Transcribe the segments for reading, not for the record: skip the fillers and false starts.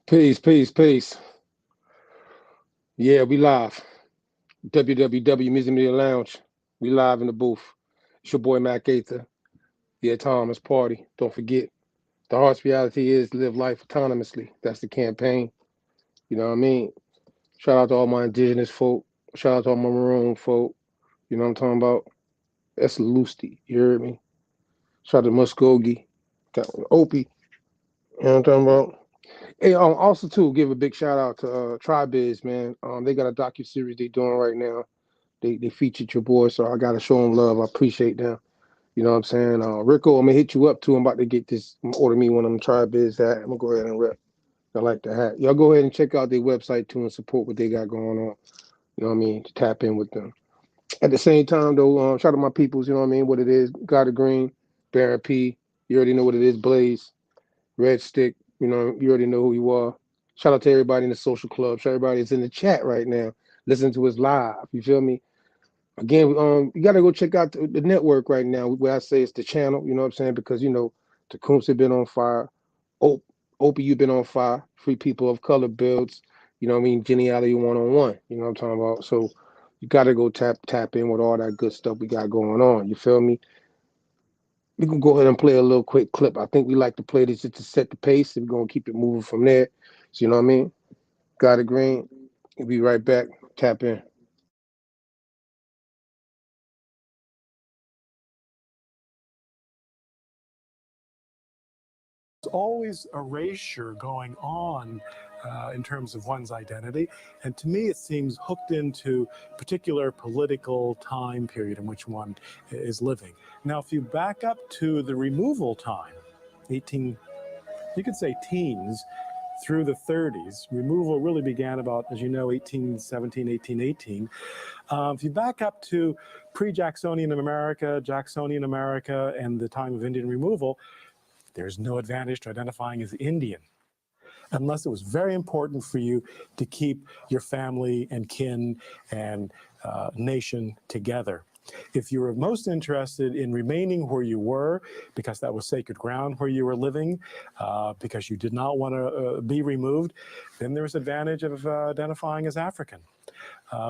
Peace, peace, peace. Yeah, we live. www Music Media Lounge. We live in the booth. It's your boy Mac Gaither. Yeah, Thomas Party. Don't forget, the harsh reality is live life autonomously. That's the campaign. You know what I mean? Shout out to all my indigenous folk. Shout out to all my Maroon folk. You know what I'm talking about? That's Lusty. You heard me? Shout out to Muskogee. Got Opie. You know what I'm talking about? Hey, also too, give a big shout out to Tribiz, man. They got a docu series they doing right now. They featured your boy, so I gotta show them love. I appreciate them. You know what I'm saying? Rico, I'm gonna hit you up too. I'm about to get this. I'm gonna order me one of them Tribiz hat. I'm gonna go ahead and rep. I like the hat. Y'all go ahead and check out their website too and support what they got going on. You know what I mean? To tap in with them. At the same time, though, shout out to my peoples. You know what I mean? What it is? God of Green, Baron P. You already know what it is. Blaze. Red Stick, you know, you already know who you are. Shout out to everybody in the social club. Shout out everybody that's in the chat right now, listening to us live. You feel me? Again, you gotta go check out the network right now. Where I say it's the channel, you know what I'm saying? Because Tecumseh been on fire, Opie, you been on fire. Free People of Color builds, you know what I mean? Geniality 101. You know what I'm talking about? So you gotta go tap in with all that good stuff we got going on. You feel me? We can go ahead and play a little quick clip. I think we like to play this just to set the pace, and we're gonna keep it moving from there. So you know what I mean? Got it green. We'll be right back. Tap in. Always erasure going on in terms of one's identity. And to me, it seems hooked into a particular political time period in which one is living. Now, if you back up to the removal time, you could say teens, through the 30s, removal really began about, as you know, 1817, 1818. If you back up to pre-Jacksonian America, and the time of Indian removal, there's no advantage to identifying as Indian unless it was very important for you to keep your family and kin and nation together. If you were most interested in remaining where you were, because that was sacred ground where you were living, because you did not want to be removed, then there was advantage of identifying as African,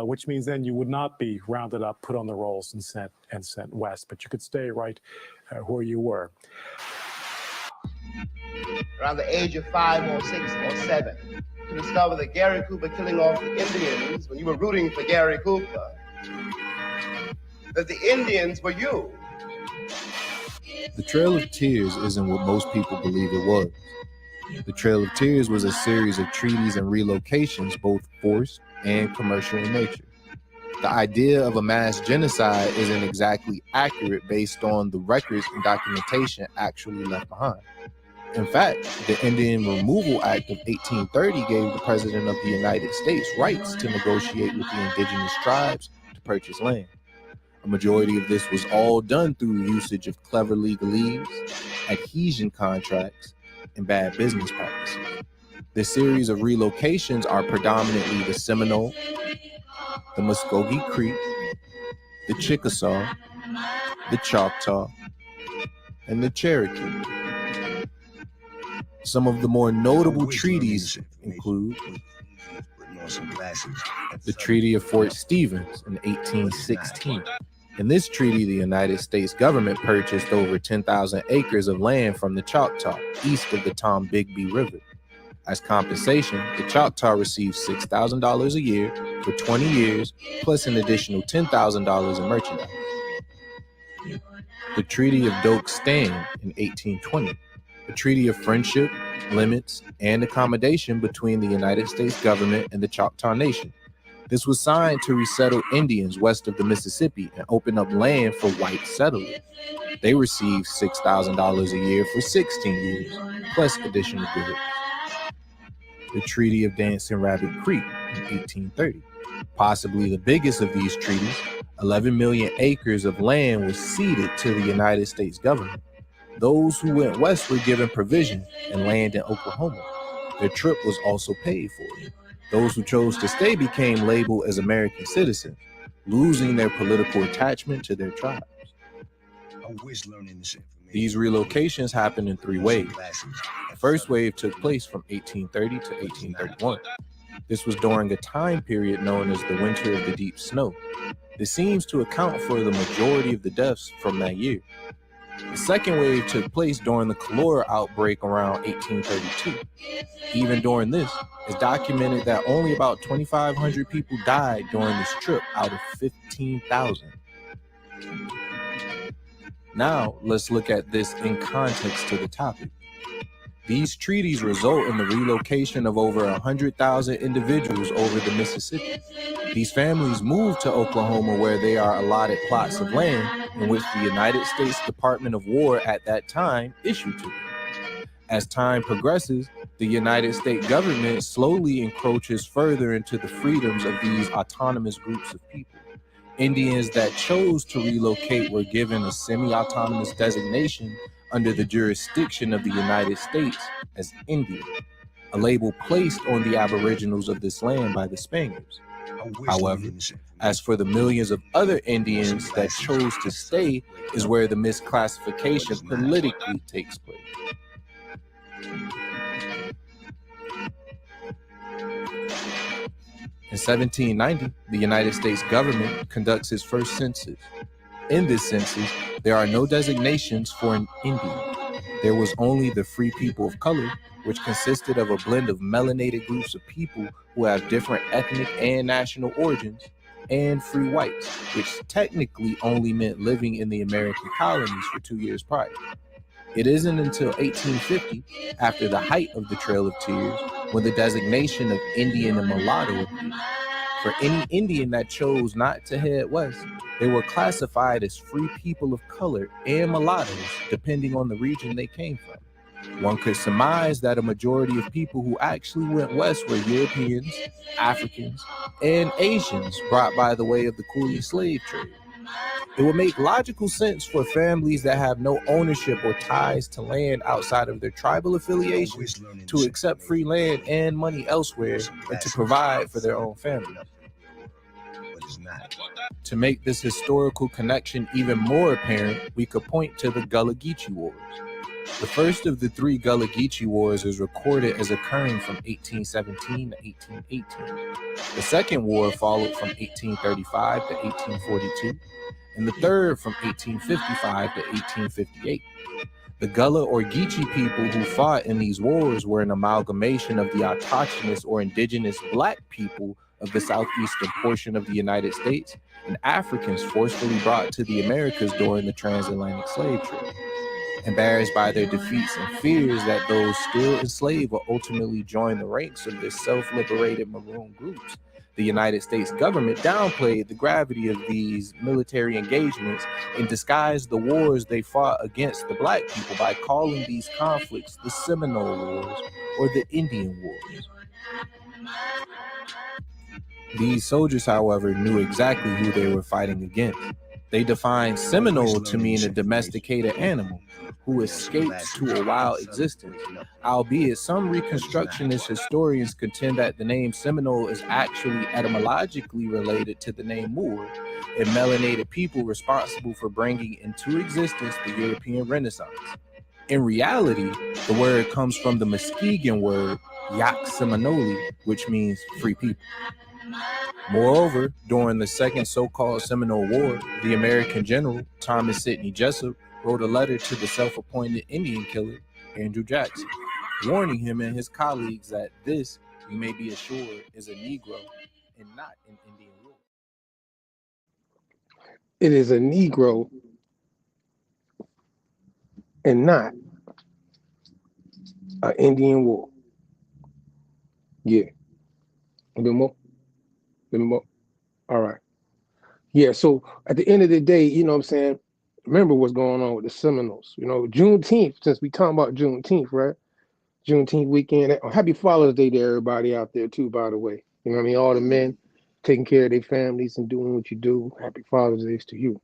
which means then you would not be rounded up, put on the rolls, and sent west, but you could stay right where you were. Around the age of 5 or 6 or 7, to discover that Gary Cooper killing off the Indians when you were rooting for Gary Cooper, that the Indians were you. The Trail of Tears isn't what most people believe it was. The Trail of Tears was a series of treaties and relocations, both forced and commercial in nature. The idea of a mass genocide isn't exactly accurate based on the records and documentation actually left behind. In fact, the Indian Removal Act of 1830 gave the President of the United States rights to negotiate with the indigenous tribes to purchase land. A majority of this was all done through usage of clever legalese, adhesion contracts, and bad business practices. The series of relocations are predominantly the Seminole, the Muskogee Creek, the Chickasaw, the Choctaw, and the Cherokee. Some of the more notable treaties include the Treaty of Fort Stevens in 1816. In this treaty, the United States government purchased over 10,000 acres of land from the Choctaw, east of the Tombigbee River. As compensation, the Choctaw received $6,000 a year for 20 years, plus an additional $10,000 in merchandise. The Treaty of Doak Stand in 1820, a treaty of friendship, limits, and accommodation between the United States government and the Choctaw Nation. This was signed to resettle Indians west of the Mississippi and open up land for white settlers. They received $6,000 a year for 16 years, plus additional goods. The Treaty of Dancing Rabbit Creek in 1830. Possibly the biggest of these treaties, 11 million acres of land was ceded to the United States government. Those who went west were given provision and land in Oklahoma. Their trip was also paid for. Those who chose to stay became labeled as American citizens, losing their political attachment to their tribes. I wish learning this information These relocations happened in 3 waves. The first wave took place from 1830 to 1831. This was during a time period known as the Winter of the Deep Snow. This seems to account for the majority of the deaths from that year. The second wave took place during the cholera outbreak around 1832. Even during this, it's documented that only about 2,500 people died during this trip out of 15,000. Now, let's look at this in context to the topic. These treaties result in the relocation of over 100,000 individuals over the Mississippi. These families move to Oklahoma, where they are allotted plots of land in which the United States Department of War at that time issued to them. As time progresses, the United States government slowly encroaches further into the freedoms of these autonomous groups of people. Indians that chose to relocate were given a semi-autonomous designation under the jurisdiction of the United States as Indian, a label placed on the aboriginals of this land by the Spaniards. However, as for the millions of other Indians that chose to stay is where the misclassification politically takes place. In 1790, the United States government conducts its first census. In this census, there are no designations for an Indian. There was only the free people of color, which consisted of a blend of melanated groups of people who have different ethnic and national origins, and free whites, which technically only meant living in the American colonies for 2 years prior. It isn't until 1850, after the height of the Trail of Tears, when the designation of Indian and mulatto appeared. For any Indian that chose not to head west, they were classified as free people of color and mulattoes, depending on the region they came from. One could surmise that a majority of people who actually went west were Europeans, Africans, and Asians brought by the way of the coolie slave trade. It would make logical sense for families that have no ownership or ties to land outside of their tribal affiliations to accept free land and money elsewhere and to provide for their own families. To make this historical connection even more apparent, we could point to the Gullah Geechee Wars. The first of the 3 Gullah Geechee Wars is recorded as occurring from 1817 to 1818. The second war followed from 1835 to 1842, and the third from 1855 to 1858. The Gullah or Geechee people who fought in these wars were an amalgamation of the autochthonous or indigenous black people of the southeastern portion of the United States and Africans forcefully brought to the Americas during the transatlantic slave trade. Embarrassed by their defeats and fears that those still enslaved will ultimately join the ranks of their self-liberated Maroon groups, the United States government downplayed the gravity of these military engagements and disguised the wars they fought against the black people by calling these conflicts the Seminole Wars or the Indian Wars. These soldiers, however, knew exactly who they were fighting against. They defined Seminole to mean a domesticated animal who escapes to a wild existence, albeit some Reconstructionist historians contend that the name Seminole is actually etymologically related to the name Moor, a melanated people responsible for bringing into existence the European Renaissance. In reality, the word comes from the Muskegon word Yak Seminole, which means free people. Moreover, during the second so-called Seminole War, the American general, Thomas Sidney Jessup, wrote a letter to the self-appointed Indian killer, Andrew Jackson, warning him and his colleagues that this, you may be assured, is a Negro and not an Indian war. It is a Negro and not an Indian war. Yeah. A bit more? A bit more? All right. Yeah, so at the end of the day, you know what I'm saying? Remember what's going on with the Seminoles. You know, Juneteenth, since we talking about Juneteenth, right? Juneteenth weekend. Happy Father's Day to everybody out there too, by the way. You know what I mean? All the men taking care of their families and doing what you do. Happy Father's Day to you.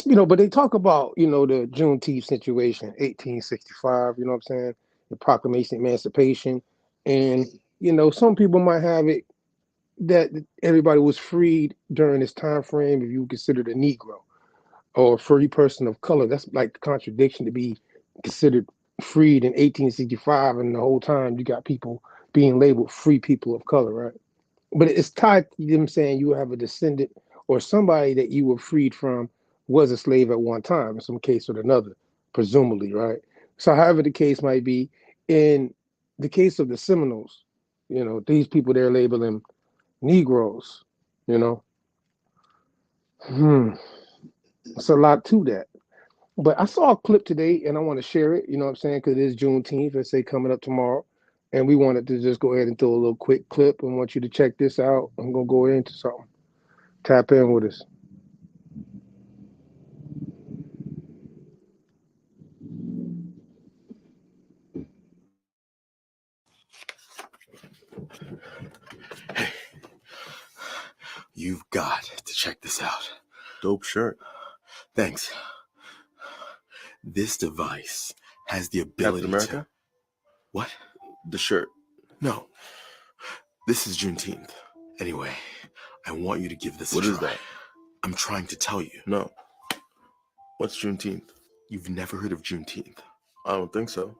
You know, but they talk about, you know, the Juneteenth situation, 1865, you know what I'm saying? The Proclamation of Emancipation. And, you know, some people might have it that everybody was freed during this time frame if you consider the Negro. or a free person of color. That's like a contradiction to be considered freed in 1865, and the whole time you got people being labeled free people of color, right? But it's tied to them saying you have a descendant or somebody that you were freed from was a slave at one time in some case or another, presumably, right? So however the case might be, in the case of the Seminoles, these people they're labeling Negroes, you know. It's a lot to that. But I saw a clip today and I want to share it, you know what I'm saying? Because it is Juneteenth, let's say coming up tomorrow. And we wanted to just go ahead and throw a little quick clip and want you to check this out. I'm going to go into something. Tap in with us. You've got to check this out. Dope shirt. Thanks. This device has the ability Captain America? to... What? The shirt. No. This is Juneteenth. Anyway, I want you to give this a What try. is that? I'm trying to tell you. No. What's Juneteenth? You've never heard of Juneteenth. I don't think so.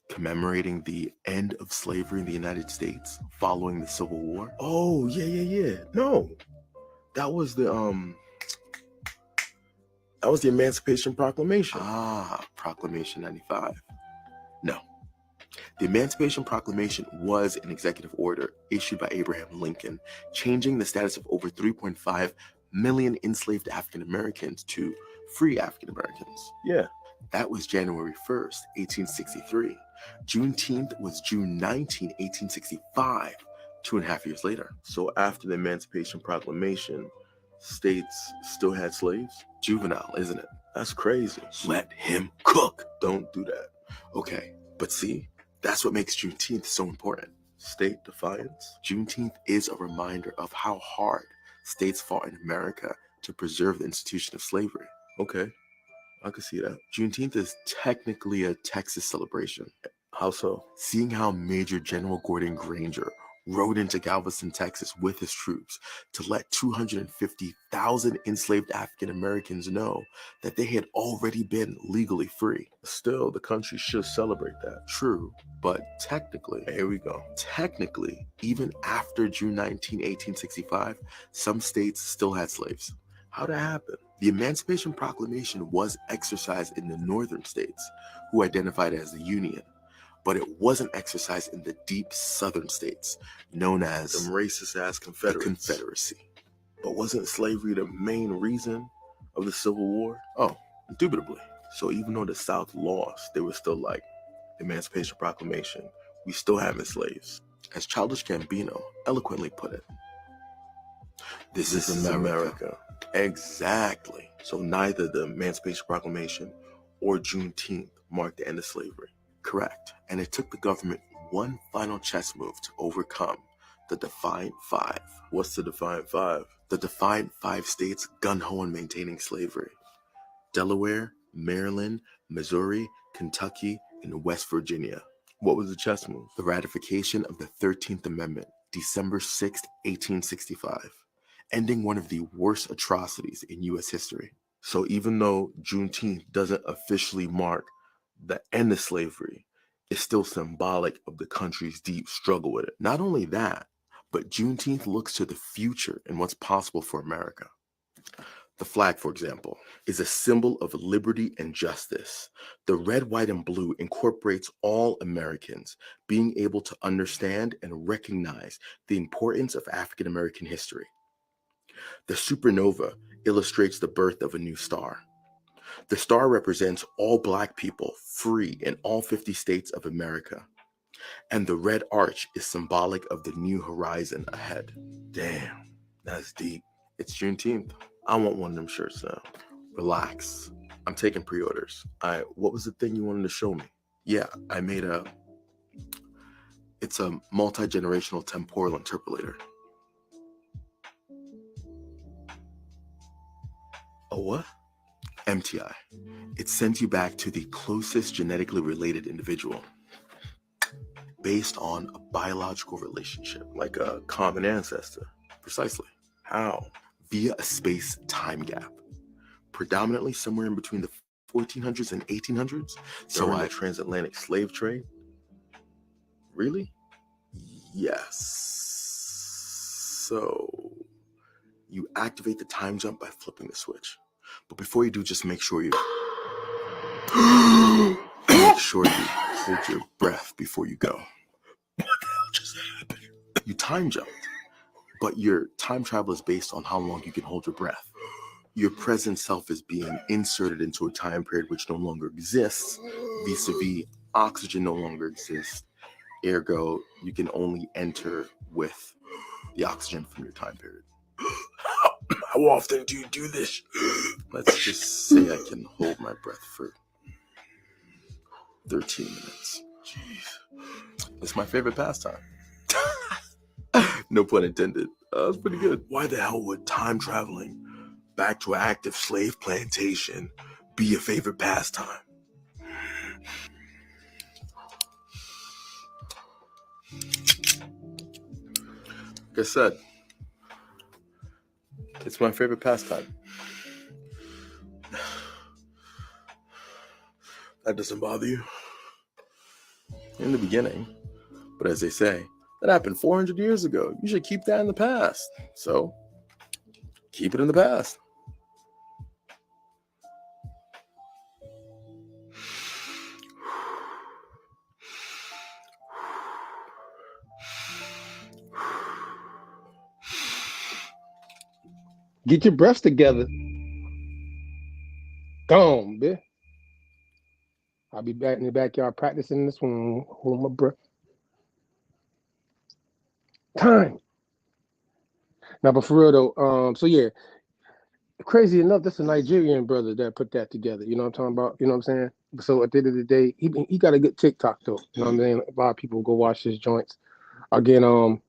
Commemorating the end of slavery in the United States following the Civil War. Oh, yeah. No. That was the Emancipation Proclamation. Proclamation 95. No. The Emancipation Proclamation was an executive order issued by Abraham Lincoln, changing the status of over 3.5 million enslaved African Americans to free African Americans. Yeah. That was January 1st, 1863. Juneteenth was June 19, 1865, 2.5 years later. So after the Emancipation Proclamation, states still had slaves? Juvenile, isn't it? That's crazy. Let him cook. Don't do that. Okay, but see, that's what makes Juneteenth so important. State defiance? Juneteenth is a reminder of how hard states fought in America to preserve the institution of slavery. Okay, I could see that. Juneteenth is technically a Texas celebration. How so? Seeing how Major General Gordon Granger rode into Galveston, Texas with his troops to let 250,000 enslaved African Americans know that they had already been legally free. Still, the country should celebrate that. True, but technically, Here we go. Technically, even after June 19, 1865, some states still had slaves. How'd that happen? The Emancipation Proclamation was exercised in the northern states, who identified as the Union, but it wasn't exercised in the deep southern states, known as Them racist-ass the Confederates. Confederacy. But wasn't slavery the main reason of the Civil War? Oh, indubitably. So even though the South lost, they were still like, Emancipation Proclamation, we still having slaves. As Childish Gambino eloquently put it, this is America. Exactly. So neither the Emancipation Proclamation or Juneteenth marked the end of slavery. Correct. And it took the government one final chess move to overcome the Defiant Five. What's the Defiant Five? The Defiant Five states gung-ho on maintaining slavery: Delaware, Maryland, Missouri, Kentucky, and West Virginia. What was the chess move? The ratification of the 13th Amendment, December 6, 1865, ending one of the worst atrocities in U.S. history. So even though Juneteenth doesn't officially mark the end of slavery, it's still symbolic of the country's deep struggle with it. Not only that, but Juneteenth looks to the future and what's possible for America. The flag, for example, is a symbol of liberty and justice. The red, white, and blue incorporates all Americans being able to understand and recognize the importance of African American history. The supernova illustrates the birth of a new star. The star represents all Black people free in all 50 states of America. And the red arch is symbolic of the new horizon ahead. Damn, that's deep. It's Juneteenth. I want one of them shirts now. Relax. I'm taking pre-orders. What was the thing you wanted to show me? Yeah, I made it's a multi-generational temporal interpolator. A what? MTI. It sends you back to the closest genetically related individual based on a biological relationship. Like a common ancestor. Precisely. How? Via a space-time gap. predominantly somewhere in between the 1400s and 1800s during the transatlantic slave trade. Really? Yes. So you activate the time jump by flipping the switch. But before you do, just make sure you hold your breath before you go. What the hell just happened? You time jumped, but your time travel is based on how long you can hold your breath. Your present self is being inserted into a time period which no longer exists, vis-a-vis oxygen no longer exists. Ergo, you can only enter with the oxygen from your time period. How often do you do this? Let's just say I can hold my breath for 13 minutes. Jeez. It's my favorite pastime. No pun intended. That's pretty good. Why the hell would time traveling back to an active slave plantation be your favorite pastime? Like I said, it's my favorite pastime. That doesn't bother you? In the beginning. But as they say, that happened 400 years ago. You should keep that in the past. So, keep it in the past. Get your breaths together. Gone, bitch. I'll be back in the backyard practicing this one. Hold my breath. Time. Now, but for real though, so yeah, crazy enough, that's a Nigerian brother that put that together. You know what I'm talking about? You know what I'm saying? So at the end of the day, he got a good TikTok though. You know what I'm saying? A lot of people go watch his joints. Again,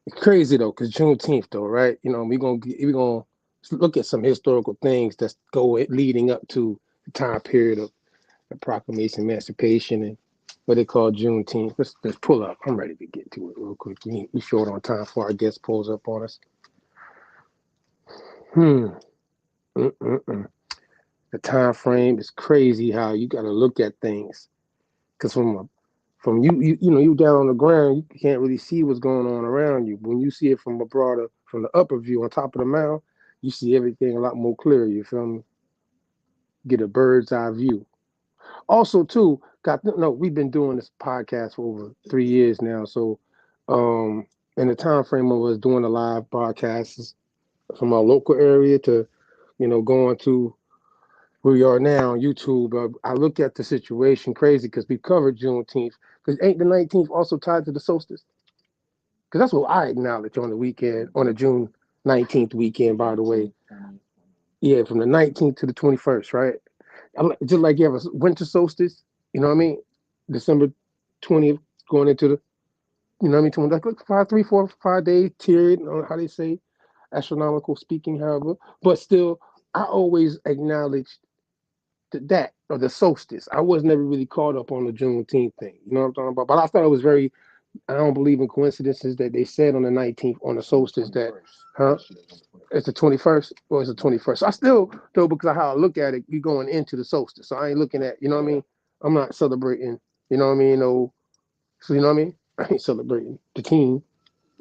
it's crazy though, because Juneteenth though, right? You know, we're gonna look at some historical things that's leading up to the time period of the Proclamation of Emancipation and what they call Juneteenth. Let's pull up. I'm ready to get to it real quick. We short on time before our guest pulls up on us. The time frame is crazy. How you got to look at things, because from you down on the ground, you can't really see what's going on around you. When you see it from the upper view on top of the mound, you see everything a lot more clear. You feel me? Get a bird's eye view. Also, too, we've been doing this podcast for over 3 years now. So, in the time frame of us doing the live broadcasts from our local area to, going to where we are now on YouTube, I look at the situation crazy because we covered Juneteenth. Because ain't the 19th also tied to the solstice? Because that's what I acknowledge on the weekend, on the June 19th weekend, by the way. Yeah, from the 19th to the 21st, right? Just like you have a winter solstice, you know what I mean? December 20th going into the, you know what I mean? Like 3, 4, 5 days period, how they say, astronomical speaking, however. But still, I always acknowledged that, or the solstice. I was never really caught up on the Juneteenth thing. You know what I'm talking about? But I thought it was I don't believe in coincidences that they said on the 19th, on the solstice, that, it's the 21st or it's the 21st. So I still, though, because of how I look at it, you're going into the solstice. So I ain't looking at, you know what I mean? I'm not celebrating, you know what I mean? So you know what I mean? I ain't celebrating the team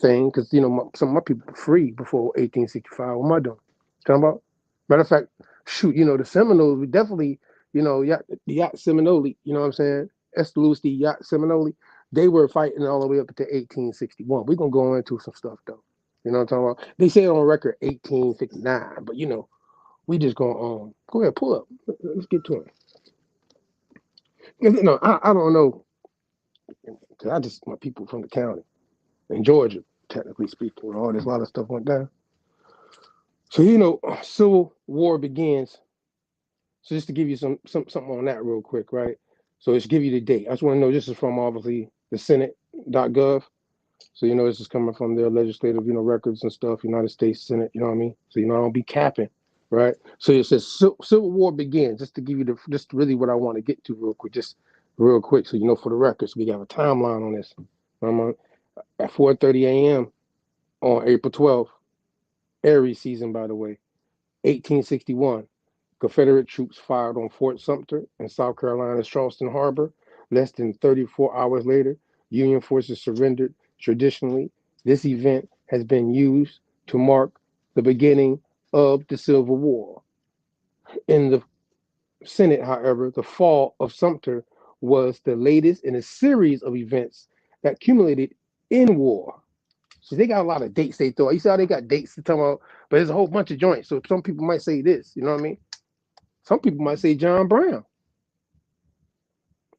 thing because, some of my people were free before 1865. What am I doing? Talking about? Matter of fact, shoot, the Seminoles, we definitely, yacht Seminole, you know what I'm saying? Louis the yacht Seminole, they were fighting all the way up to 1861. We're going to go into some stuff, though. You know what I'm talking about? They say on record 1859, but, we just going go ahead, pull up. Let's get to it. I don't know, because my people from the county, in Georgia, technically speaking, where all this lot of stuff went down. So, Civil War begins. So just to give you something on that real quick, right? So it's give you the date. I just want to know, this is from obviously the Senate.gov. So, this is coming from their legislative, records and stuff, United States Senate, you know what I mean? So, I don't be capping, right? So it says Civil War begins, just to give you just really what I want to get to real quick, just real quick. So, for the records, we got a timeline on this. At 4:30 a.m. on April 12th, Aries season, by the way, 1861. Confederate troops fired on Fort Sumter in South Carolina's Charleston Harbor. Less than 34 hours later, Union forces surrendered. Traditionally, this event has been used to mark the beginning of the Civil War. In the Senate, however, the fall of Sumter was the latest in a series of events that accumulated in war. So they got a lot of dates they throw. You see how they got dates to tell about, but there's a whole bunch of joints. So some people might say this, you know what I mean? Some people might say John Brown.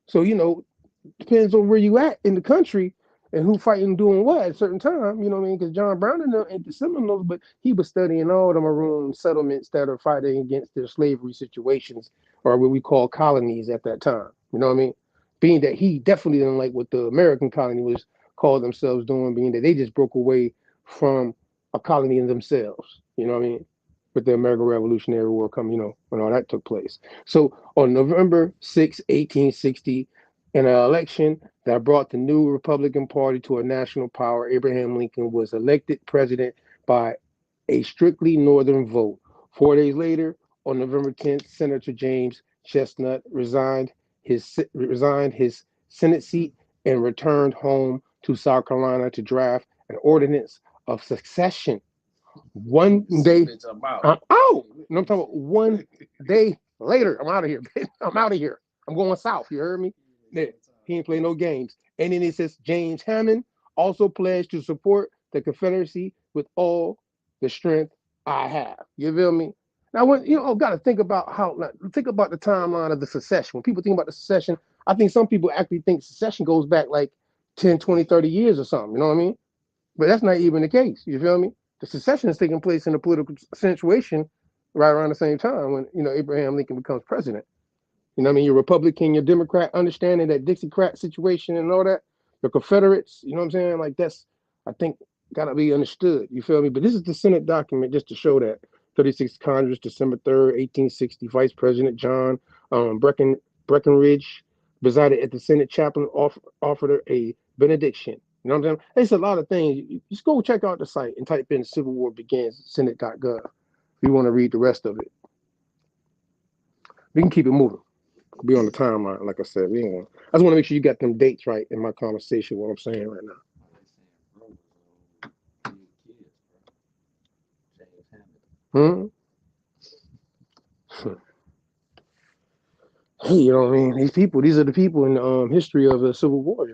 So, depends on where you at in the country and who fighting doing what at a certain time, you know what I mean? Because John Brown ain't the Seminoles, but he was studying all the Maroon settlements that are fighting against their slavery situations, or what we call colonies at that time. You know what I mean? Being that he definitely didn't like what the American colony was called themselves doing, being that they just broke away from a colony in themselves. You know what I mean? With the American Revolutionary War coming, when all that took place. So on November 6, 1860, in an election that brought the new Republican Party to a national power, Abraham Lincoln was elected president by a strictly Northern vote. 4 days later, on November 10th, Senator James Chestnut resigned his Senate seat and returned home to South Carolina to draft an ordinance of succession. One day, I'm out. No, I'm talking about 1 day later. I'm out of here. I'm out of here. I'm going south. You heard me? Yeah. He ain't play no games. And then it says James Hammond also pledged to support the Confederacy with all the strength I have. You feel me? Now, when got to think about think about the timeline of the secession. When people think about the secession, I think some people actually think secession goes back like 10, 20, 30 years or something. You know what I mean? But that's not even the case. You feel me? The secession is taking place in a political situation right around the same time when, Abraham Lincoln becomes president. You know what I mean? You're Republican, you're Democrat, understanding that Dixiecrat situation and all that. The Confederates, you know what I'm saying? Like that's, I think, gotta be understood. You feel me? But this is the Senate document just to show that 36th Congress, December 3rd, 1860. Vice President John Breckinridge presided at the Senate chapel and offered a benediction. You know what I'm saying? There's a lot of things. Just go check out the site and type in Civil War Begins, Senate.gov. If you want to read the rest of it. We can keep it moving. Be on the timeline, like I said. I just want to make sure you got them dates right in my conversation, what I'm saying right now. Hey, you know what I mean? These are the people in the history of the Civil War,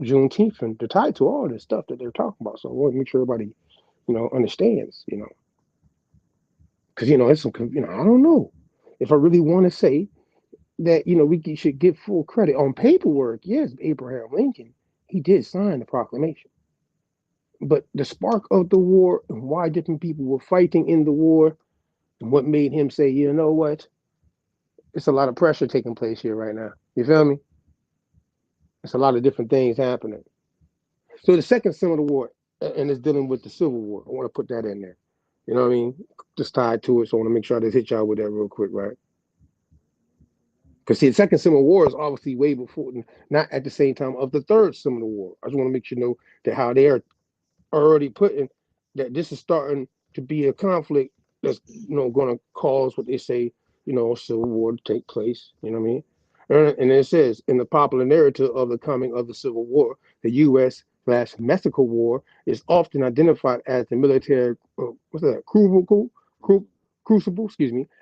Juneteenth, and they're tied to all this stuff that they're talking about. So I want to make sure everybody, understands, because, it's some, I don't know if I really want to say that, we should give full credit on paperwork. Yes, Abraham Lincoln, he did sign the proclamation. But the spark of the war and why different people were fighting in the war and what made him say, you know what? It's a lot of pressure taking place here right now. You feel me? It's a lot of different things happening. So the second Seminole War, and it's dealing with the Civil War. I want to put that in there. You know what I mean? Just tied to it. So I want to make sure I just hit y'all with that real quick, right? Because see, the second Seminole War is obviously way before, not at the same time of the third Seminole War. I just want to make you know that how they are already putting that this is starting to be a conflict that's going to cause what they say, a civil war to take place. You know what I mean? And it says in the popular narrative of the coming of the Civil War, the U.S./Mexico War is often identified as the military crucible,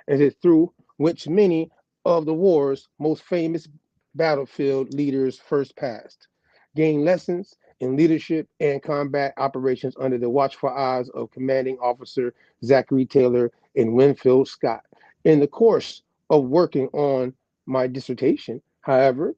as it's through which many of the war's most famous battlefield leaders first passed, gained lessons in leadership and combat operations under the watchful eyes of commanding officer Zachary Taylor and Winfield Scott. In the course of working on my dissertation, however,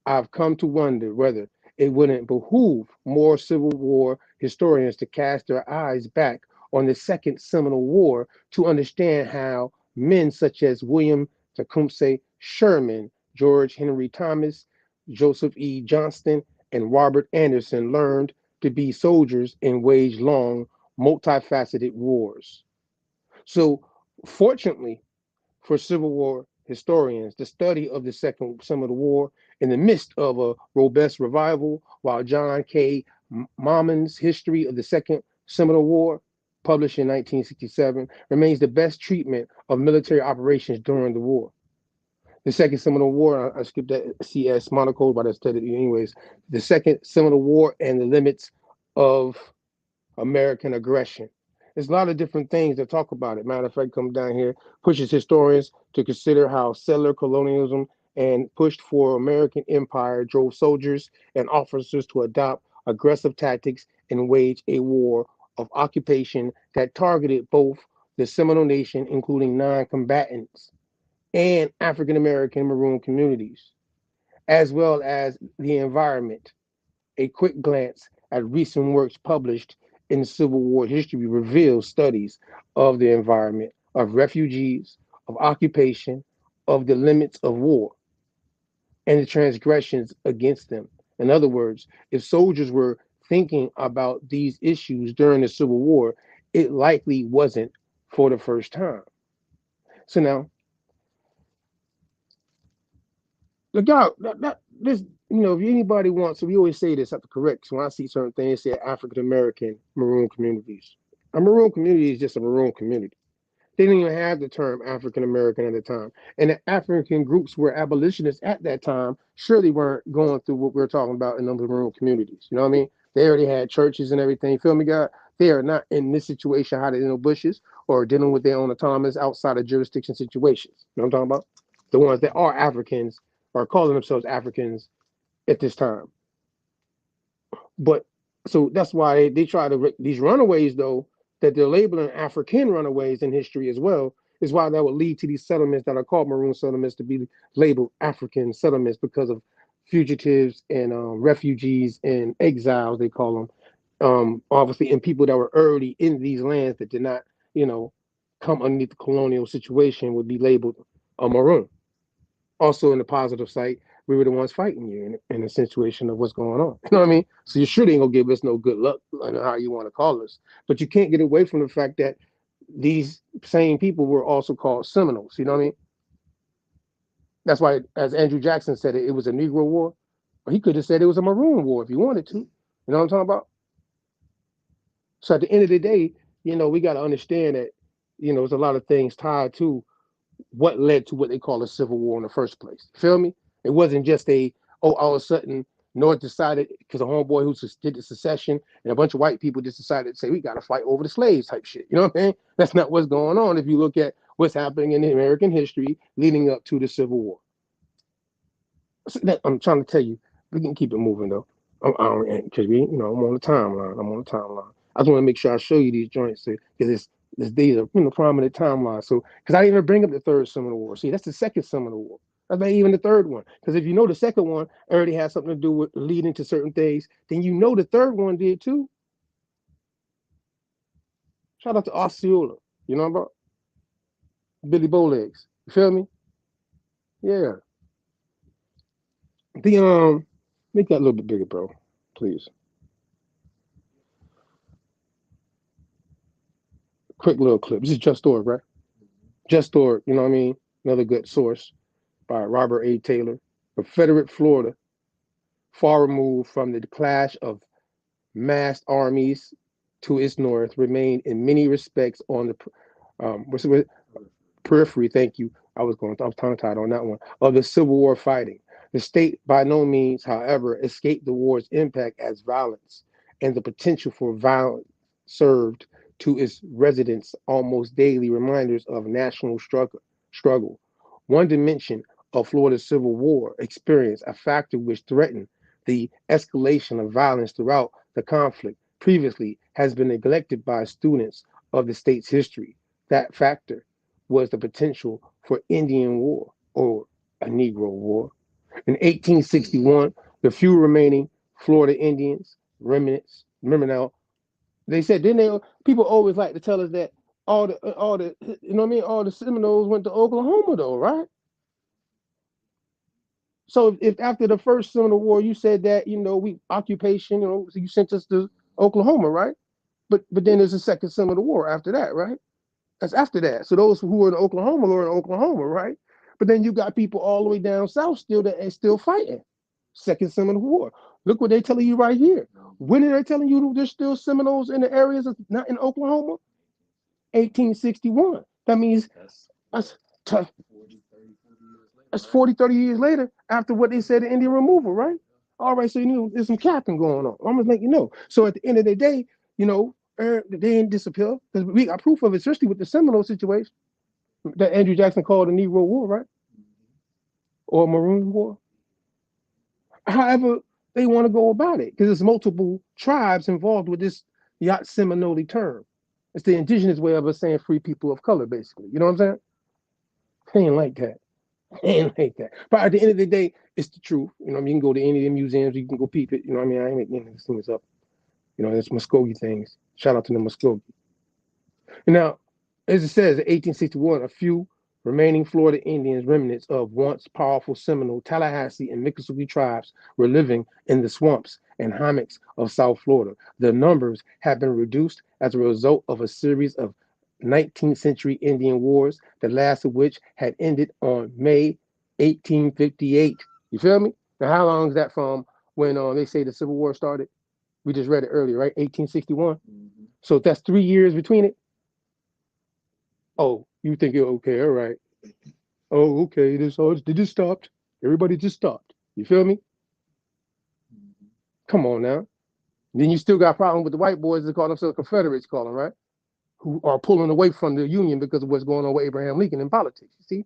I've come to wonder whether it wouldn't behoove more Civil War historians to cast their eyes back on the Second Seminole War to understand how men such as William Tecumseh Sherman, George Henry Thomas, Joseph E. Johnston, and Robert Anderson learned to be soldiers and waged long, multifaceted wars. So, fortunately for Civil War historians, the study of the Second Seminole War in the midst of a robust revival, while John K. Mommon's history of the Second Seminole War published in 1967, remains the best treatment of military operations during the war. The Second Seminole War, I skipped that CS monocle, but I studied it anyways. The Second Seminole War and the limits of American aggression. There's a lot of different things that talk about it. Matter of fact, come down here, pushes historians to consider how settler colonialism and pushed for American empire drove soldiers and officers to adopt aggressive tactics and wage a war of occupation that targeted both the Seminole Nation, including non-combatants, and African American Maroon communities, as well as the environment. A quick glance at recent works published in Civil War history reveals studies of the environment, of refugees, of occupation, of the limits of war, and the transgressions against them. In other words, if soldiers were thinking about these issues during the Civil War, it likely wasn't for the first time. So now, look out, this, if anybody wants, so we always say this, I have to correct. So when I see certain things, say African American Maroon communities. A Maroon community is just a Maroon community. They didn't even have the term African American at the time. And the African groups were abolitionists at that time surely weren't going through what we're talking about in the Maroon communities. You know what I mean? They already had churches and everything. Feel me, God? They are not in this situation how they in the bushes or dealing with their own autonomous outside of jurisdiction situations. You know what I'm talking about? The ones that are Africans are calling themselves Africans at this time. But so that's why they try to, these runaways though, that they're labeling African runaways in history as well, is why that would lead to these settlements that are called Maroon settlements to be labeled African settlements because of fugitives and refugees and exiles, they call them. Obviously, and people that were already in these lands that did not, come underneath the colonial situation would be labeled a Maroon. Also, in the positive side, we were the ones fighting you in a situation of what's going on. You know what I mean? So you sure ain't gonna give us no good luck, I know how you want to call us. But you can't get away from the fact that these same people were also called Seminoles. You know what I mean? That's why, as Andrew Jackson said, it was a Negro War. Or he could have said it was a Maroon War if he wanted to. You know what I'm talking about? So at the end of the day, we got to understand that, there's a lot of things tied to what led to what they call a civil war in the first place. Feel me? It wasn't just all of a sudden North decided because a homeboy who did the secession and a bunch of white people just decided to say we got to fight over the slaves type shit. You know what I mean? That's not what's going on if you look at what's happening in American history leading up to the Civil War. So I'm trying to tell you, we can keep it moving though. Because I'm on the timeline. I just want to make sure I show you these joints because these are prominent timelines. So because I didn't even bring up the third Seminole War. See, that's the second Seminole War. That's not even the third one. Because if you know the second one already has something to do with leading to certain things, then the third one did too. Shout out to Osceola. You know about Billy Bowlegs. You feel me? Yeah. Make that a little bit bigger, bro. Please. Quick little clip. This is Just Org, right? Just Org, you know what I mean? Another good source by Robert A. Taylor. Confederate Florida, far removed from the clash of massed armies to its north, remained in many respects on the periphery. Thank you. I was tongue-tied on that one. Of the Civil War fighting. The state by no means, however, escaped the war's impact as violence and the potential for violence served to its residents almost daily reminders of national struggle. One dimension of Florida's Civil War experience, a factor which threatened the escalation of violence throughout the conflict, previously has been neglected by students of the state's history. That factor was the potential for Indian War or a Negro War. In 1861, the few remaining Florida Indians, remnants, remember now, they said, didn't they? People always like to tell us that all the, all the Seminoles went to Oklahoma, though, right? So if after the first Seminole War, you said that, we occupation, so you sent us to Oklahoma, right? But then there's a second Seminole War after that, right? That's after that. So those who were in Oklahoma were in Oklahoma, right? But then you got people all the way down south still that are still fighting. Second Seminole War. Look what they're telling you right here. When are they telling you there's still Seminoles in the areas of, not in Oklahoma? 1861. That means that's 40, 30 years later after what they said in Indian removal, right? All right, so you know there's some capping going on. I'm gonna let you know. So at the end of the day, you know, they didn't disappear because we got proof of it, especially with the Seminole situation that Andrew Jackson called the Negro War, right? Or Maroon War. However, they want to go about it because there's multiple tribes involved with this Yacht Seminole term. It's the indigenous way of us saying free people of color, basically. You know what I'm saying? They ain't like that. They ain't like that. But at the end of the day, it's the truth. You know, I mean, you can go to any of the museums, you can go peep it. You know what I mean? I ain't making these things up. You know, it's Muskogee things. Shout out to the Muskogee. Now, as it says, in 1861, a few remaining Florida Indians, remnants of once powerful Seminole, Tallahassee, and Miccosukee tribes were living in the swamps and hammocks of South Florida. The numbers have been reduced as a result of a series of 19th century Indian wars, the last of which had ended on May 1858. You feel me? Now, how long is that from when they say the Civil War started? We just read it earlier, right? 1861. Mm-hmm. So that's 3 years between it. Oh, you think you're okay? All right. Oh, okay. They just stopped. Everybody just stopped. You feel me? Mm-hmm. Come on now. Then you still got a problem with the white boys that call themselves Confederates, calling, right? Who are pulling away from the Union because of what's going on with Abraham Lincoln in politics. You see?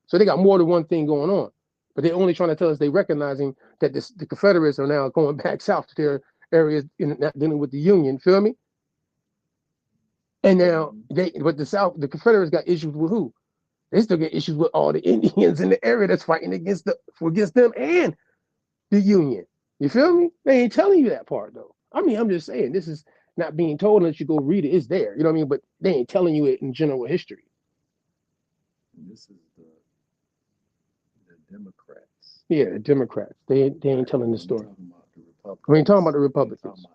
So they got more than one thing going on. But they're only trying to tell us they're recognizing that the Confederates are now going back south to their areas, not dealing with the Union. Feel me? And now but the Confederates got issues with who? They still get issues with all the Indians in the area that's fighting against them and the Union. You feel me? They ain't telling you that part though. I mean, I'm just saying this is not being told unless you go read it. It's there. You know what I mean? But they ain't telling you it in general history. This is the Democrats. Yeah, the Democrats. They ain't telling the story. We ain't talking about the Republicans.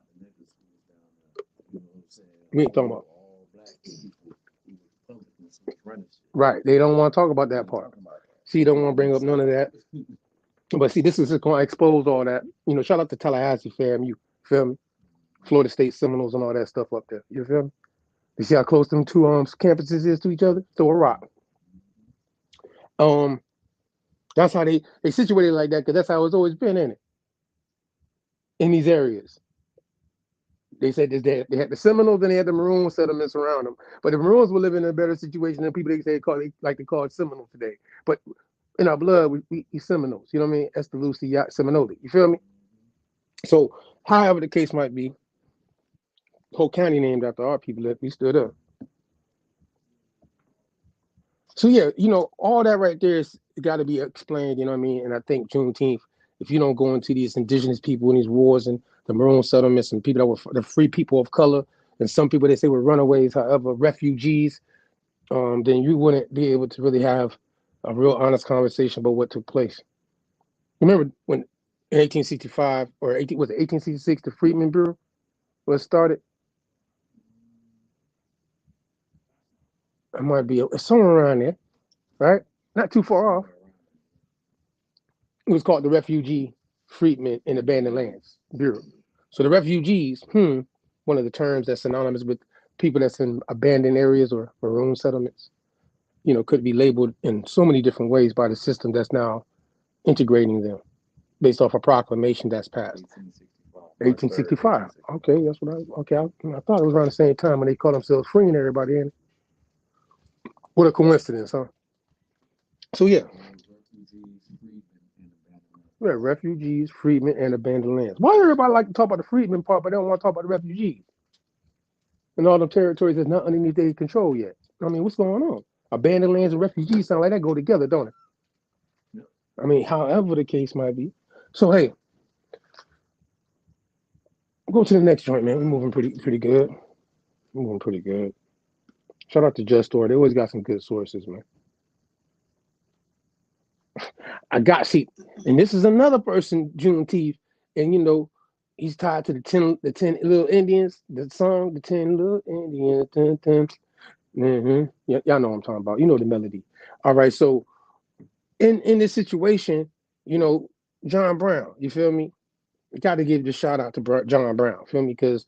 We ain't talking about all black people who were Republicans who were running shit. Right. They don't want to talk about that part. See, you don't want to bring up none of that. But see, this is just going to expose all that. You know, shout out to Tallahassee, fam. You feel me? Florida State Seminoles and all that stuff up there. You feel me? You see how close them two campuses is to each other? So a rock. That's how they situated like that because that's how it's always been, ain't it? In these areas. They said they had the Seminoles and they had the Maroon settlements around them. But the Maroons were living in a better situation than people they like to call Seminole today. But in our blood, we Seminoles. You know what I mean? That's the Lucy Yacht Seminole. You feel me? So, however the case might be, whole county named after our people that we stood up. So yeah, you know, all that right there is got to be explained. You know what I mean? And I think Juneteenth, if you don't go into these indigenous people in these wars and the Maroon settlements and people that were the free people of color, and some people they say were runaways, however, refugees, then you wouldn't be able to really have a real honest conversation about what took place. Remember when in 1865 or 1866 the Freedmen Bureau was started? It might be somewhere around there, right? Not too far off. It was called the Refugee Freedmen and Abandoned Lands Bureau. So the refugees, one of the terms that's synonymous with people that's in abandoned areas or maroon settlements, you know, could be labeled in so many different ways by the system that's now integrating them based off a proclamation that's passed. 1865. Okay, that's what I thought it was around the same time when they called themselves freeing everybody in. What a coincidence, huh? So yeah. Yeah, refugees, freedmen, and abandoned lands. Why everybody like to talk about the freedmen part, but they don't want to talk about the refugees? And all them territories that's not underneath their control yet. I mean, what's going on? Abandoned lands and refugees sound like that go together, don't it? Yeah. I mean, however the case might be. So hey, go to the next joint, man. We're moving pretty good. We're moving pretty good. Shout out to Just Store. They always got some good sources, man. And this is another person, Juneteenth, and you know, he's tied to the 10 little Indians, the song, the 10 little Indians. 10, 10. Mm-hmm. Y'all know what I'm talking about. You know the melody. All right, so in this situation, you know, John Brown, you feel me? You got to give the shout out to John Brown, feel me? Because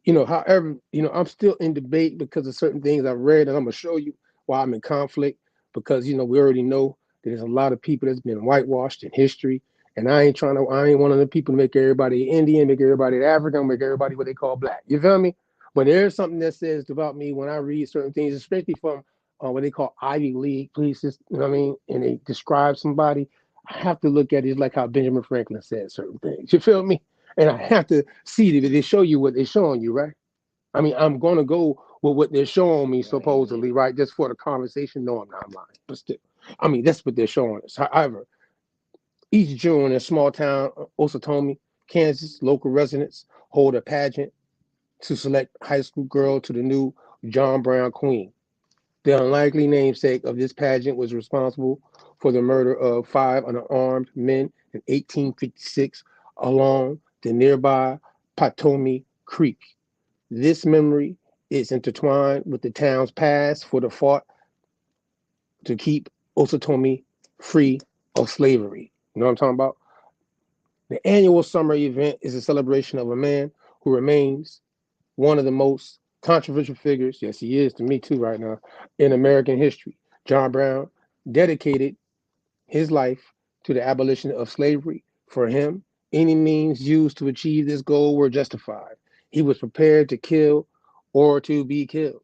However, I'm still in debate because of certain things I've read, and I'm gonna show you why I'm in conflict. Because we already know that there's a lot of people that's been whitewashed in history, and I ain't one of the people to make everybody Indian, make everybody African, make everybody what they call black. You feel me? But there's something that says about me when I read certain things, especially from what they call Ivy League places. You know what I mean? And they describe somebody. I have to look at it like how Benjamin Franklin said certain things. You feel me? And I have to see that they show you what they're showing you, right? I mean, I'm going to go with what they're showing me, supposedly, right? Just for the conversation. No, I'm not lying. But still, I mean, that's what they're showing us. However, each June in a small town, Osatomi, Kansas, local residents hold a pageant to select high school girl to the new John Brown Queen. The unlikely namesake of this pageant was responsible for the murder of 5 unarmed men in 1856 along the nearby Potomac Creek. This memory is intertwined with the town's past for the fought to keep Osatomi free of slavery. You know what I'm talking about? The annual summer event is a celebration of a man who remains one of the most controversial figures, yes, he is to me too right now, in American history. John Brown dedicated his life to the abolition of slavery. For him, any means used to achieve this goal were justified. He was prepared to kill or to be killed.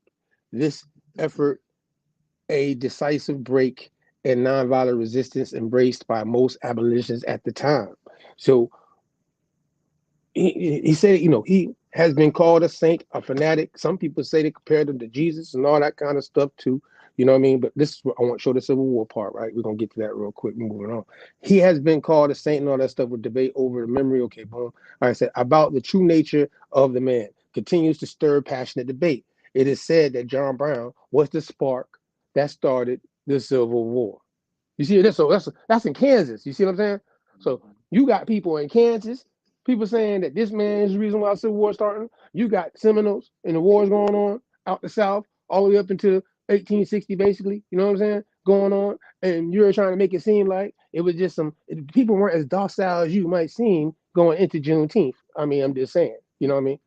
This effort, a decisive break in nonviolent resistance embraced by most abolitionists at the time. So he said, he has been called a saint, a fanatic. Some people say they compared him to Jesus and all that kind of stuff too. You know what I mean? But this is what I want to show the Civil War part, right? We're gonna get to that real quick. Moving on. He has been called a saint and all that stuff with debate over the memory. Okay, boom. Like I said, about the true nature of the man continues to stir passionate debate. It is said that John Brown was the spark that started the Civil War. You see this? So that's in Kansas. You see what I'm saying? So you got people in Kansas, people saying that this man is the reason why the Civil War is starting. You got Seminoles and the wars going on out the South, all the way up into 1860, basically. You know what I'm saying? Going on, and you're trying to make it seem like it was just people weren't as docile as you might seem going into Juneteenth. I mean, I'm just saying. You know what I mean?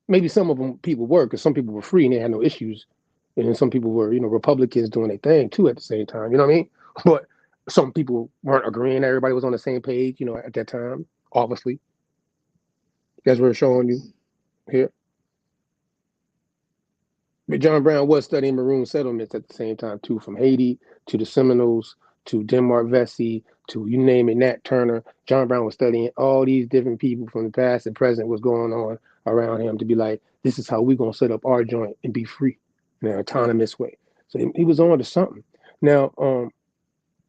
Maybe some of them people were, because some people were free and they had no issues, and then some people were, Republicans doing their thing too at the same time. You know what I mean? But some people weren't agreeing. Everybody was on the same page, at that time. Obviously, that's what it's showing you here. But John Brown was studying Maroon settlements at the same time too, from Haiti to the Seminoles to Denmark Vesey to you name it, Nat Turner. John Brown was studying all these different people from the past and present, what's going on around him, to be like, this is how we're gonna set up our joint and be free in an autonomous way. So he was on to something. Now,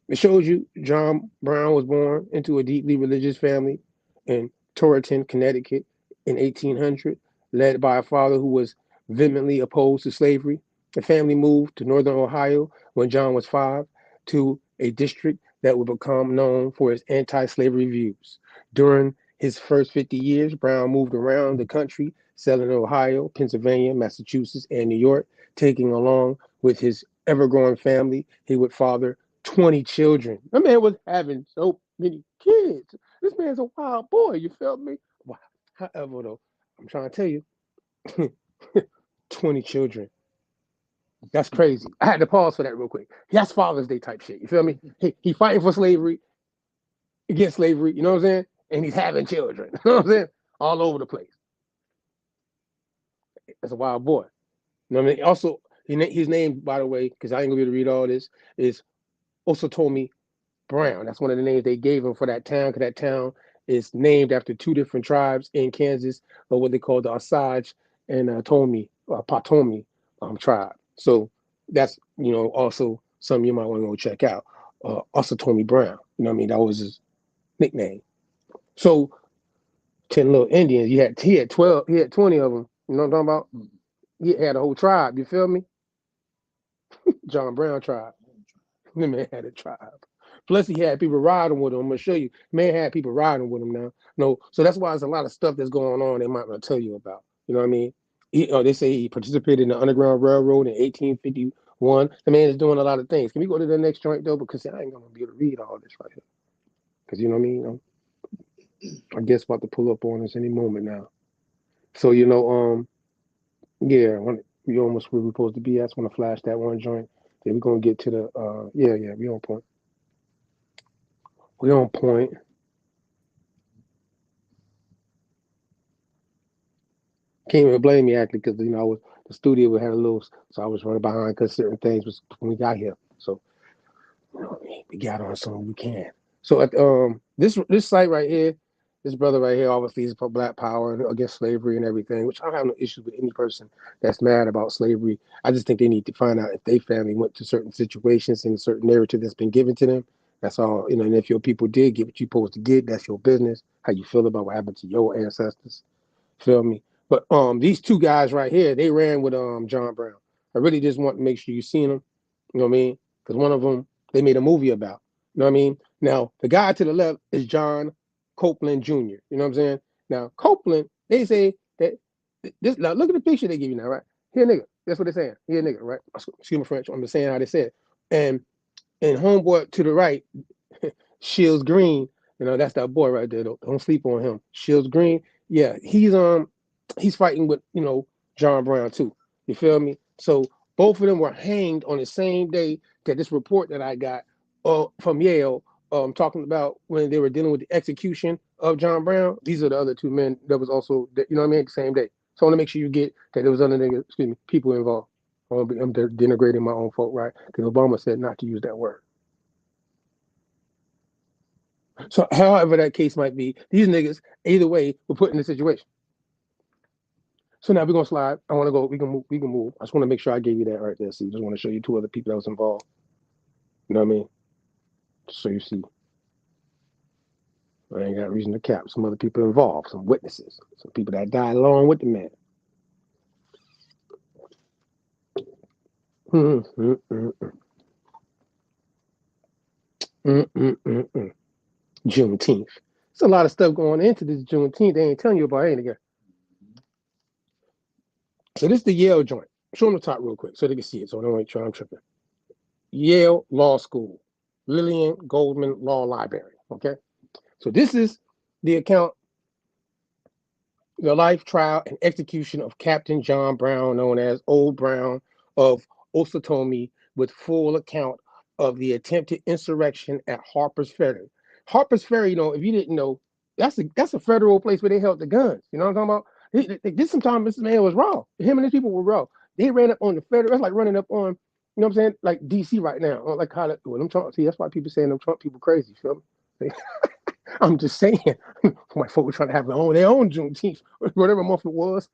it shows you John Brown was born into a deeply religious family in Torrington, Connecticut in 1800, led by a father who was vehemently opposed to slavery. The family moved to northern Ohio when John was 5 to a district that would become known for its anti-slavery views. During his first 50 years, Brown moved around the country, selling in Ohio, Pennsylvania, Massachusetts, and New York, taking along with his ever-growing family. He would father 20 children. That man was having so many kids. This man's a wild boy, you feel me? Wow. However, though, I'm trying to tell you, 20 children. That's crazy. I had to pause for that real quick. That's Father's Day type shit. You feel me? He fighting for slavery, against slavery, you know what I'm saying? And he's having children. You know what I'm saying? All over the place. That's a wild boy. You know what I mean? Also, his name, by the way, because I ain't gonna be able to read all this, is Osatomi Brown. That's one of the names they gave him for that town, because that town is named after two different tribes in Kansas, or what they call the Osage and Potomac tribe. So that's also something you might want to go check out. Osatomi Brown. You know what I mean? That was his nickname. So 10 little Indians. He had 12. He had 20 of them. You know what I'm talking about? He had a whole tribe. You feel me? John Brown tribe. The man had a tribe. Plus, he had people riding with him. I'm gonna show you. Man had people riding with him now. No, so that's why there's a lot of stuff that's going on. They might not tell you about. You know what I mean? They say he participated in the Underground Railroad in 1851. The man is doing a lot of things. Can we go to the next joint though? Because I ain't gonna be able to read all this right here. Because you know what I mean. I guess about to pull up on us any moment now. So yeah, when we almost where we supposed to be at. I just want to flash that one joint. Then we're gonna get to the yeah, we on point. We on point. Can't even blame me actually because I was the studio we had a little, so I was running behind because certain things was when we got here. So we got on something we can. So at this site right here, this brother right here obviously is for Black Power and against slavery and everything, which I have no issues with any person that's mad about slavery. I just think they need to find out if their family went to certain situations and a certain narrative that's been given to them. That's all, and if your people did get what you're supposed to get, that's your business. How you feel about what happened to your ancestors. Feel me? But these two guys right here, they ran with John Brown. I really just want to make sure you seen them. You know what I mean? Because one of them they made a movie about. You know what I mean? Now the guy to the left is John Copeland Jr. You know what I'm saying? Now Copeland, they say that this. Now look at the picture they give you now, right? Here, nigga. That's what they're saying. Here, nigga. Right? Excuse my French. I'm just saying how they said. And homeboy to the right, Shields Green. That's that boy right there. Don't sleep on him. Shields Green. Yeah, he's fighting with John Brown too. You feel me? So both of them were hanged on the same day that this report that I got from Yale talking about when they were dealing with the execution of John Brown. These are the other two men that was also the same day. So I want to make sure you get that there was other people involved. I'm denigrating my own folk, right? Because Obama said not to use that word. So however that case might be, these niggas either way were put in the situation. So now we're gonna slide. I want to go. We can move. We can move. I just want to make sure I gave you that right there. See, just want to show you two other people that was involved. You know what I mean? So you see, I ain't got reason to cap. Some other people involved, some witnesses, some people that died along with the man. Juneteenth. There's a lot of stuff going into this Juneteenth. They ain't telling you about anything. So this is the Yale joint. Show them the top real quick so they can see it. So I don't try. I'm tripping. Yale Law School, Lillian Goldman Law Library. Okay. So this is the account, the life, trial, and execution of Captain John Brown, known as Old Brown of Osatomie, with full account of the attempted insurrection at Harper's Ferry. Harper's Ferry, if you didn't know, that's a federal place where they held the guns. You know what I'm talking about? This sometimes Mr. Man was raw. Him and his people were raw. They ran up on the federal. That's like running up on, you know what I'm saying? Like DC right now. Like how that, well, them Trump, see, that's why people saying them Trump people crazy. Feel me? I'm just saying, my folks were trying to have their own Juneteenth, whatever month it was.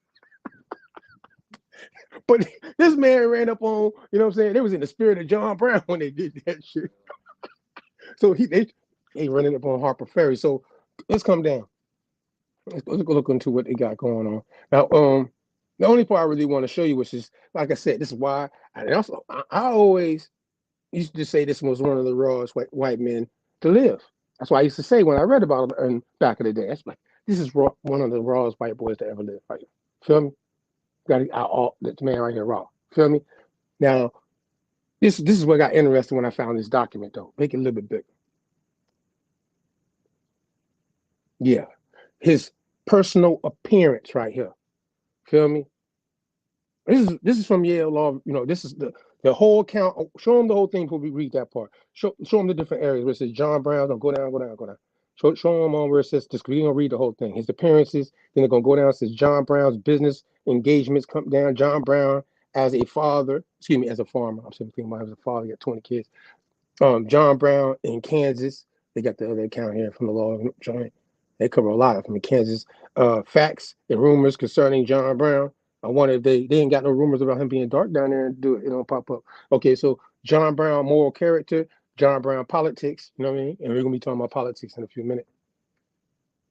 But this man ran up on, you know what I'm saying? They was in the spirit of John Brown when they did that shit. So they running up on Harper Ferry. So let's come down. Let's go look into what they got going on. Now, the only part I really want to show you, which is, like I said, this is why, and also I always used to say this was one of the rawest white men to live. That's why I used to say when I read about him back in the day, that's like, this is one of the rawest white boys to ever live. Right? Feel me? Got this man right here raw. Feel me? Now, this is what got interesting when I found this document, though. Make it a little bit bigger. Yeah. His personal appearance right here. Feel me? This is from Yale Law. This is the whole account. Show them the whole thing before we read that part. Show them the different areas where it says John Brown. Don't go down. Show them on where it says this. We're gonna read the whole thing. His appearances. Then they're gonna go down. It says John Brown's business engagements come down. John Brown as a father. Excuse me, as a farmer. I'm thinking about as a father. He got 20 kids. John Brown in Kansas. They got the other account here from the law joint. They cover a lot of them in Kansas. Facts and rumors concerning John Brown. I wonder if they ain't got no rumors about him being dark down there and do it. It don't pop up. Okay, so John Brown, moral character. John Brown, politics. You know what I mean? And we're going to be talking about politics in a few minutes.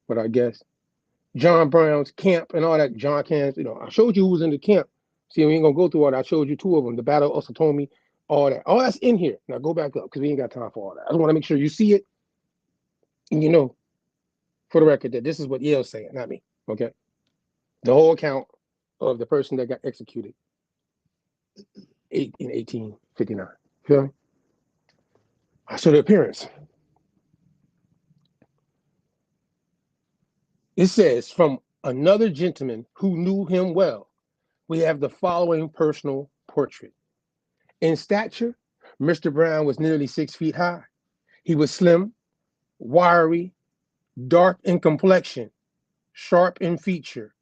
But I guess John Brown's camp and all that. John Camp, I showed you who was in the camp. See, we ain't going to go through all that. I showed you two of them. The Battle of Osatomie, all that. All that's in here. Now go back up because we ain't got time for all that. I just want to make sure you see it. And for the record, that this is what Yale's saying, not me. Okay? The whole account of the person that got executed in 1859. Feel me? So the appearance. It says, from another gentleman who knew him well, we have the following personal portrait. In stature, Mr. Brown was nearly 6 feet high. He was slim, wiry, dark in complexion, sharp in feature,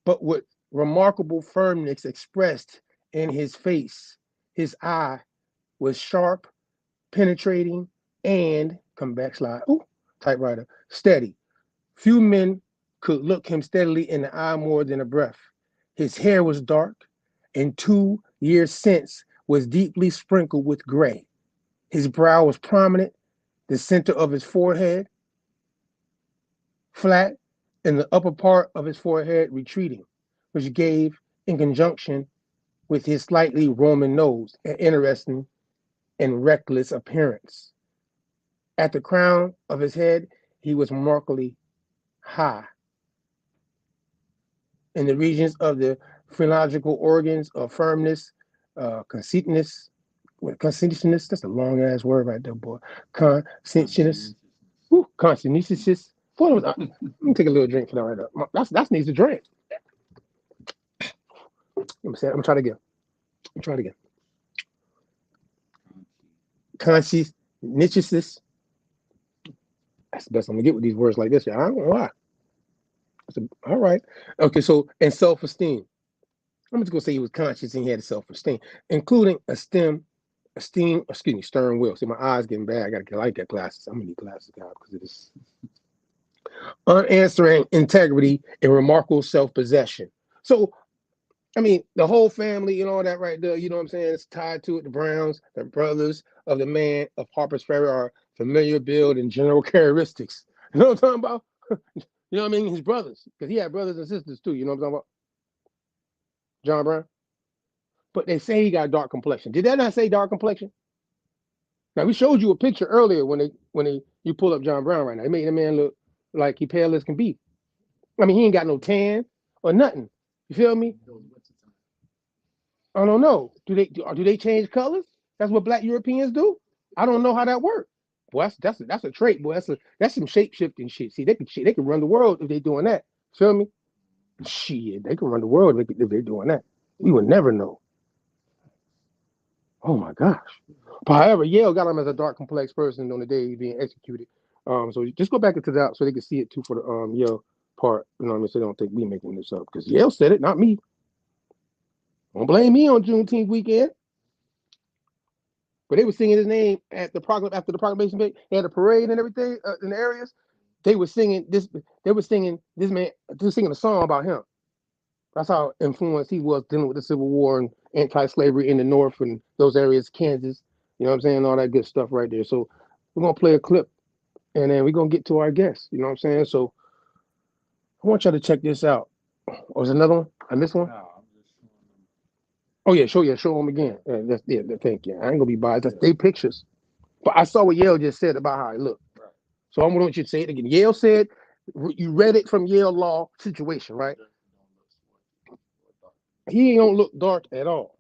but with remarkable firmness expressed in his face. His eye was sharp, penetrating, and, come back slide, typewriter, steady. Few men could look him steadily in the eye more than a breath. His hair was dark, and 2 years since was deeply sprinkled with gray. His brow was prominent, the center of his forehead flat, and the upper part of his forehead retreating, which gave, in conjunction with his slightly Roman nose, an interesting and reckless appearance. At the crown of his head, he was remarkably high. In the regions of the phrenological organs of firmness, conscientiousness, that's a long ass word right there, boy. Conscientiousness, conscientiousness. Let me take a little drink for that right up. That needs a drink. I'm gonna try it again. Conscientiousness. That's the best I'm gonna get with these words like this. I don't know why. All right. Okay, so, and self-esteem. I'm just gonna say he was conscious and he had self-esteem, including stern will. See, my eyes getting bad. I gotta get glasses. I'm gonna need glasses now because of this. Unanswering integrity and remarkable self-possession. So, I mean, the whole family and all that right there, you know what I'm saying? It's tied to it. The Browns, the brothers of the man of Harper's Ferry are familiar build and general characteristics. You know what I'm talking about? You know what I mean? His brothers, because he had brothers and sisters too. You know what I'm talking about? John Brown. But they say he got a dark complexion. Did that not say dark complexion? Now we showed you a picture earlier when you pull up John Brown right now. It made the man look like he pale as can be. I mean, he ain't got no tan or nothing. You feel me? I don't know. Do they change colors? That's what Black Europeans do. I don't know how that works. Well, that's a trait, boy. That's some shape shifting shit. See, they can run the world if they doing that. Feel me? Shit, they can run the world if they're doing that. We would never know. Oh my gosh. But however, Yale got him as a dark complex person on the day he's being executed. So just go back into that so they can see it too for the Yale part. You know what I mean? So they don't think we making this up because Yale said it, not me. Don't blame me on Juneteenth weekend. But they were singing his name at after the proclamation. They had a parade and everything in the areas. They were singing this. They were singing this man. They were singing a song about him. That's how influenced he was dealing with the Civil War and anti-slavery in the North and those areas, Kansas. You know what I'm saying? All that good stuff right there. So we're gonna play a clip, and then we're gonna get to our guests. You know what I'm saying? So I want y'all to check this out. Oh, there's another one. I missed one. Oh yeah, show them again. Thank you. I ain't gonna be biased. That's they pictures. But I saw what Yale just said about how it looked. Right. So I'm gonna want you to say it again. Yale said you read it from Yale law situation, right? He don't look dark at all.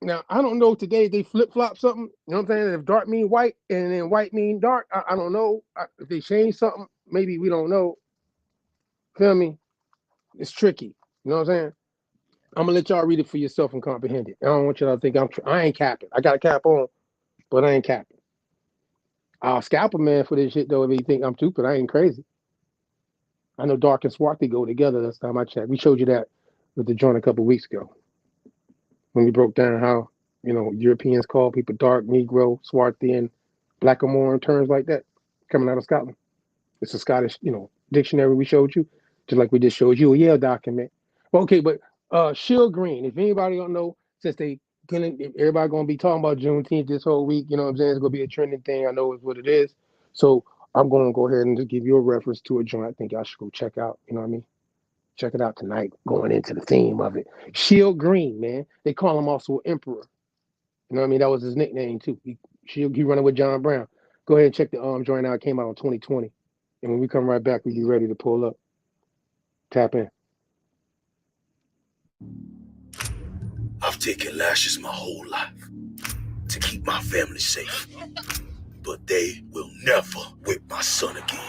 Now I don't know today they flip flop something. You know what I'm saying? If dark mean white and then white mean dark, I don't know. If they change something, maybe we don't know. Feel me? It's tricky. You know what I'm saying? I'm gonna let y'all read it for yourself and comprehend it. I don't want y'all to think I ain't capping. I got a cap on, but I ain't capping. I'll scalp a man for this shit though if he think I'm stupid. I ain't crazy. I know dark and swarthy go together. Last time I checked, we showed you that with the joint a couple of weeks ago when we broke down how Europeans call people dark, Negro, swarthy, and blackamoor and terms like that coming out of Scotland. It's a Scottish dictionary we showed you, just like we just showed you a Yale document. Okay, but Shield Green, if anybody don't know, since everybody gonna be talking about Juneteenth this whole week, you know what I'm saying? It's gonna be a trending thing. I know it's what it is. So I'm gonna go ahead and just give you a reference to a joint I think y'all should go check out. You know what I mean? Check it out tonight, going into the theme of it. Shield Green, man. They call him also Emperor. You know what I mean? That was his nickname too. He running with John Brown. Go ahead and check the joint out. It came out in 2020. And when we come right back, we'll be ready to pull up. Tap in. I've taken lashes my whole life to keep my family safe, but they will never whip my son again.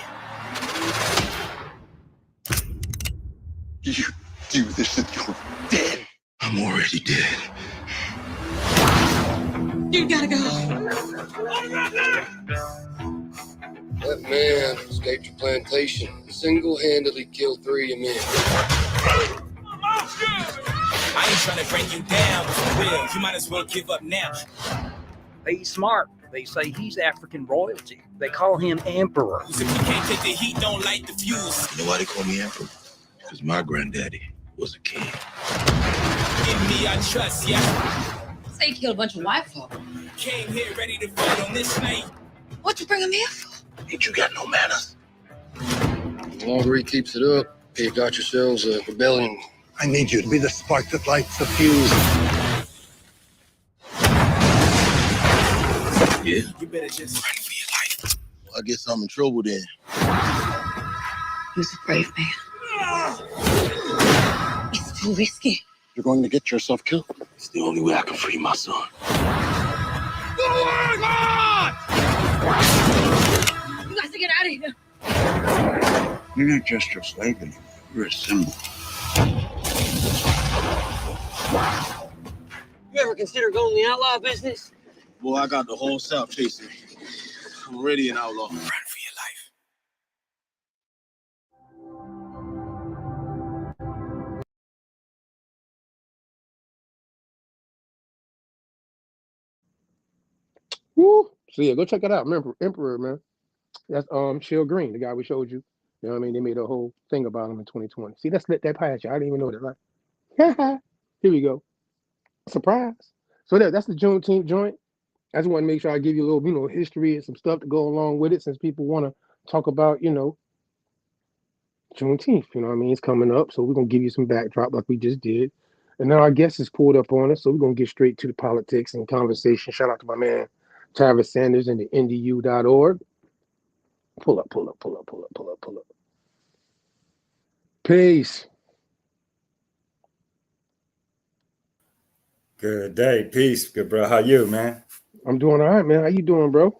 You do this and you're dead. I'm already dead. You gotta go. That man escaped your plantation, single-handedly killed 3 of your men. I ain't trying to bring you down, but for real, you might as well give up now. He's smart. They say he's African royalty. They call him Emperor. If you can't take the heat, don't light the fuse. You know why they call me Emperor? Because my granddaddy was a king. In me, I trust, yeah. Say you killed a bunch of white folk. Came here ready to fight on this night. What you bring him here for? Ain't you got no manners? The longer he keeps it up, you got yourselves a rebellion. I need you to be the spark that lights the fuse. Yeah? You better just Run for your life. Well, I guess I'm in trouble then. He's a brave man. It's too risky. You're going to get yourself killed. It's the only way I can free my son. You guys to get out of here. You're not just a slave anymore. You're a symbol. You ever consider going the outlaw business? Boy, I got the whole South chasing me. I'm already an outlaw. run for your life. Woo. So yeah, go check it out. Remember, Emperor, man. That's Shield Green, the guy we showed you. You know what I mean? They made a whole thing about him in 2020. See, let's let that pass you. I didn't even know that, right? Here we go. Surprise. So that's the Juneteenth joint. I just want to make sure I give you a little, history and some stuff to go along with it, since people want to talk about, Juneteenth. You know what I mean? It's coming up, so we're gonna give you some backdrop like we just did. And now our guest is pulled up on us, so we're gonna get straight to the politics and conversation. Shout out to my man Tavis Sanders and the NDU.org. Pull up. Peace. Good day. Peace. Good, bro. How you, man? I'm doing all right, man. How you doing, bro?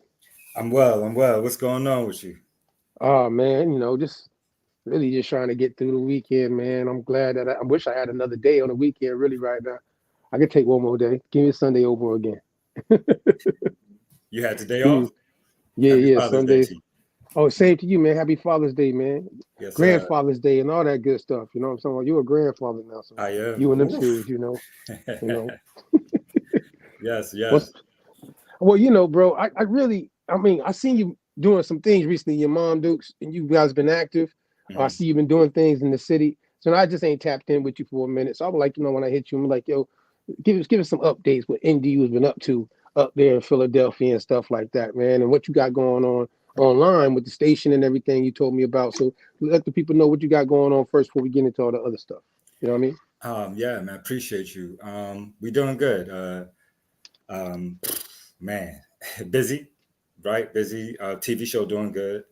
I'm well. What's going on with you? Oh, man, just really just trying to get through the weekend, man. I'm glad that I wish I had another day on the weekend, really, right now. I could take one more day. Give me Sunday over again. You had the day off? Yeah, Sunday. Oh, same to you, man. Happy Father's Day, man. Yes, Grandfather's Day and all that good stuff. You know what I'm saying? Well, you're a grandfather now, so I am. You and them shoes, Yes. Well, bro, I seen you doing some things recently, your mom, Dukes, and you guys been active. I see you've been doing things in the city. So I just ain't tapped in with you for a minute. So I would like, when I hit you, I'm like, yo, give us some updates what NDU has been up to up there in Philadelphia and stuff like that, man, and what you got going on online with the station and everything you told me about. So let the people know what you got going on first before we get into all the other stuff. You know what I mean? Yeah, man, appreciate you. We doing good. Man, busy, right? Busy. TV show doing good.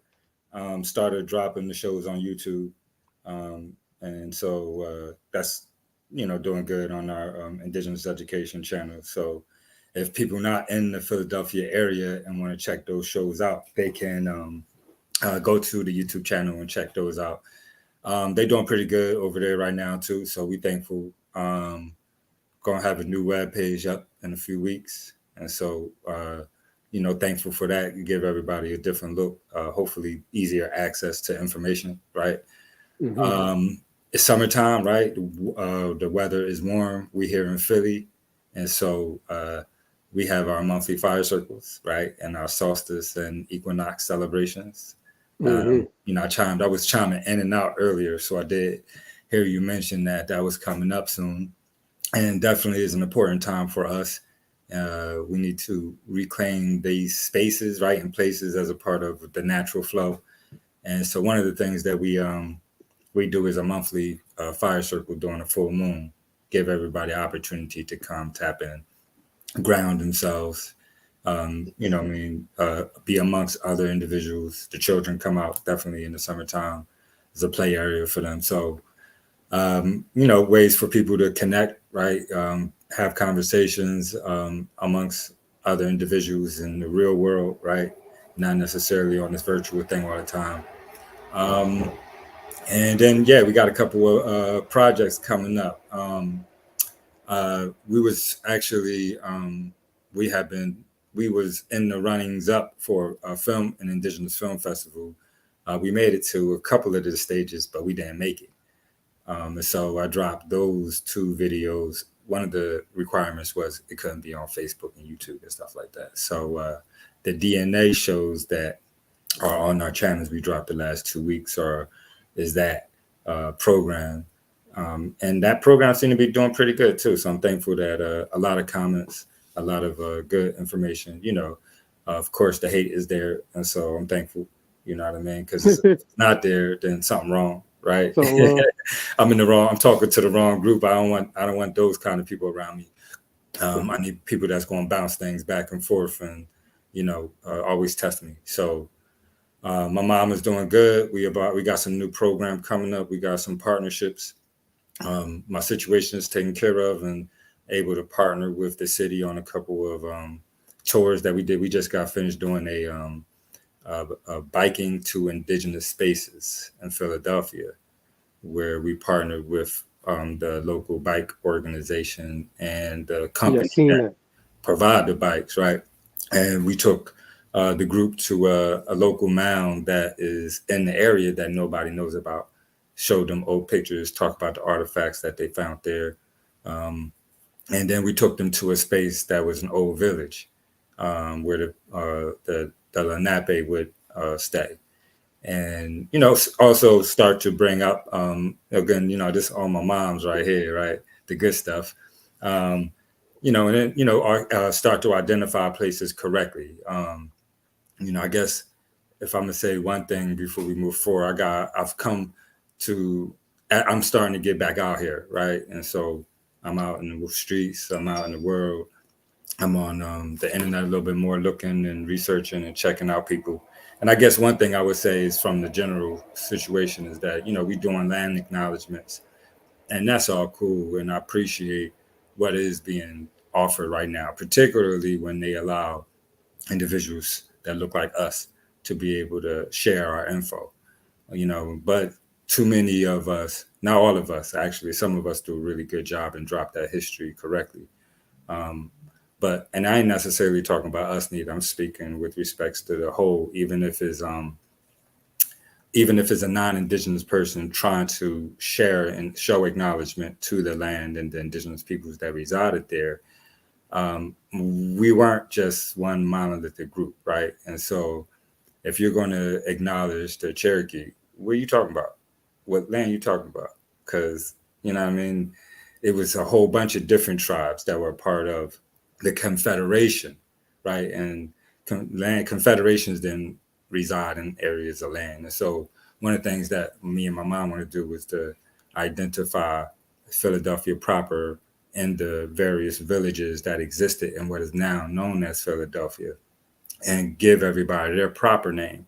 Started dropping the shows on YouTube. And so that's, doing good on our Indigenous education channel. So if people not in the Philadelphia area and want to check those shows out, they can go to the YouTube channel and check those out. They're doing pretty good over there right now too. So we thankful. Gonna have a new web page up in a few weeks. And so, thankful for that. You give everybody a different look, hopefully easier access to information, right? Mm-hmm. It's summertime, right? The weather is warm. We're here in Philly. And so we have our monthly fire circles, right? And our solstice and equinox celebrations. Mm-hmm. I was chiming in and out earlier. So I did hear you mention that was coming up soon. And definitely is an important time for us. We need to reclaim these spaces, right, and places as a part of the natural flow. And so one of the things that we do is a monthly fire circle during a full moon, give everybody opportunity to come tap in, ground themselves, be amongst other individuals. The children come out definitely in the summertime. There's a play area for them. So, ways for people to connect, right? Have conversations amongst other individuals in the real world, right? Not necessarily on this virtual thing all the time. And then, yeah, we got a couple of projects coming up. We was actually, we was in the runnings up for an Indigenous Film Festival. We made it to a couple of the stages, but we didn't make it. And so I dropped those 2 videos. One of the requirements was it couldn't be on Facebook and YouTube and stuff like that. So the DNA shows that are on our channels we dropped the last 2 weeks is that program. And that program seemed to be doing pretty good too. So I'm thankful that a lot of comments, a lot of good information, of course the hate is there. And so I'm thankful, you know what I mean? Because if it's not there, then something wrong, right? I'm talking to the wrong group. I don't want those kind of people around me. I need people that's going to bounce things back and forth and, always test me. So my mom is doing good. We got some new program coming up. We got some partnerships. My situation is taken care of and able to partner with the city on a couple of tours that we did. We just got finished doing a biking to indigenous spaces in Philadelphia, where we partnered with the local bike organization and the company that provide the bikes, right? And we took the group to a local mound that is in the area that nobody knows about, showed them old pictures, talk about the artifacts that they found there. And then we took them to a space that was an old village where the Lenape would stay. And, also start to bring up, again, this all my mom's right here, right? The good stuff. And then, start to identify places correctly. I guess if I'm gonna say one thing before we move forward, I'm starting to get back out here, right? And so I'm out in the streets, I'm out in the world, I'm on the internet a little bit more, looking and researching and checking out people. And I guess one thing I would say is from the general situation is that, we're doing land acknowledgements, and that's all cool. And I appreciate what is being offered right now, particularly when they allow individuals that look like us to be able to share our info, but too many of us, not all of us, actually, some of us do a really good job and drop that history correctly. And I ain't necessarily talking about us neither. I'm speaking with respects to the whole, even if it's a non-Indigenous person trying to share and show acknowledgement to the land and the Indigenous peoples that resided there. We weren't just one monolithic group, right? And so if you're going to acknowledge the Cherokee, what are you talking about? What land are you talking about? Because, it was a whole bunch of different tribes that were part of the Confederation, right? And confederations then reside in areas of land. And so one of the things that me and my mom want to do was to identify Philadelphia proper and the various villages that existed in what is now known as Philadelphia, and give everybody their proper name.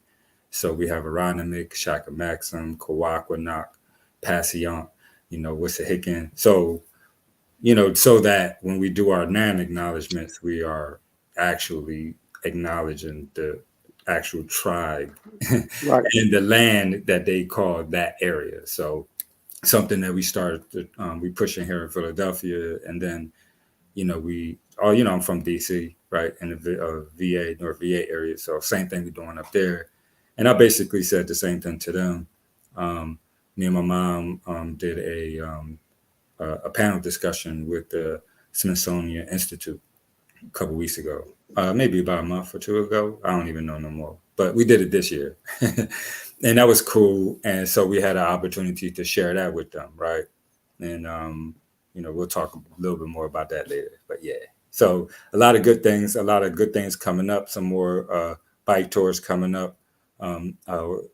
So we have Aronimink, Shakamaxim, Kawakwanock, Passyunk, Wissahickon. So, so that when we do our land acknowledgements, we are actually acknowledging the actual tribe right. And the land that they call that area. So something that we started, we pushing here in Philadelphia, and then, I'm from DC, right, in the VA, North VA area. So same thing we're doing up there. And I basically said the same thing to them. Me and my mom did a panel discussion with the Smithsonian Institute a couple weeks ago, maybe about a month or two ago. I don't even know no more, but we did it this year. And that was cool. And so we had an opportunity to share that with them, right? And, we'll talk a little bit more about that later, but yeah. So a lot of good things coming up, some more bike tours coming up.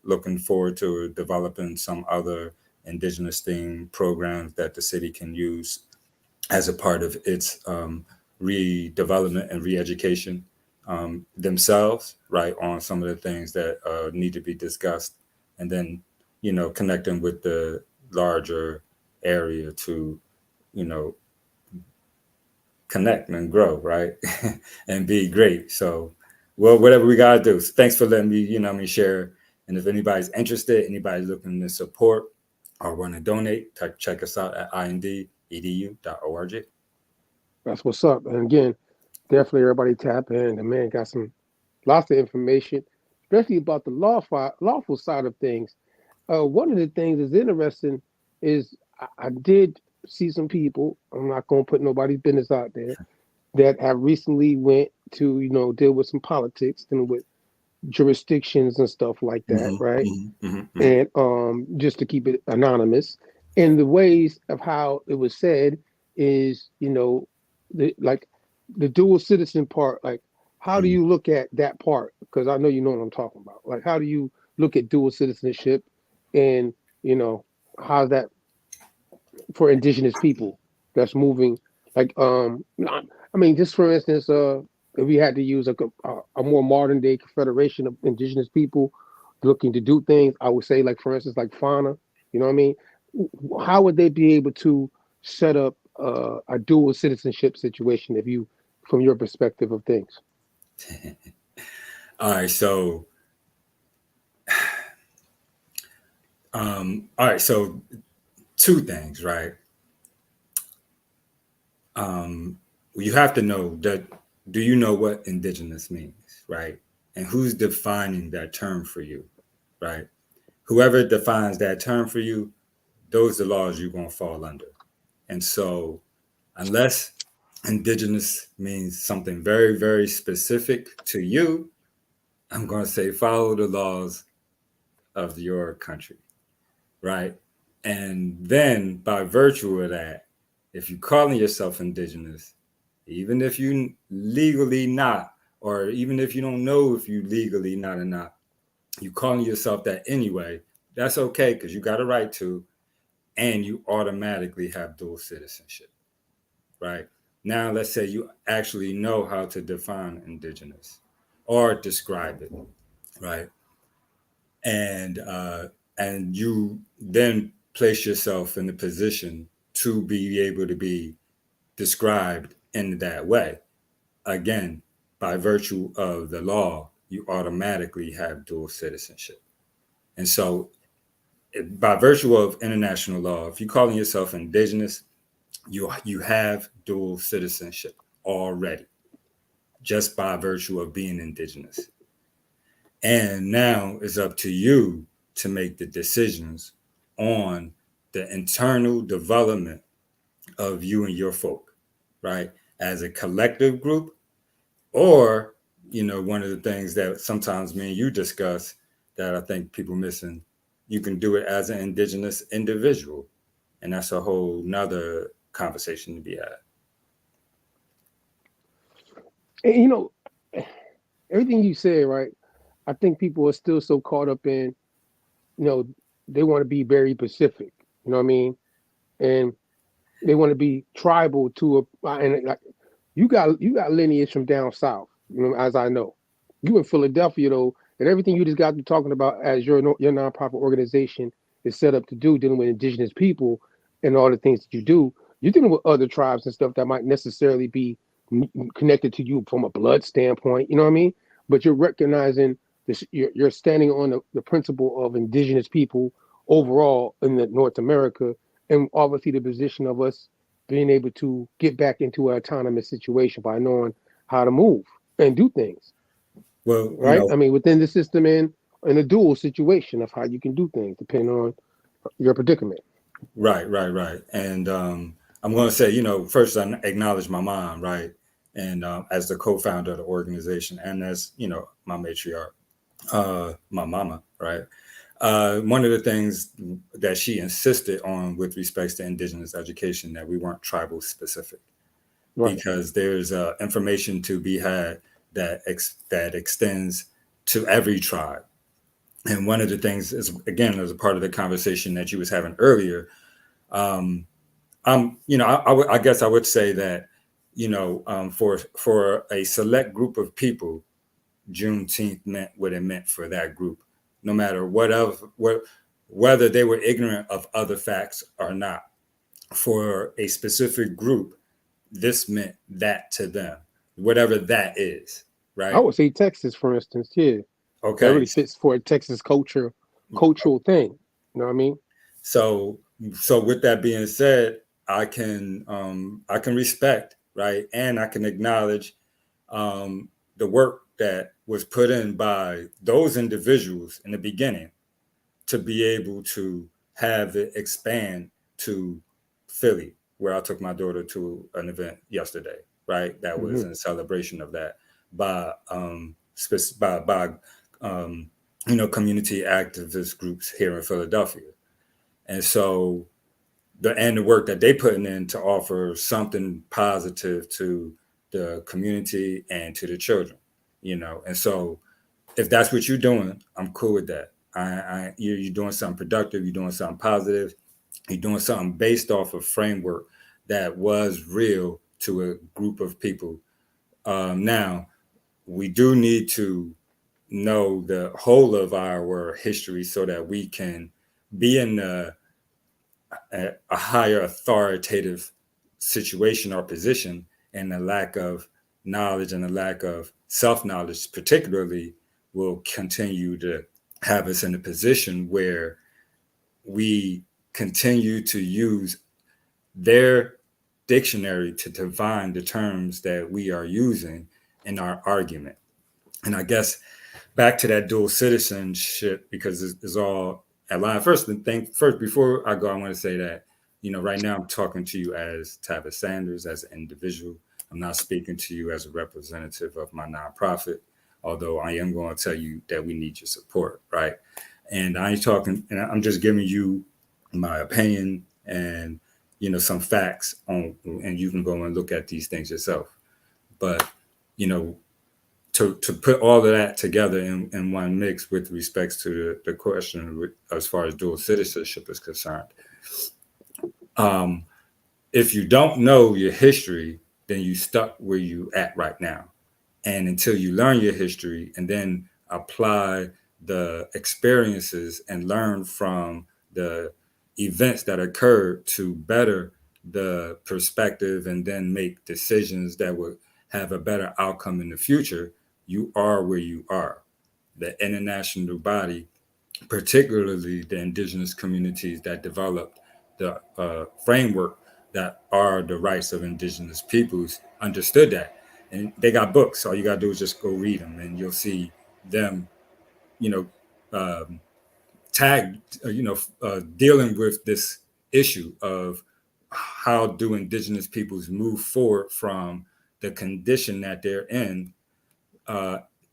Looking forward to developing some other Indigenous themed programs that the city can use as a part of its redevelopment and re-education themselves, right, on some of the things that need to be discussed, and then, connecting with the larger area to, connect and grow, right, and be great. So, well, whatever we gotta do. Thanks for letting me, share And if anybody's interested, anybody looking to support or want to donate, check us out at indedu.org. That's what's up. And again, definitely everybody tap in. The man got lots of information, especially about the lawful side of things. One of the things that's interesting is I did see some people, I'm not going to put nobody's business out there, that have recently went to, deal with some politics, dealing with jurisdictions and stuff like that, right? And just to keep it anonymous. And the ways of how it was said is, the dual citizen part, like, how do you look at that part? Because I know you know what I'm talking about. Like, how do you look at dual citizenship, and how's that for indigenous people that's moving? Like, just for instance, if we had to use a more modern day confederation of indigenous people looking to do things, I would say, like, for instance, like fauna, you know what I mean? How would they be able to set up a dual citizenship situation from your perspective of things? All right, so two things, right? You have to know that, do you know what indigenous means, right? And who's defining that term for you, right? Whoever defines that term for you, those are the laws you're going to fall under. And so unless indigenous means something very, very specific to you, I'm going to say follow the laws of your country, right? And then by virtue of that, if you're calling yourself indigenous, even if you legally not, or even if you don't know if you legally not or not, you calling yourself that anyway, that's okay, because you got a right to, and you automatically have dual citizenship, right? Now, let's say you actually know how to define indigenous or describe it, right? And you then place yourself in the position to be able to be described in that way. Again, by virtue of the law, you automatically have dual citizenship. And so by virtue of international law, if you're calling yourself indigenous, you have dual citizenship already, just by virtue of being indigenous. And now it's up to you to make the decisions on the internal development of you and your folk, right? As a collective group, or, one of the things that sometimes me and you discuss that I think people missing, you can do it as an indigenous individual. And that's a whole nother conversation to be had. And, everything you said, right? I think people are still so caught up in, they want to be very Pacific, you know what I mean? And they want to be tribal and like, you got lineage from down south, as I know. You in Philadelphia, though, and everything you just got to talking about as your nonprofit organization is set up to do, dealing with indigenous people and all the things that you do, you're dealing with other tribes and stuff that might necessarily be connected to you from a blood standpoint, you know what I mean? But you're recognizing this, you're standing on the principle of indigenous people overall in the North America, and obviously the position of us being able to get back into an autonomous situation by knowing how to move and do things. Well, right? I mean, within the system and in a dual situation of how you can do things depending on your predicament. Right. And I'm going to say, first I acknowledge my mom, right? And as the co-founder of the organization, and as, my matriarch, my mama, right? One of the things that she insisted on with respects to indigenous education, that we weren't tribal specific, right? Because there's information to be had that extends to every tribe. And one of the things is, again, as a part of the conversation that you was having earlier, I guess I would say that, for a select group of people, Juneteenth meant what it meant for that group, no matter whether they were ignorant of other facts or not. For a specific group, this meant that to them, whatever that is, right? I would say Texas, for instance, yeah. Okay. That really fits for a Texas cultural thing. You know what I mean? So with that being said, I can respect, right, and I can acknowledge the work that was put in by those individuals in the beginning to be able to have it expand to Philly, where I took my daughter to an event yesterday, right? That was in celebration of that by community activist groups here in Philadelphia. And so the work that they putting in to offer something positive to the community and to the children, and so if that's what you're doing, I'm cool with that. You're doing something productive, you're doing something positive, you're doing something based off of framework that was real to a group of people. Now, we do need to know the whole of our history so that we can be in a higher authoritative situation or position, and the lack of knowledge and the lack of self-knowledge particularly will continue to have us in a position where we continue to use their dictionary to define the terms that we are using in our argument. And I guess back to that dual citizenship, because it's all aligned. First, before I go, I want to say that, right now I'm talking to you as Tavis Sanders, as an individual. I'm not speaking to you as a representative of my nonprofit, although I am going to tell you that we need your support, right? And I ain't talking, and I'm just giving you my opinion and, some facts on, and you can go and look at these things yourself. But, to put all of that together in one mix with respects to the question as far as dual citizenship is concerned. If you don't know your history, then you stuck where you at right now. And until you learn your history and then apply the experiences and learn from the events that occurred to better the perspective and then make decisions that would have a better outcome in the future, you are where you are. The international body, particularly the indigenous communities that developed the framework that are the rights of indigenous peoples, understood that. And they got books. All you got to do is just go read them, and you'll see them, tagged, dealing with this issue of how do indigenous peoples move forward from the condition that they're in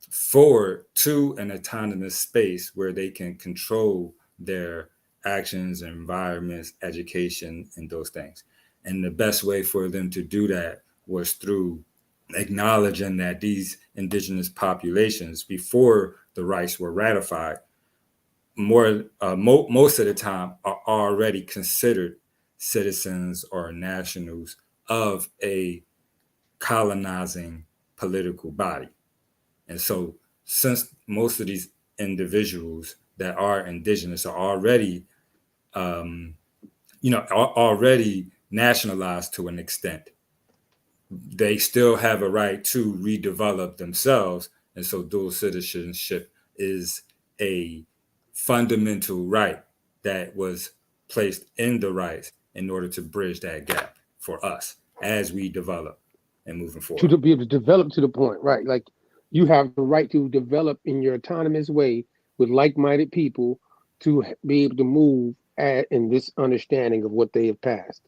forward to an autonomous space where they can control their actions, environments, education, and those things. And the best way for them to do that was through acknowledging that these indigenous populations, before the rights were ratified, most of the time are already considered citizens or nationals of a colonizing political body. And so since most of these individuals that are indigenous are already, already nationalized to an extent, they still have a right to redevelop themselves. And so dual citizenship is a fundamental right that was placed in the rights in order to bridge that gap for us as we develop and moving forward. To be able to develop to the point, right? Like you have the right to develop in your autonomous way with like-minded people to be able to move in this understanding of what they have passed,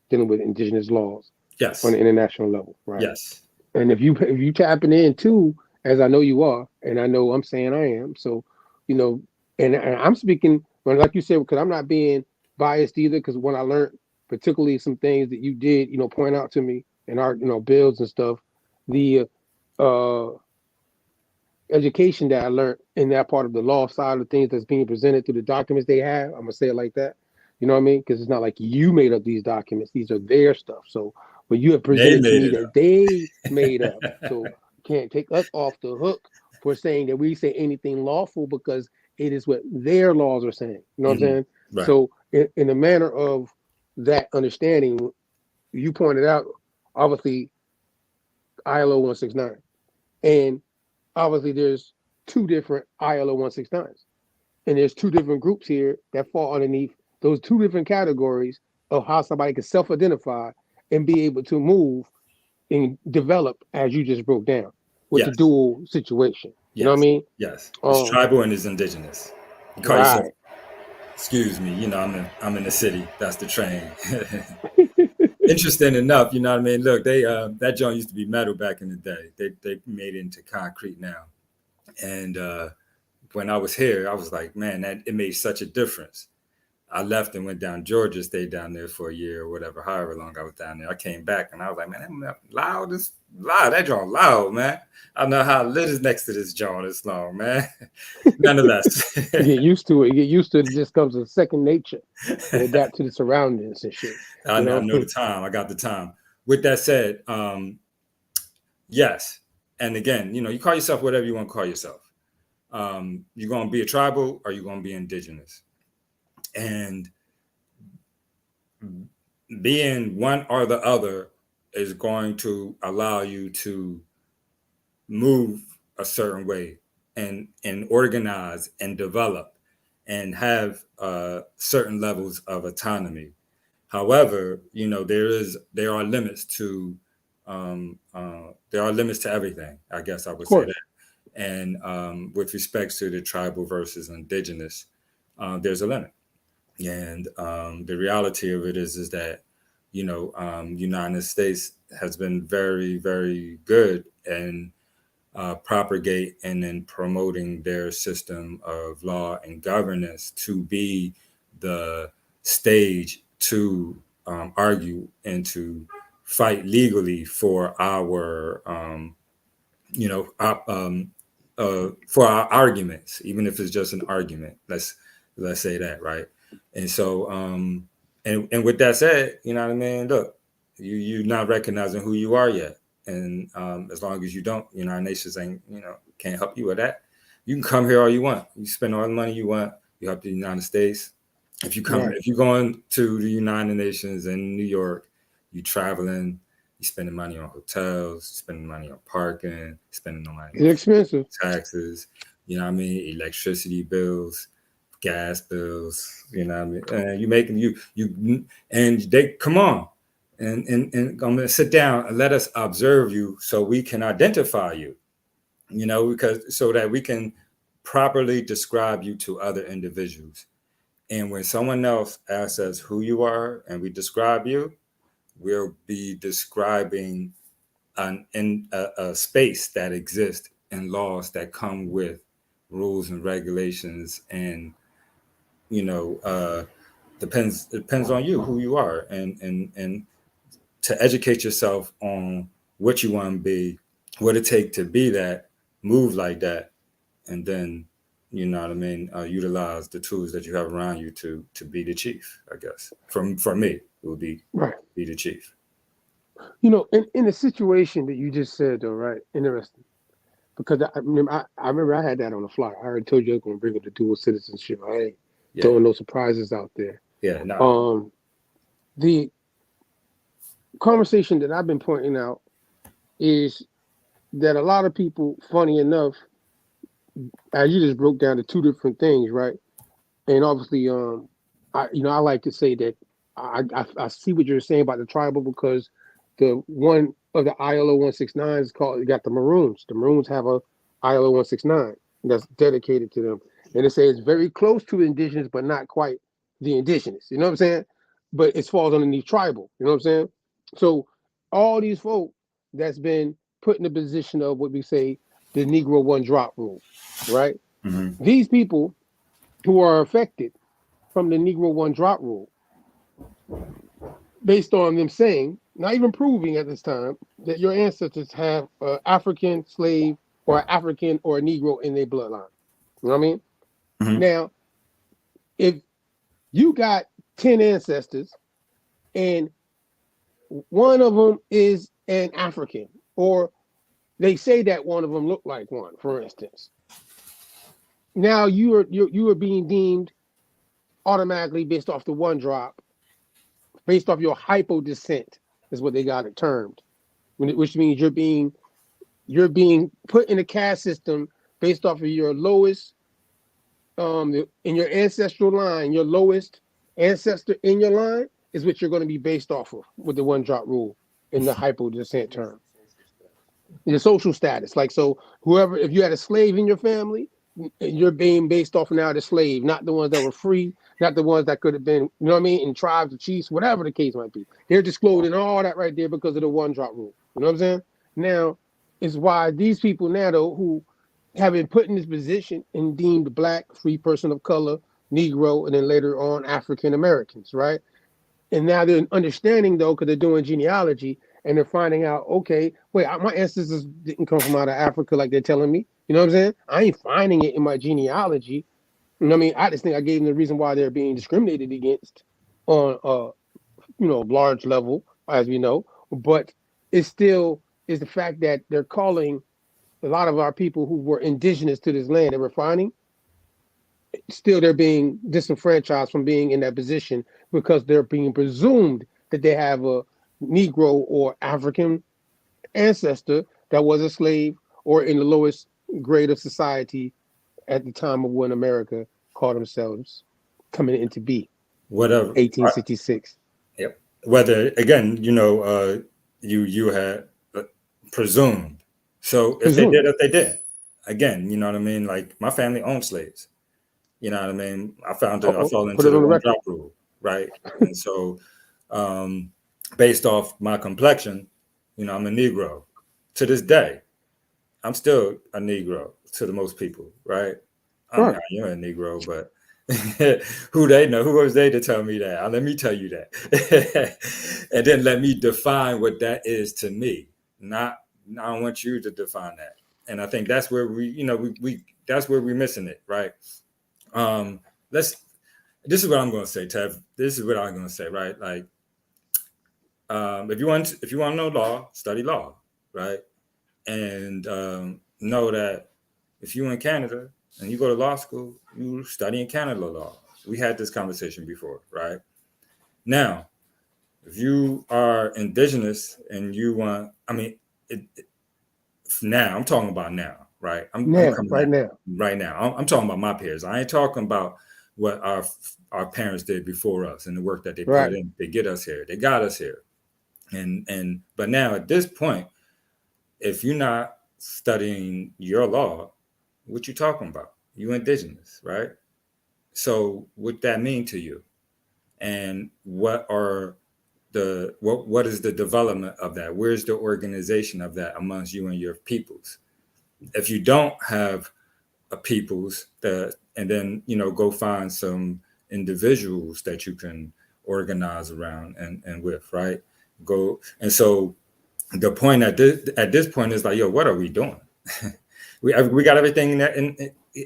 dealing with indigenous laws. Yes. On the international level, right? Yes. And if you tapping in too, as I know you are, and I know I'm saying I am, so and I'm speaking, like you said, because I'm not being biased either, because when I learned particularly some things that you did, point out to me in our bills and stuff, the education that I learned in that part of the law side of things that's being presented through the documents they have, I'm gonna say it like that. You know what I mean? Because it's not like you made up these documents; these are their stuff. So, but you have presented to me that they made up. So, you can't take us off the hook for saying that we say anything lawful because it is what their laws are saying. You know what I'm saying? Right. So, in the manner of that understanding, you pointed out obviously ILO 169, and obviously there's two different ILO 169s. And there's two different groups here that fall underneath those two different categories of how somebody can self-identify and be able to move and develop as you just broke down with the Yes. dual situation. You know what I Yes. mean? Yes. It's tribal and it's indigenous. You call yourself, Right. excuse me, you know, I'm in the city. That's the train. Interesting enough, you know what I mean? Look, they that joint used to be metal back in the day. They made it into concrete now. And when I was here, I was like, man, that it made such a difference. I left and went down Georgia, stayed down there for a year or whatever, however long I was down there. I came back and I was like, man, that loud is loud. That joint loud, man. I don't know how lit is next to this joint this long, man. Nonetheless. You get used to it. You get used to it. It just comes as second nature and adapt to the surroundings and shit. I know the time. I got the time. With that said, yes. And again, you know, you call yourself whatever you want to call yourself. You're going to be a tribal or you're going to be indigenous. And being one or the other is going to allow you to move a certain way and organize and develop and have certain levels of autonomy. However, you know, there are limits to everything, I guess I would say that. And with respect to the tribal versus indigenous, there's a limit. And the reality of it is that, you know, United States has been very, very good in propagate and in promoting their system of law and governance to be the stage to argue and to fight legally for our, for our arguments, even if it's just an argument. Let's say that, right? And so, and with that said, you know what I mean? Look, you're not recognizing who you are yet. And as long as you don't, United Nations can't help you with that. You can come here all you want. You spend all the money you want. You help the United States. If you're going to the United Nations in New York, you're traveling, you're spending money on hotels, you're spending money on parking, spending money on expensive taxes, you know what I mean? Electricity bills, gas bills, you know what I mean? And you making you and they come on. And I'm going to sit down and let us observe you so we can identify you, you know, because so that we can properly describe you to other individuals. And when someone else asks us who you are and we describe you, we'll be describing a space that exists and laws that come with rules and regulations. And, you know, depends on you, who you are, and to educate yourself on what you want to be, what it takes to be that, move like that, and then, you know what I mean, utilize the tools that you have around you to be the chief, I guess. For me, it would be be the chief. You know, in the situation that you just said, though, right? Interesting. Because I remember I had that on the flyer. I already told you I was going to bring up the dual citizenship. I ain't throwing no surprises out there. Yeah, no. The conversation that I've been pointing out is that a lot of people, funny enough, as you just broke down the two different things, right? And obviously, I like to say that I see what you're saying about the tribal, because the one of the ILO 169 is called, you got the Maroons. The Maroons have a ILO 169 that's dedicated to them. And they say it's very close to the indigenous, but not quite the indigenous. You know what I'm saying? But it falls underneath tribal. You know what I'm saying? So all these folk that's been put in the position of what we say the Negro one drop rule, right? Mm-hmm. These people who are affected from the Negro one drop rule, based on them saying, not even proving at this time, that your ancestors have an African slave or African or a Negro in their bloodline. You know what I mean? Mm-hmm. Now, if you got 10 ancestors and one of them is an African, or they say that one of them look like one, for instance, now you are being deemed automatically, based off the one drop, based off your hypo descent, is what they got it termed, which means you're being put in a caste system based off of your lowest, in your ancestral line, your lowest ancestor in your line is what you're going to be based off of with the one drop rule in the hypo descent term. Your social status, like, so whoever, if you had a slave in your family, you're being based off of now the slave, not the ones that were free, not the ones that could have been, you know what I mean, in tribes or chiefs, whatever the case might be. They're disclosing all that right there because of the one drop rule. You know what I'm saying? Now, it's why these people now, though, who have been put in this position and deemed black, free person of color, Negro, and then later on African Americans, right? And now they're understanding, though, because they're doing genealogy, and they're finding out, okay, wait, my ancestors didn't come from out of Africa like they're telling me. You know what I'm saying? I ain't finding it in my genealogy. You know what I mean? I just think I gave them the reason why they're being discriminated against on large level, as we know. But it still is the fact that they're calling a lot of our people who were indigenous to this land that we're finding, still they're being disenfranchised from being in that position because they're being presumed that they have a Negro or African ancestor that was a slave or in the lowest grade of society at the time of when America called themselves coming into be. Whatever. 1866. Yep. Whether, again, you had presumed. So if they did, again, you know what I mean? Like, my family owned slaves. You know what I mean? I fall into the one drop rule, right? And so based off my complexion, I'm a Negro. To this day, I'm still a Negro to the most people, right? You're a Negro, but who they know? Who was they to tell me that? Let me tell you that. And then let me define what that is to me. I don't want you to define that. And I think that's where that's where we're missing it, right? This is what I'm going to say, Tev. This is what I'm going to say, right? Like, if you want to know law, study law, right? And know that if you're in Canada and you go to law school, you study in Canada law. We had this conversation before, right? Now, if you are indigenous and you want, now I'm talking about now, right? I'm talking about my peers. I ain't talking about what our parents did before us and the work that they put in to get us here. They got us here. But now at this point, if you're not studying your law, what you talking about? You indigenous, right? So what that mean to you? And what is the development of that? Where's the organization of that amongst you and your peoples? If you don't have a peoples and then go find some individuals that you can organize around and with, right? And so the point at this point is like, yo, what are we doing? we got everything and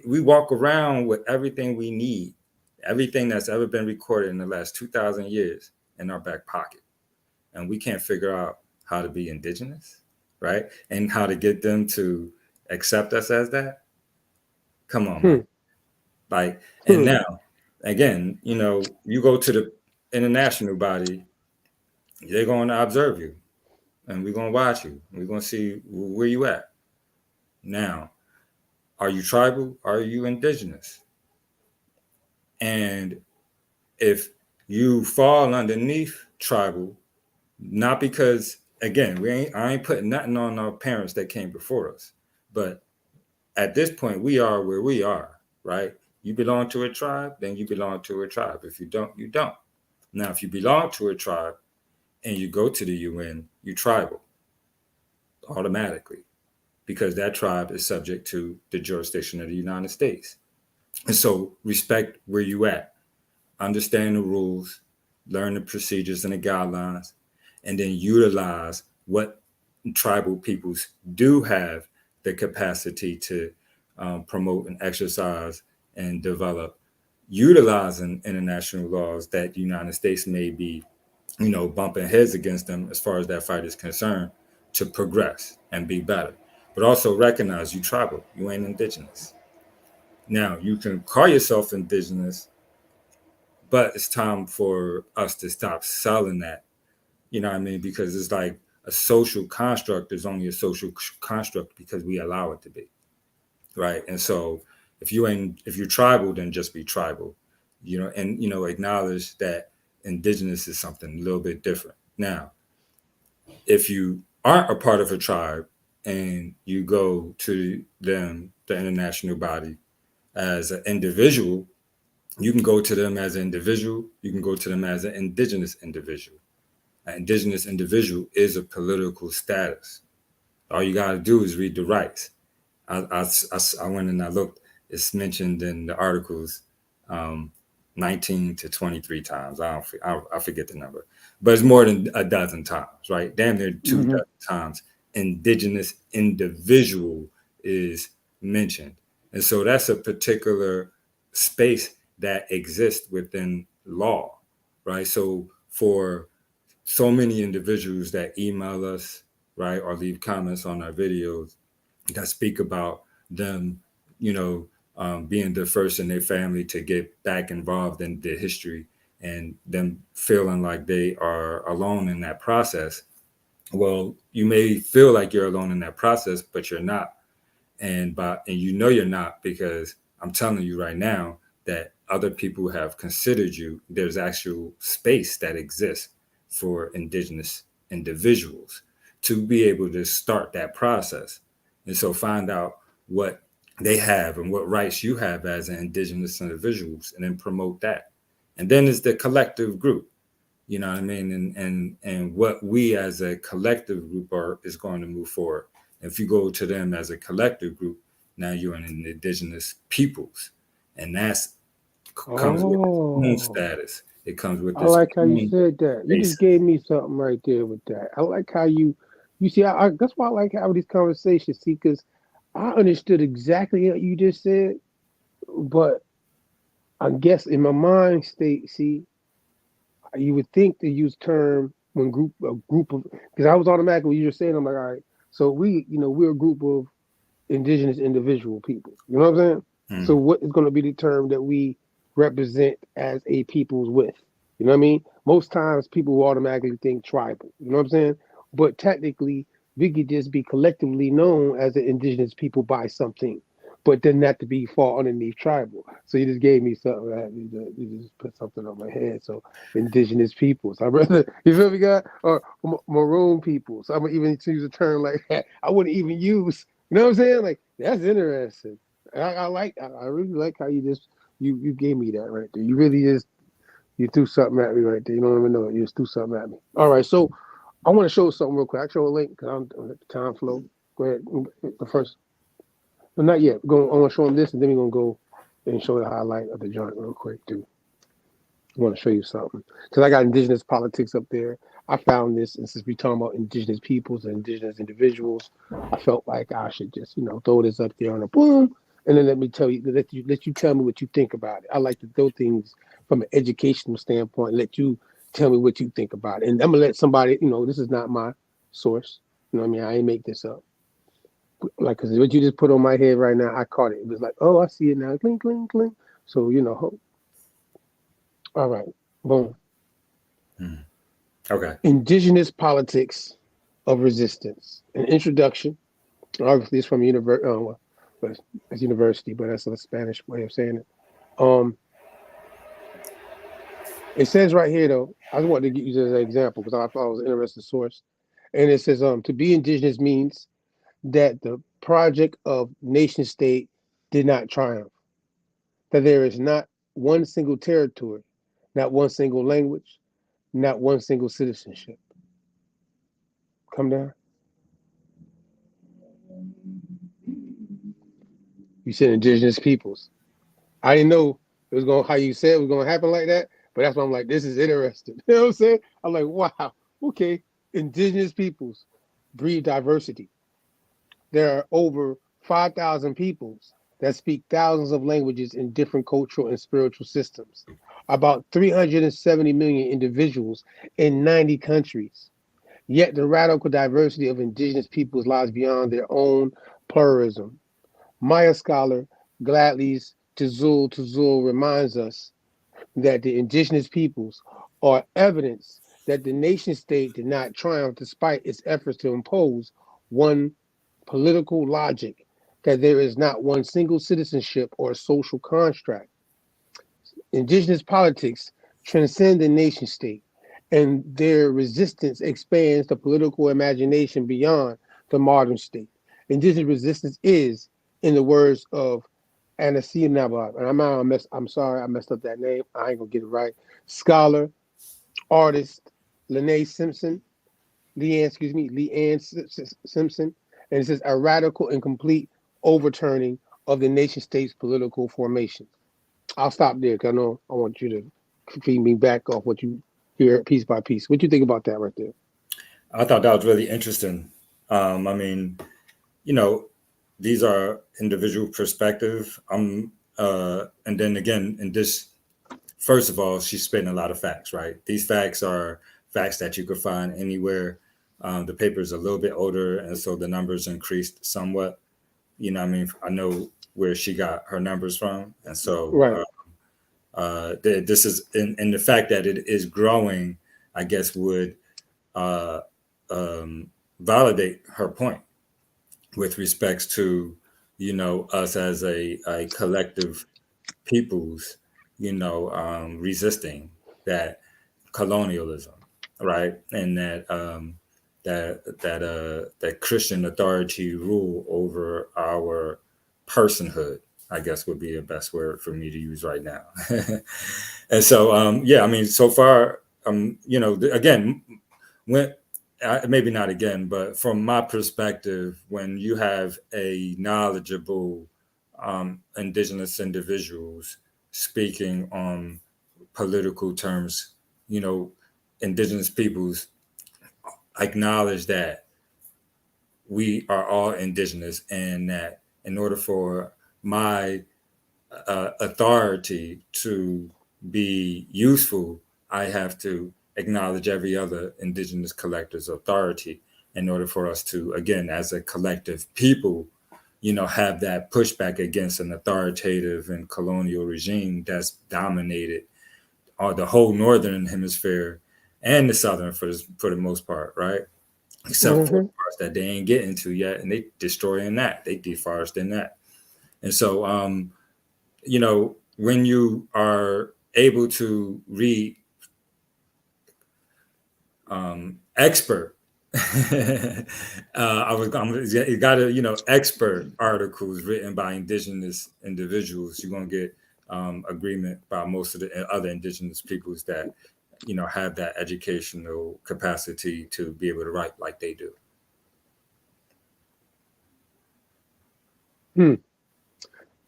we walk around with everything we need, everything that's ever been recorded in the last 2,000 years in our back pocket, and we can't figure out how to be indigenous, right? And how to get them to accept us as that. Come on, man. Like, and now, again, you go to the international body, they're going to observe you, and we're going to watch you. We're going to see where you at. Now, are you tribal? Are you indigenous? And if you fall underneath tribal, not because, again, I ain't putting nothing on our parents that came before us, but at this point, we are where we are, right? You belong to a tribe, then you belong to a tribe. If you don't, you don't. Now, if you belong to a tribe and you go to the UN, you tribal automatically, because that tribe is subject to the jurisdiction of the United States. And so respect where you at, understand the rules, learn the procedures and the guidelines, and then utilize what tribal peoples do have the capacity to promote and exercise and develop, utilizing international laws that the United States may be, bumping heads against them as far as that fight is concerned, to progress and be better. But also recognize you tribal, you ain't indigenous. Now, you can call yourself indigenous, but it's time for us to stop selling that. You know what I mean? Because it's like a social construct is only a social construct because we allow it to be. right? And so if you're tribal, then just be tribal, and acknowledge that indigenous is something a little bit different. Now, if you aren't a part of a tribe and you go to them, the international body, as an individual, you can go to them as an individual. You can go to them as an indigenous individual. An indigenous individual is a political status. All you got to do is read the rights. I went and I looked. It's mentioned in the articles 19 to 23 times. I forget the number, but it's more than a dozen times, right? Damn near two dozen times. Indigenous individual is mentioned. And so that's a particular space that exists within law, right? So for so many individuals that email us, right, or leave comments on our videos that speak about them, being the first in their family to get back involved in the history and them feeling like they are alone in that process. Well, you may feel like you're alone in that process, but you're not. And you're not, because I'm telling you right now that other people have considered you. There's actual space that exists for indigenous individuals to be able to start that process. And so find out what they have and what rights you have as an indigenous individuals, and then promote that. And then it's the collective group, you know what I mean? And what we as a collective group is going to move forward. If you go to them as a collective group, now you're an indigenous peoples, and that's comes with its own status. It comes with. I like how you said that. You just gave me something right there with that. I like how you see. That's why I like having these conversations. See, because I understood exactly what you just said, but I guess in my mind state, see, you would think to use term when a group of, because I was automatically when you were saying, I'm like, all right. So we're a group of indigenous individual people. You know what I'm saying? So what is going to be the term that we represent as a people's with? You know what I mean? Most times people will automatically think tribal. You know what I'm saying? But technically, we could just be collectively known as an indigenous people by something, but then not to be fall underneath tribal. So you just gave me something. You just put something on my head. So indigenous peoples. I rather, you feel me, God? Or Maroon peoples. I'm gonna even use a term like that. I wouldn't even use. You know what I'm saying? Like, that's interesting. I really like how you gave me that right there. You really just you threw something at me right there. You don't even know it. You just threw something at me. All right, so I want to show something real quick. I show a link because I'm let the time flow. Go ahead. The first. No, not yet. I want to show them this, and then we're gonna go and show the highlight of the joint real quick too. I want to show you something because I got Indigenous Politics up there. I found this, and since we're talking about indigenous peoples and indigenous individuals, I felt like I should just throw this up there on a boom, and then let you tell me what you think about it. I like to throw things from an educational standpoint. Let you tell me what you think about it, and I'm gonna let somebody. This is not my source. You know what I mean? I ain't make this up. Like, because what you just put on my head right now, I caught it. It was like, oh, I see it now. Clink, clink, clink. So, all right. Boom. Okay. Indigenous Politics of Resistance. An introduction. Obviously, it's from it's university, but that's a Spanish way of saying it. It says right here, though, I just wanted to use it as an example because I thought it was an interesting source. And it says, to be indigenous means that the project of nation state did not triumph, that there is not one single territory, not one single language, not one single citizenship. Come down. You said indigenous peoples. I didn't know it was how you said it was gonna happen like that, but that's why I'm like, this is interesting. You know what I'm saying? I'm like, wow, okay, indigenous peoples breed diversity. There are over 5,000 peoples that speak thousands of languages in different cultural and spiritual systems. About 370 million individuals in 90 countries. Yet the radical diversity of indigenous peoples lies beyond their own pluralism. Maya scholar Gladys Tuzul reminds us that the indigenous peoples are evidence that the nation state did not triumph despite its efforts to impose one political logic that there is not one single citizenship or social construct. Indigenous politics transcend the nation state, and their resistance expands the political imagination beyond the modern state. Indigenous resistance is, in the words of Anasia Nabab, and I'm sorry I messed up that name. I ain't gonna get it right. Scholar, artist, Leanne Simpson, and it says a radical and complete overturning of the nation state's political formation. I'll stop there because I know I want you to feed me back off what you hear piece by piece. What do you think about that right there? I thought that was really interesting. I mean, you know, these are individual perspective. And then again, in this, first of all, she's spitting a lot of facts, right? These facts are facts that you could find anywhere. The paper is a little bit older, and so the numbers increased somewhat. You know, I mean, I know where she got her numbers from, and so Right. This is, and the fact that it is growing, I guess, would validate her point with respects to, you know, us as a collective peoples, you know, resisting that colonialism, right, and that Christian authority rule over our personhood, I guess would be the best word for me to use right now. And so, yeah, I mean, so far, you know, again, maybe not again, but from my perspective, when you have a knowledgeable indigenous individuals speaking on political terms, you know, indigenous peoples acknowledge that we are all indigenous, and that in order for my authority to be useful, I have to acknowledge every other indigenous collector's authority in order for us to, again, as a collective people, you know, have that pushback against an authoritative and colonial regime that's dominated the whole northern hemisphere and the southern for the most part, right? Except for parts that they ain't getting to yet, and they destroying that, they deforesting that. And so, you know, when you are able to read expert, you got to, you know, expert articles written by indigenous individuals, you're going to get agreement by most of the other indigenous peoples that, you know, have that educational capacity to be able to write like they do.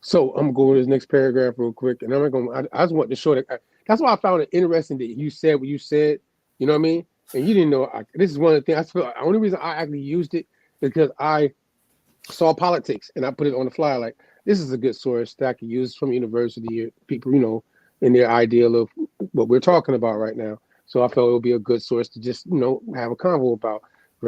So I'm going to this next paragraph real quick, and I just want to show that. That's why I found it interesting that you said what you said. You know what I mean? And you didn't know. This is one of the things. I feel the only reason I actually used it because I saw politics, and I put it on the fly. Like, this is a good source that I can use from university people, you know, in their ideal of what we're talking about right now. So I felt it would be a good source to just, you know, have a convo about,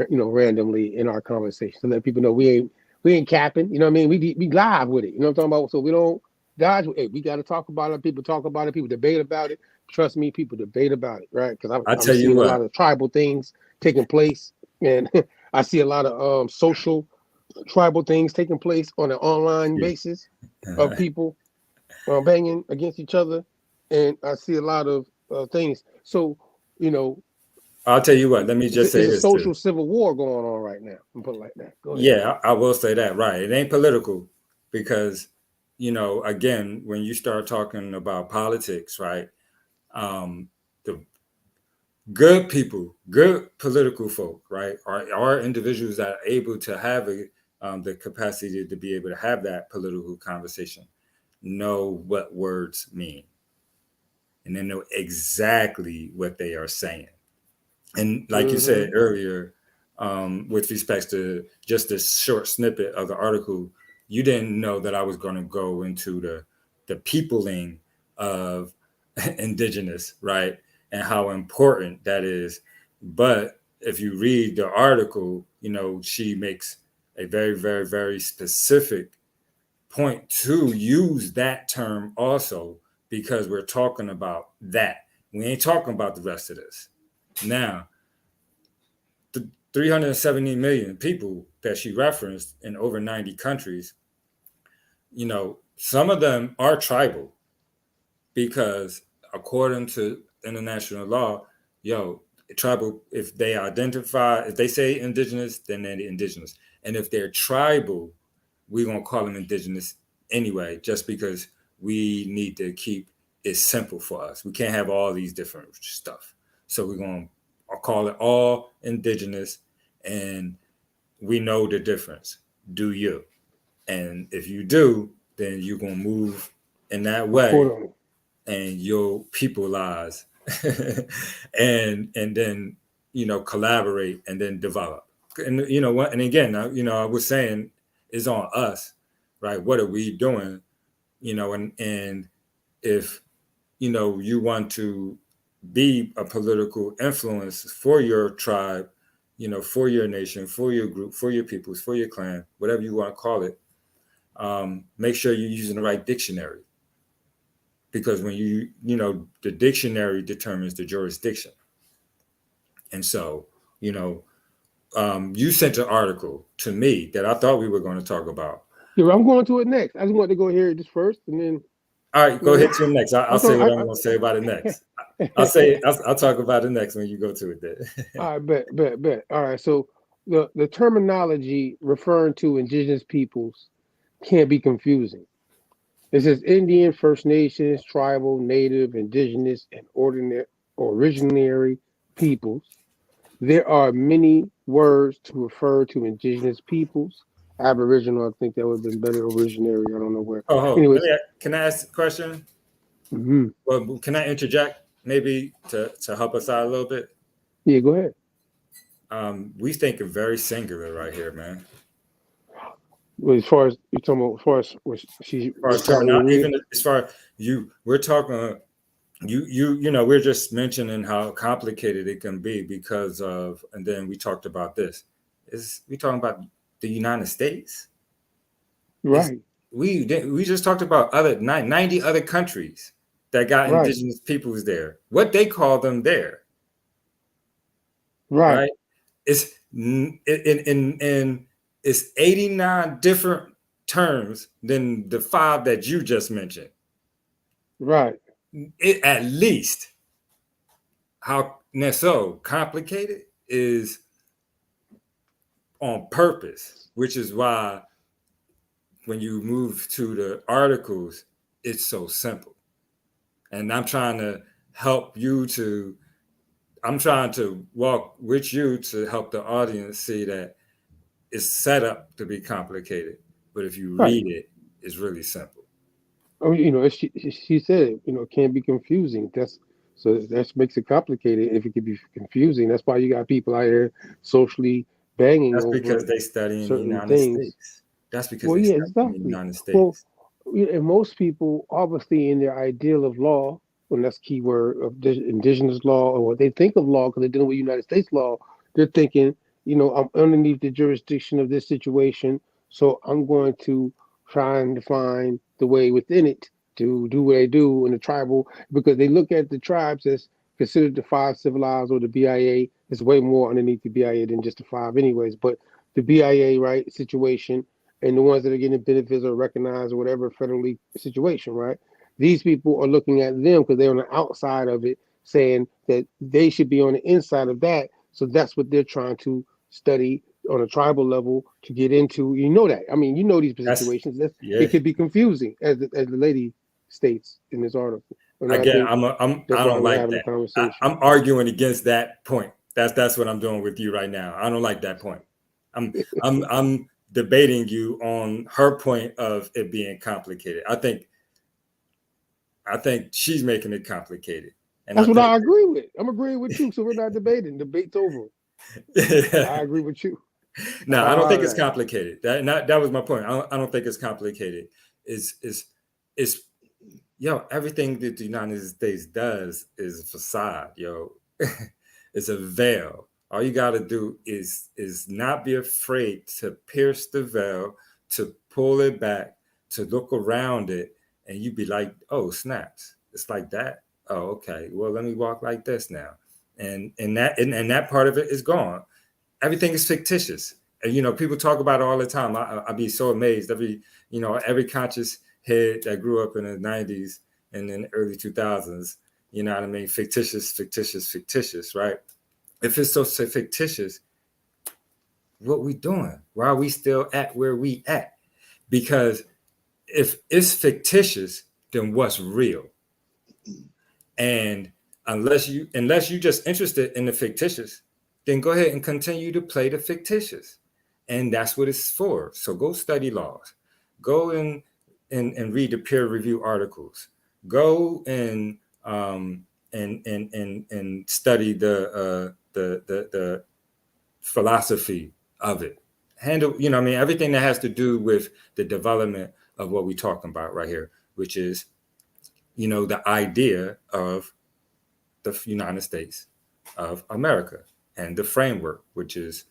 you know, randomly in our conversation to let people know we ain't capping. You know what I mean? We live with it. You know what I'm talking about? So we don't dodge. Hey, we got to talk about it. People talk about it. People debate about it. Trust me, people debate about it, right? Because I'm seeing a lot of tribal things taking place, and I see a lot of social tribal things taking place on an online basis of people banging against each other, and I see a lot of things. So, you know, I'll tell you what. Let me just say this: this: a social civil war going on right now. I'm put it like that. Go ahead. Yeah, I will say that. Right, it ain't political because, you know, again, when you start talking about politics, right, the good people, good political folk, right, are individuals that are able to have the capacity to be able to have that political conversation, know what words mean, and then know exactly what they are saying. And like you said earlier, with respect to just this short snippet of the article, you didn't know that I was going to go into the peopling of indigenous, right? And how important that is. But if you read the article, you know, she makes a very, very, very specific point to use that term also, because we're talking about that. We ain't talking about the rest of this. Now, the 370 million people that she referenced in over 90 countries, some of them are tribal because according to international law, tribal, if they say indigenous, then they're indigenous. And if they're tribal, we're going to call them indigenous anyway, just because we need to keep it simple for us. We can't have all these different stuff. So we're going to call it all indigenous, and we know the difference. Do you? And if you do, then you're going to move in that way, and you'll peopleize and then, collaborate and then develop. And, and again, I was saying it's on us, right? What are we doing? And if, you want to be a political influence for your tribe, for your nation, for your group, for your peoples, for your clan, whatever you want to call it, make sure you're using the right dictionary. Because when the dictionary determines the jurisdiction. And so, you sent an article to me that I thought we were going to talk about. Yeah, I'm going to it next. I just want to go here just first, and then. All right, go ahead to it next. I'll say what I'm going to say about it next. I'll talk about it next when you go to it. Then. All right, bet. All right, so the terminology referring to indigenous peoples can't be confusing. It says Indian, First Nations, tribal, native, indigenous, and originary peoples. There are many words to refer to indigenous peoples. Aboriginal, I think that would have been better. Originary, I don't know where. Anyways, can I ask a question? Mm-hmm. Well, can I interject maybe to help us out a little bit? Yeah, go ahead. We think very singular right here, man. Well, as far as you're talking about, we're talking. We're just mentioning how complicated it can be because of, and then we talked about this. We talking about the United States, right? We just talked about 90 other countries that got indigenous peoples there. What they call them there, right? It's it's 89 different terms than the 5 that you just mentioned. Right. It at least how so complicated is on purpose, which is why when you move to the articles, it's so simple. And I'm trying to help you I'm trying to walk with you to help the audience see that it's set up to be complicated, but if you read it, it's really simple. Oh, she said, it can't be confusing. That makes it complicated. If it could be confusing, that's why you got people out here socially banging. That's because they study in the United States. That's because they study in the United States. Well, and most people, obviously, in their ideal of law, and that's key word of indigenous law, or what they think of law, because they're dealing with United States law, they're thinking, I'm underneath the jurisdiction of this situation, so I'm going to try and define the way within it to do what they do in the tribal, because they look at the tribes as considered the 5 civilized, or the BIA is way more underneath the BIA than just the 5 anyways. But the BIA, situation, and the ones that are getting benefits or recognized or whatever federally situation, these people are looking at them because they're on the outside of it, saying that they should be on the inside of that. So that's what they're trying to study on a tribal level to get into. That. I mean, these situations. It could be confusing, as the lady states in this article. And again, I don't like that. I'm arguing against that point. That's what I'm doing with you right now. I don't like that point. I'm debating you on her point of it being complicated. I think she's making it complicated. And that's what I agree with. I'm agreeing with you. So we're not debating. Debate's over. I agree with you. No, I don't think it's complicated. That was my point. I don't think it's complicated. It's everything that the United States does is a facade, It's a veil. All you got to do is not be afraid to pierce the veil, to pull it back, to look around it, and you'd be like, oh, snaps. It's like that. Oh, okay. Well, let me walk like this now. And that part of it is gone. Everything is fictitious. And, people talk about it all the time. I'd be so amazed. Every conscious head that grew up in the 90s and in the early 2000s, you know what I mean? Fictitious, right? If it's so fictitious, what we doing? Why are we still at where we at? Because if it's fictitious, then what's real? And unless you just interested in the fictitious, then go ahead and continue to play the fictitious. And that's what it's for. So go study laws. Go and read the peer review articles. Go and study the philosophy of it. Handle, everything that has to do with the development of what we're talking about right here, which is, the idea of the United States of America and the framework which is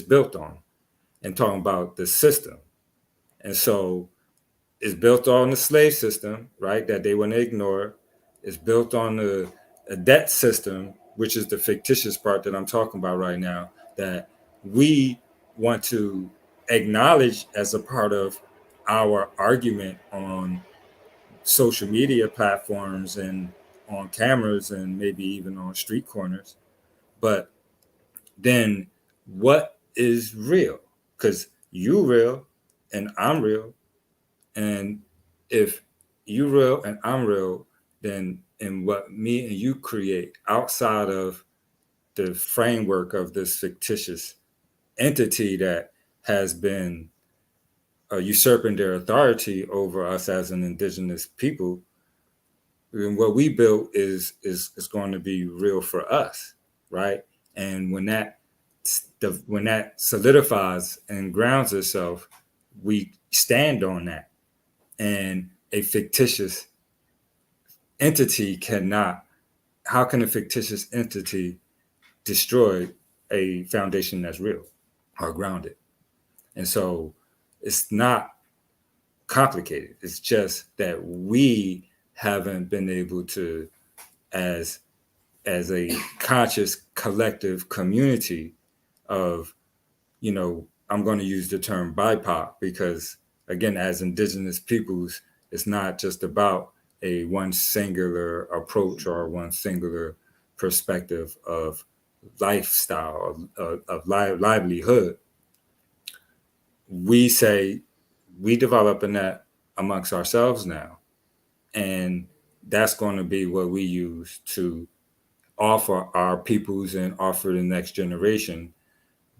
built on, and talking about the system. And so it's built on the slave system, right, that they want to ignore. It's built on a debt system, which is the fictitious part that I'm talking about right now, that we want to acknowledge as a part of our argument on social media platforms and on cameras and maybe even on street corners. But then what is real? Because you real and I'm real. And if you real and I'm real, then in what me and you create outside of the framework of this fictitious entity that has been usurping their authority over us as an indigenous people, and what we built is going to be real for us, right? And when that solidifies and grounds itself, we stand on that. And a fictitious entity cannot. How can a fictitious entity destroy a foundation that's real or grounded? And so it's not complicated. It's just that we haven't been able to, as a conscious collective community of, I'm going to use the term BIPOC because, again, as indigenous peoples, it's not just about a one singular approach or one singular perspective of lifestyle, of livelihood. We say we developing that amongst ourselves now. And that's going to be what we use to offer our peoples and offer the next generation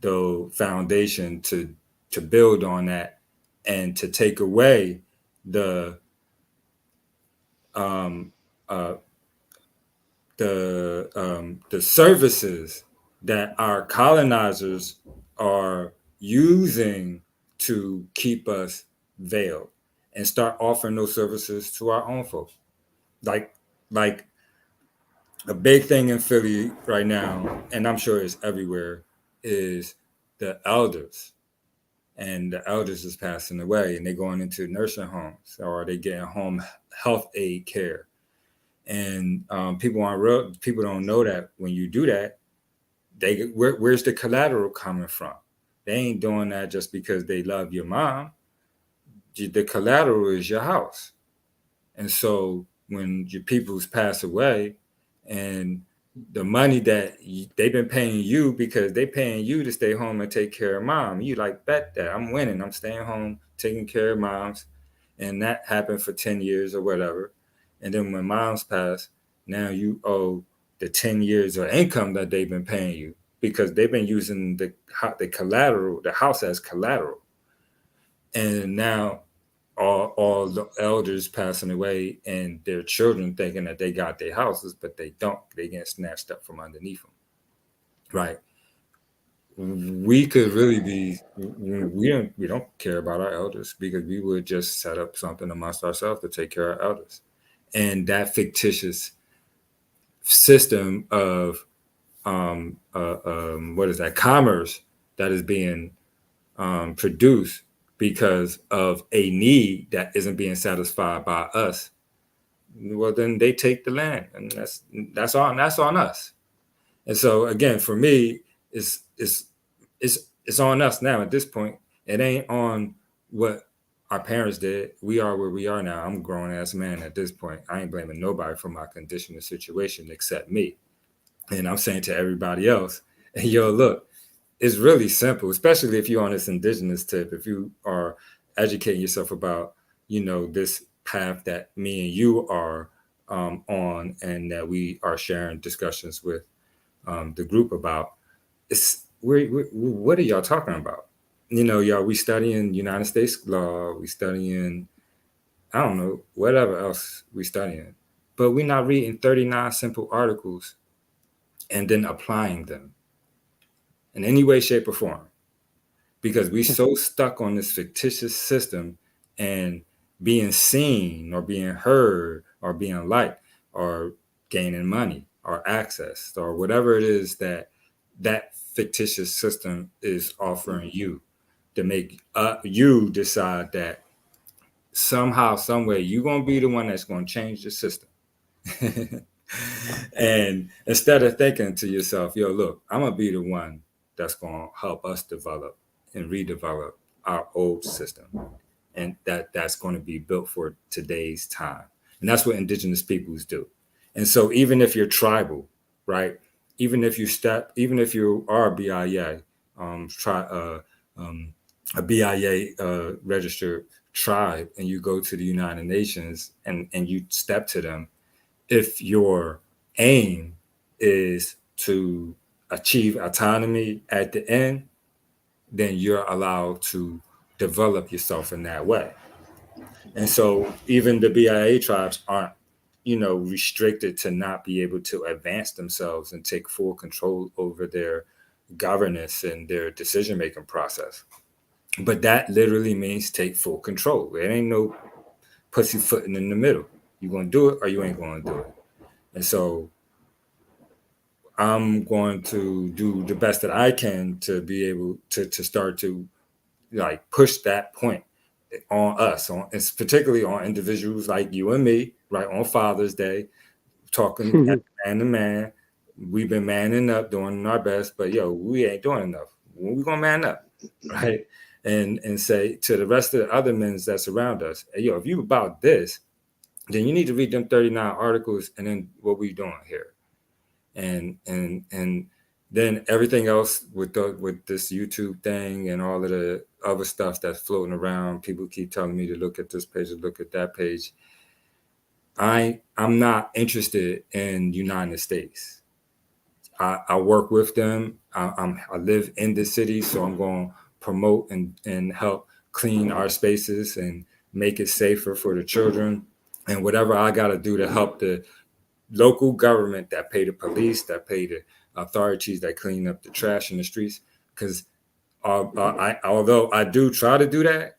the foundation to build on that and to take away the services that our colonizers are using to keep us veiled, and start offering those services to our own folks. Like a big thing in Philly right now, and I'm sure it's everywhere, is the elders. And the elders is passing away, and they're going into nursing homes, or they getting home health aid care. And people don't know that when you do that, where's the collateral coming from? They ain't doing that just because they love your mom. The collateral is your house. And so when your peoples pass away, and the money that they've been paying you, because they paying you to stay home and take care of mom, you like, bet that I'm winning. I'm staying home, taking care of moms. And that happened for 10 years or whatever. And then when moms pass, now you owe the 10 years of income that they've been paying you, because they've been using the collateral, the house as collateral. And now all the elders passing away and their children thinking that they got their houses, but they don't. They get snatched up from underneath them, right? We could really be, we don't care about our elders, because we would just set up something amongst ourselves to take care of our elders. And that fictitious system of commerce that is being produced because of a need that isn't being satisfied by us, well, then they take the land, and that's on us. And so again, for me, it's it's on us now at this point. It ain't on what our parents did. We are where we are now. I'm a grown ass man at this point. I ain't blaming nobody for my condition or situation except me. And I'm saying to everybody else, yo, look, it's really simple, especially if you're on this indigenous tip, if you are educating yourself about, this path that me and you are on, and that we are sharing discussions with the group about. What are y'all talking about? Y'all, we studying United States law, we studying, I don't know, whatever else we studying, but we're not reading 39 simple articles and then applying them in any way, shape, or form, because we so stuck on this fictitious system and being seen or being heard or being liked or gaining money or access or whatever it is that fictitious system is offering you to make you decide that somehow, some way, you're going to be the one that's going to change the system. And instead of thinking to yourself, yo, look, I'm going to be the one that's going to help us develop and redevelop our old system. And that's going to be built for today's time. And that's what indigenous peoples do. And so even if you're tribal, right? Even if you are a BIA, a BIA registered tribe, and you go to the United Nations and you step to them, if your aim is to achieve autonomy at the end, then you're allowed to develop yourself in that way. And so even the BIA tribes aren't, restricted to not be able to advance themselves and take full control over their governance and their decision-making process. But that literally means take full control. It ain't no pussyfooting in the middle. You're going to do it or you ain't going to do it. And so I'm going to do the best that I can to be able to start to push that point on us, it's particularly on individuals like you and me, right, on Father's Day, talking man to man. We've been manning up, doing our best, but we ain't doing enough. When we gonna man up, right? And say to the rest of the other men that surround us, hey, if you about this, then you need to read them 39 articles and then what we doing here. And then everything else with this YouTube thing and all of the other stuff that's floating around, people keep telling me to look at this page, to look at that page. I'm not interested in United States. I work with them. I live in the city, so I'm going to promote and help clean our spaces and make it safer for the children, and whatever I got to do to help the local government that pay the police, that pay the authorities that clean up the trash in the streets. Because although I do try to do that,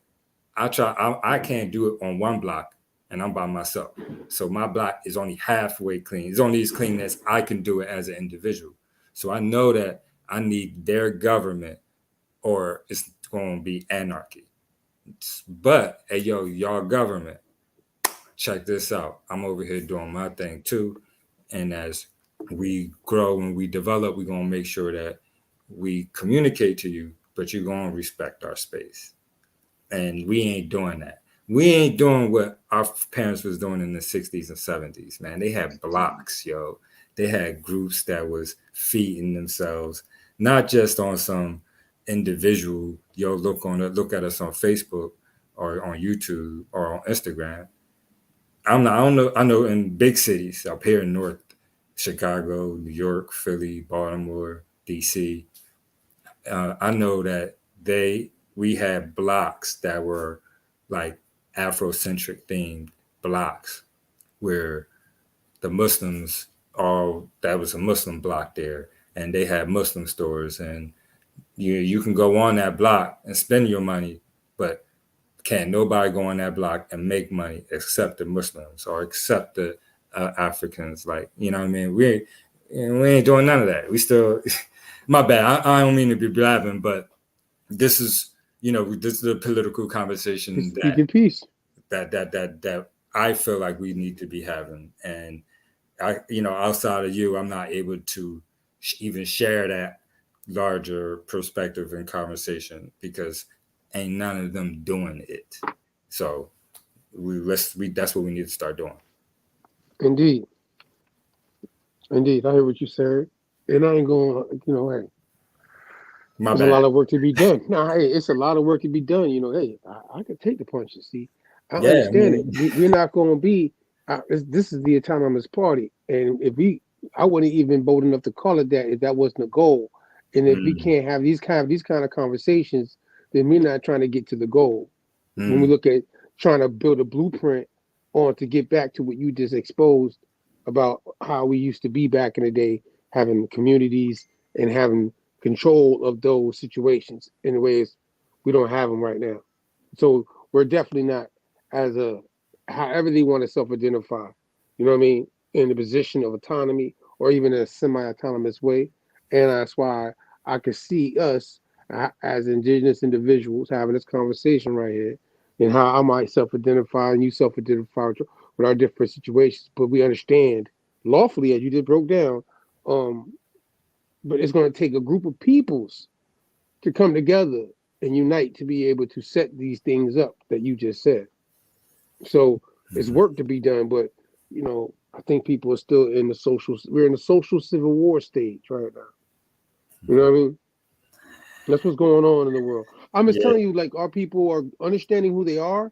I can't do it on one block and I'm by myself. So my block is only halfway clean. It's only as clean as I can do it as an individual. So I know that I need their government or it's going to be anarchy. But hey, y'all government, check this out. I'm over here doing my thing too. And as we grow and we develop, we're going to make sure that we communicate to you, but you're going to respect our space. And we ain't doing that. We ain't doing what our parents was doing in the 60s and 70s, man. They had blocks, yo. They had groups that was feeding themselves, not just on some individual, look at us on Facebook or on YouTube or on Instagram. I know in big cities up here in North Chicago, New York, Philly, Baltimore, DC, I know that we had blocks that were like Afrocentric themed blocks where the Muslims that was a Muslim block there, and they had Muslim stores, and you can go on that block and spend your money, but can't nobody go on that block and make money except the Muslims or except the Africans. Like, you know what I mean? We ain't doing none of that. We still, my bad. I don't mean to be blabbing, but this is, this is a political conversation that I feel like we need to be having. And I, outside of you, I'm not able to even share that, larger perspective and conversation, because ain't none of them doing it. So that's what we need to start doing. Indeed. Indeed. I hear what you said. And I ain't going, hey, My there's a bad. lot of work to be done. Nah, hey, it's a lot of work to be done. Hey, I can take the punches. See, I Yeah, I understand it. mean, We're not going to be, this is the autonomous party. And I wouldn't even bold enough to call it that if that wasn't the goal. And if we can't have these kind of conversations, then we're not trying to get to the goal. When we look at trying to build a blueprint on to get back to what you just exposed about how we used to be back in the day, having communities and having control of those situations in ways we don't have them right now. So we're definitely not as however they want to self-identify, you know what I mean, in the position of autonomy or even in a semi-autonomous way. And that's why I could see us as indigenous individuals having this conversation right here and how I might self-identify and you self-identify with our different situations, but we understand lawfully, as you just broke down, but it's going to take a group of peoples to come together and unite to be able to set these things up that you just said. So it's work to be done, but I think people are still we're in the social civil war stage right now. You know what I mean? That's what's going on in the world. I'm just telling you, like, our people are understanding who they are.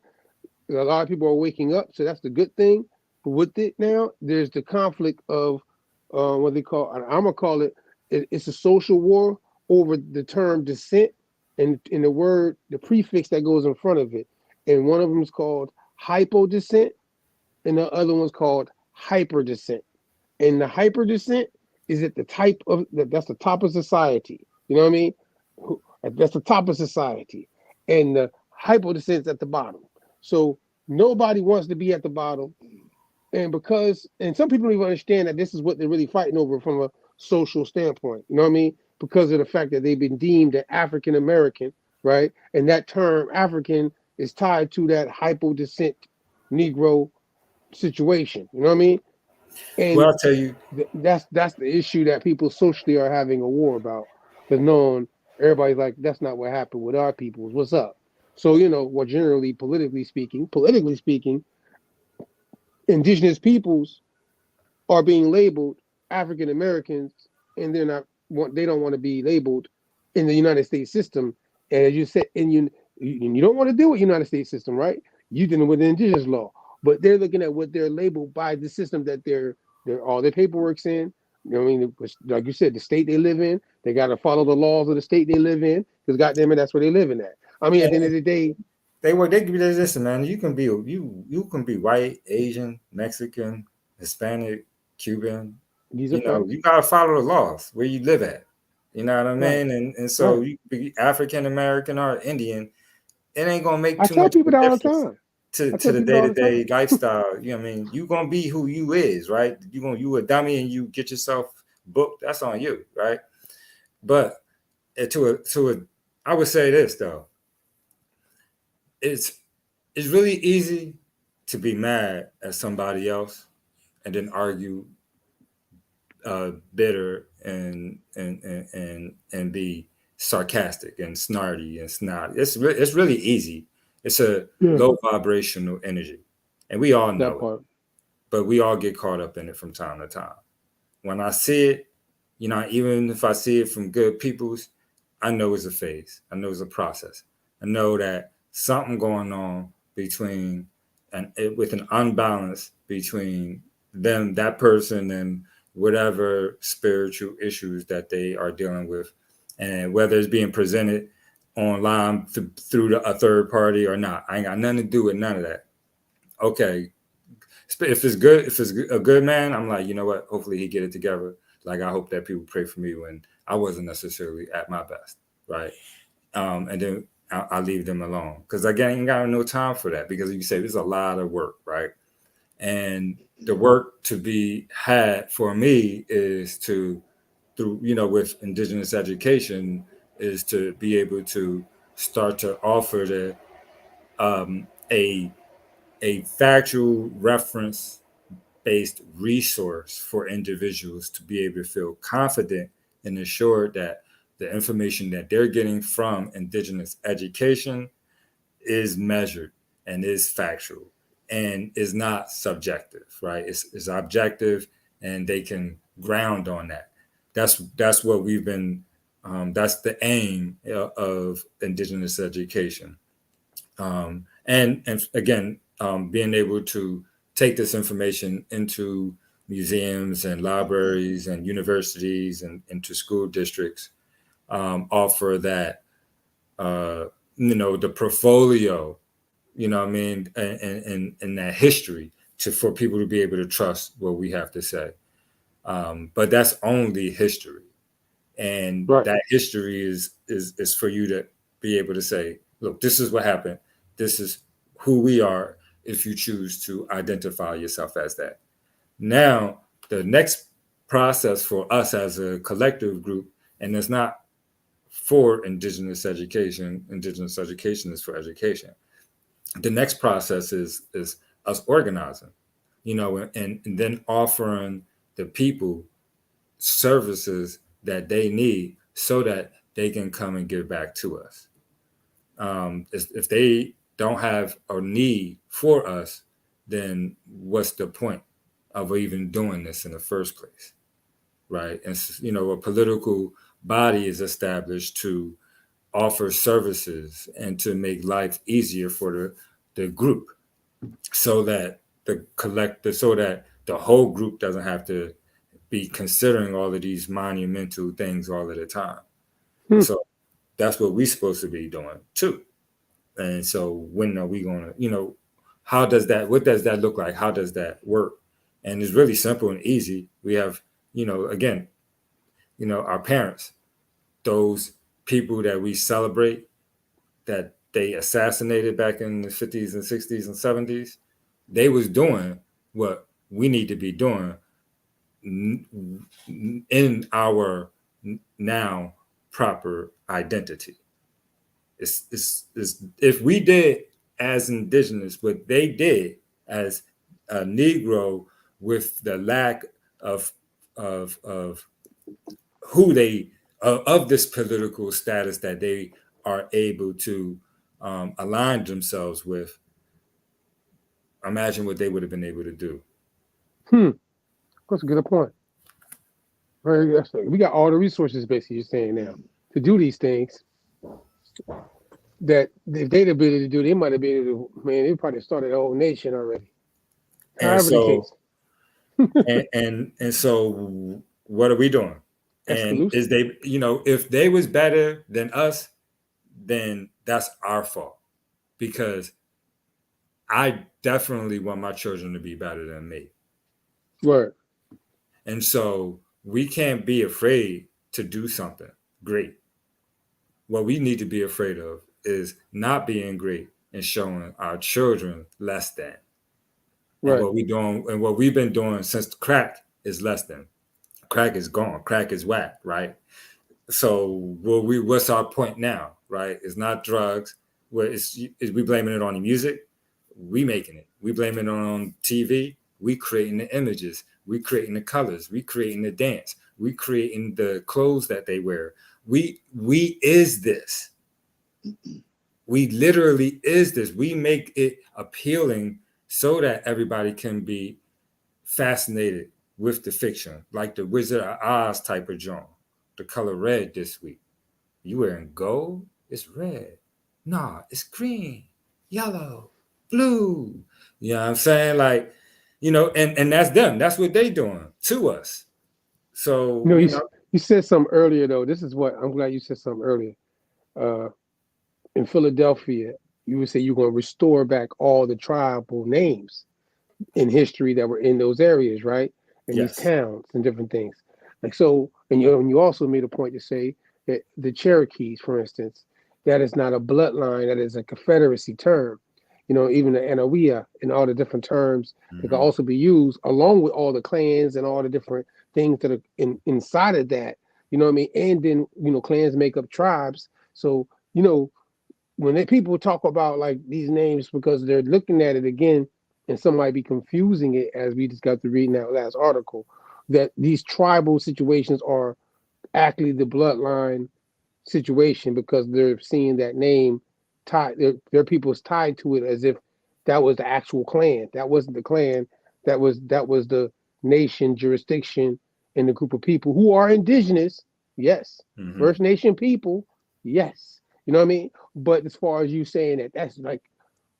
A lot of people are waking up, so that's the good thing. But with it now, there's the conflict of what they call, I'm gonna call it's a social war over the term descent and in the prefix that goes in front of it. And one of them is called hypodescent, and the other one's called hyperdescent. And the hyperdescent is at that's the top of society. You know what I mean? That's the top of society. And the hypodescent's at the bottom. So nobody wants to be at the bottom. And some people don't even understand that this is what they're really fighting over from a social standpoint. You know what I mean? Because of the fact that they've been deemed an African American, right? And that term African is tied to that hypodescent Negro situation. You know what I mean? And well, I'll tell you, that's the issue that people socially are having a war about. Because everybody's like, that's not what happened with our peoples. What's up? So, generally, politically speaking, indigenous peoples are being labeled African Americans, and they don't want to be labeled in the United States system. And as you said, you don't want to deal with United States system, right? You dealing with the indigenous law, but they're looking at what they're labeled by the system that all their paperwork's in. You know what I mean? Like you said, the state they live in, they got to follow the laws of the state they live in, because goddamn it, that's where they living at. I mean, at the end of the day, they listen, man. You can be white, Asian, Mexican, Hispanic, Cuban. These are facts. You gotta follow the laws where you live at. You know what I mean? Right. And so Right. you be African American or Indian, it ain't gonna make I too tell much of people a that all the difference time. to I tell the people all the day-to-day time. lifestyle. You know what I mean? You gonna be who you is, right? You a dummy and you get yourself booked, that's on you, right? But I would say this though. It's really easy to be mad at somebody else and then argue bitter and be sarcastic and snarty and snotty. It's really easy. It's a low vibrational energy, and we all know it. But we all get caught up in it from time to time. When I see it, even if I see it from good peoples, I know it's a phase. I know it's a process. I know that something going on with an unbalance between them, that person, and whatever spiritual issues that they are dealing with, and whether it's being presented online through a third party or not. I ain't got nothing to do with none of that. Okay, if it's good, if it's a good man, I'm like, you know what? Hopefully he get it together. Like, I hope that people pray for me when I wasn't necessarily at my best, right? And then I leave them alone, because I ain't got no time for that, because you say there's a lot of work, right? And the work to be had for me is through with indigenous education, is to be able to start to offer a factual reference based resource for individuals to be able to feel confident and assured that the information that they're getting from indigenous education is measured and is factual and is not subjective, right? It's objective, and they can ground on that. That's what we've been. That's the aim of indigenous education, and again, being able to take this information into museums and libraries and universities and into school districts, offer that, the portfolio, what I mean, and that history for people to be able to trust what we have to say. But that's only history. And that history is for you to be able to say, look, this is what happened. This is who we are if you choose to identify yourself as that. Now, the next process for us as a collective group, and it's not for indigenous education is for education. The next process is us organizing, and then offering the people services that they need so that they can come and give back to us. If they don't have a need for us, then what's the point of even doing this in the first place, right? And a political body is established to offer services and to make life easier for the group, so that the whole group doesn't have to be considering all of these monumental things all of the time. So that's what we're supposed to be doing too. And so when are we going to, what does that look like? How does that work? And it's really simple and easy. We have, again, our parents, those people that we celebrate, that they assassinated back in the 50s and 60s and 70s, they was doing what we need to be doing in our now proper identity. It's if we did as indigenous what they did as a Negro, with the lack of who they of this political status that they are able to align themselves with, imagine what they would have been able to do. That's a good point. We got all the resources, basically, you're saying now, to do these things that if they'd have been able to do, they might have been able to, they probably started a whole nation already. And so, and so what are we doing? And is they, if they was better than us, then that's our fault, because I definitely want my children to be better than me. Right. And so we can't be afraid to do something great. What we need to be afraid of is not being great and showing our children less than. Right. And what we've been doing since crack is less than. Crack is gone. Crack is whack, right? So what's our point now, right? It's not drugs. Is we blaming it on the music? We making it. We blaming it on TV. We creating the images. We creating the colors. We creating the dance. We creating the clothes that they wear. We is this. We literally is this. We make it appealing so that everybody can be fascinated with the fiction, like the Wizard of Oz type of genre. The color red this week. You wearing gold? It's red. Nah, it's green, yellow, blue. You know what I'm saying? Like, and that's them. That's what they doing to us. So, you said something earlier, though. This is what I'm glad you said something earlier. In Philadelphia, you would say you're going to restore back all the tribal names in history that were in those areas, right? And these towns and different things. Like so, and you also made a point to say that the Cherokees, for instance, that is not a bloodline, that is a Confederacy term. Even the Anahuia and all the different terms that can also be used along with all the clans and all the different things that are inside of that. You know what I mean? And then, clans make up tribes. So, when people talk about like these names, because they're looking at it again, and some might be confusing it, as we just got to reading that last article, that these tribal situations are actually the bloodline situation because they're seeing that name tied. Their people's tied to it as if that was the actual clan. That wasn't the clan. That was the nation, jurisdiction, and the group of people who are indigenous. Yes, First Nation people. Yes, you know what I mean. But as far as you saying that, that's like,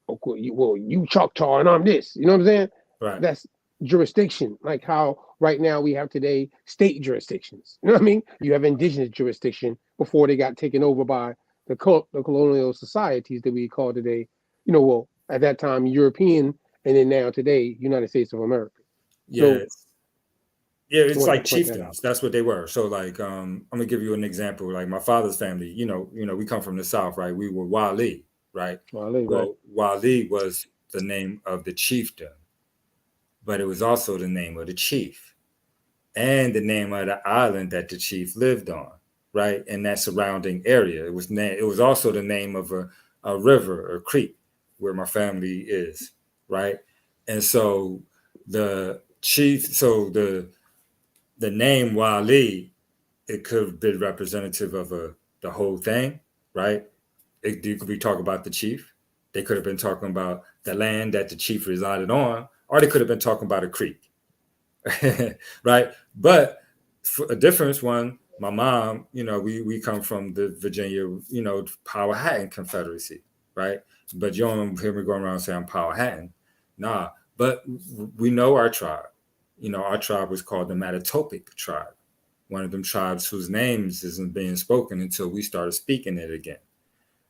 okay, you Choctaw and I'm this. You know what I'm saying? Right. That's jurisdiction, like how right now we have today state jurisdictions. You know what I mean? You have indigenous jurisdiction before they got taken over by the colonial societies that we call today. You know, well, at that time European, and then now today United States of America. Yeah. So, yeah, it's like point that chieftains. That's what they were. So like I'm gonna give you an example. Like my father's family, we come from the South, right? We were Wali, right? Wale, right? Well, Wali was the name of the chieftain, but it was also the name of the chief and the name of the island that the chief lived on, right? And that surrounding area. It was also the name of a river or creek where my family is, right? And so the chief, so the name Wali, it could have been representative of the whole thing, right? You could be talking about the chief. They could have been talking about the land that the chief resided on, or they could have been talking about a creek, right? But for a difference, one, my mom, we come from the Virginia, Powhatan Confederacy, right? But you don't hear me going around saying Powhatan. Nah, but we know our tribe. Our tribe was called the Mattatopic tribe, one of them tribes whose names isn't being spoken until we started speaking it again.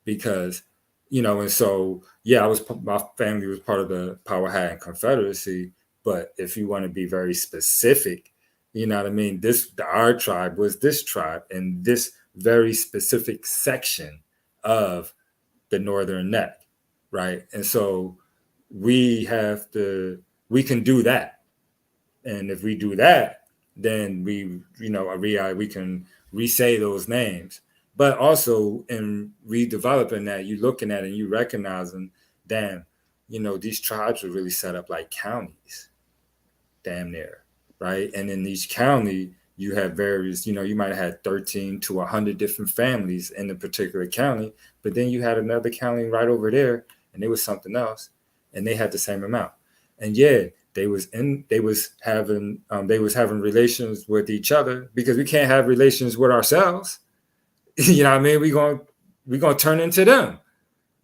Because, and so, yeah, my family was part of the Powhatan Confederacy, but if you want to be very specific, you know what I mean? Our tribe was this tribe in this very specific section of the Northern Neck, right? And so we can do that. And if we do that, then we can re-say those names. But also in redeveloping that, you're looking at it and you recognizing, damn, these tribes are really set up like counties, damn near, right? And in each county, you have various, you might have had 13 to 100 different families in a particular county, but then you had another county right over there, and it was something else, and they had the same amount. And yeah, they was having relations with each other because we can't have relations with ourselves. You know what I mean? We're gonna turn into them.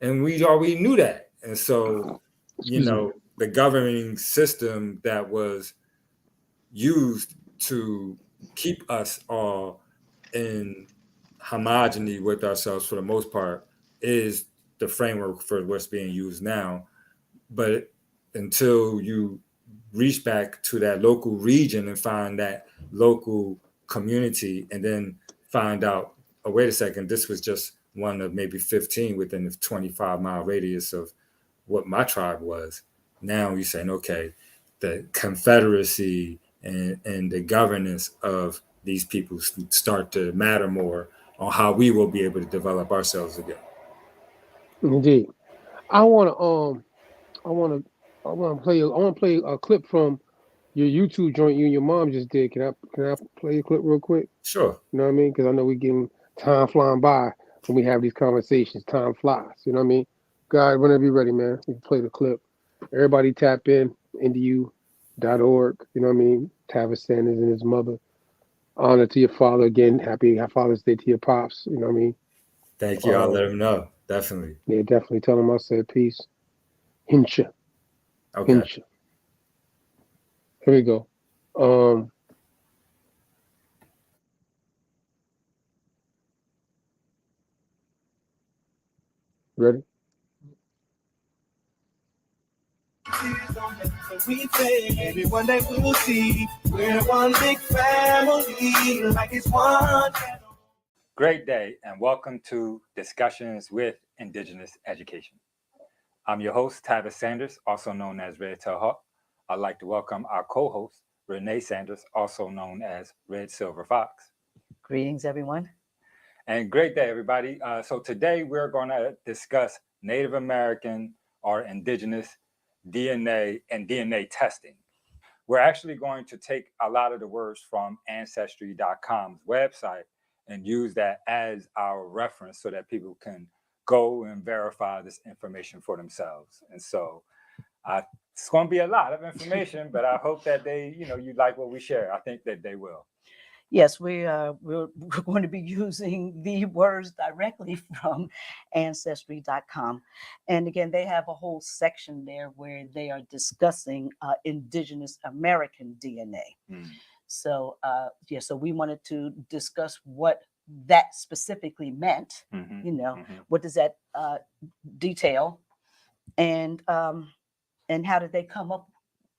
And we already knew that. And so, the governing system that was used to keep us all in homogeny with ourselves for the most part is the framework for what's being used now. But until you reach back to that local region and find that local community and then find out, oh, wait a second, this was just one of maybe 15 within the 25-mile radius of what my tribe was. Now you're saying, okay, the confederacy and the governance of these people start to matter more on how we will be able to develop ourselves again. Indeed. I want to play a clip from your YouTube joint you and your mom just did. Can I play a clip real quick? Sure. You know what I mean? Because I know we getting time flying by when we have these conversations. Time flies. You know what I mean? God, whenever you're ready, man, we can play the clip. Everybody tap in, NDU.org. You know what I mean? Tavis Sanders and his mother. Honor to your father again. Happy Father's Day to your pops. You know what I mean? Thank you. I'll let him know. Definitely. Yeah, definitely tell him I said peace. Hincha. Okay. Hincha. Here we go. Ready? We say maybe one day we'll see we're one big family, like it's one. Great day, and welcome to Discussions with Indigenous Education. I'm your host, Tavis Sanders, also known as Red Tail Hawk. I'd like to welcome our co-host, Renee Sanders, also known as Red Silver Fox. Greetings, everyone. And great day, everybody. So today we're going to discuss Native American or indigenous DNA and DNA testing. We're actually going to take a lot of the words from Ancestry.com's website and use that as our reference so that people can go and verify this information for themselves. And so it's going to be a lot of information, but I hope that they, you like what we share. I think that they will. Yes, we're going to be using the words directly from Ancestry.com. And again, they have a whole section there where they are discussing Indigenous American DNA. So, so we wanted to discuss what that specifically meant. What does that detail? And how did they come up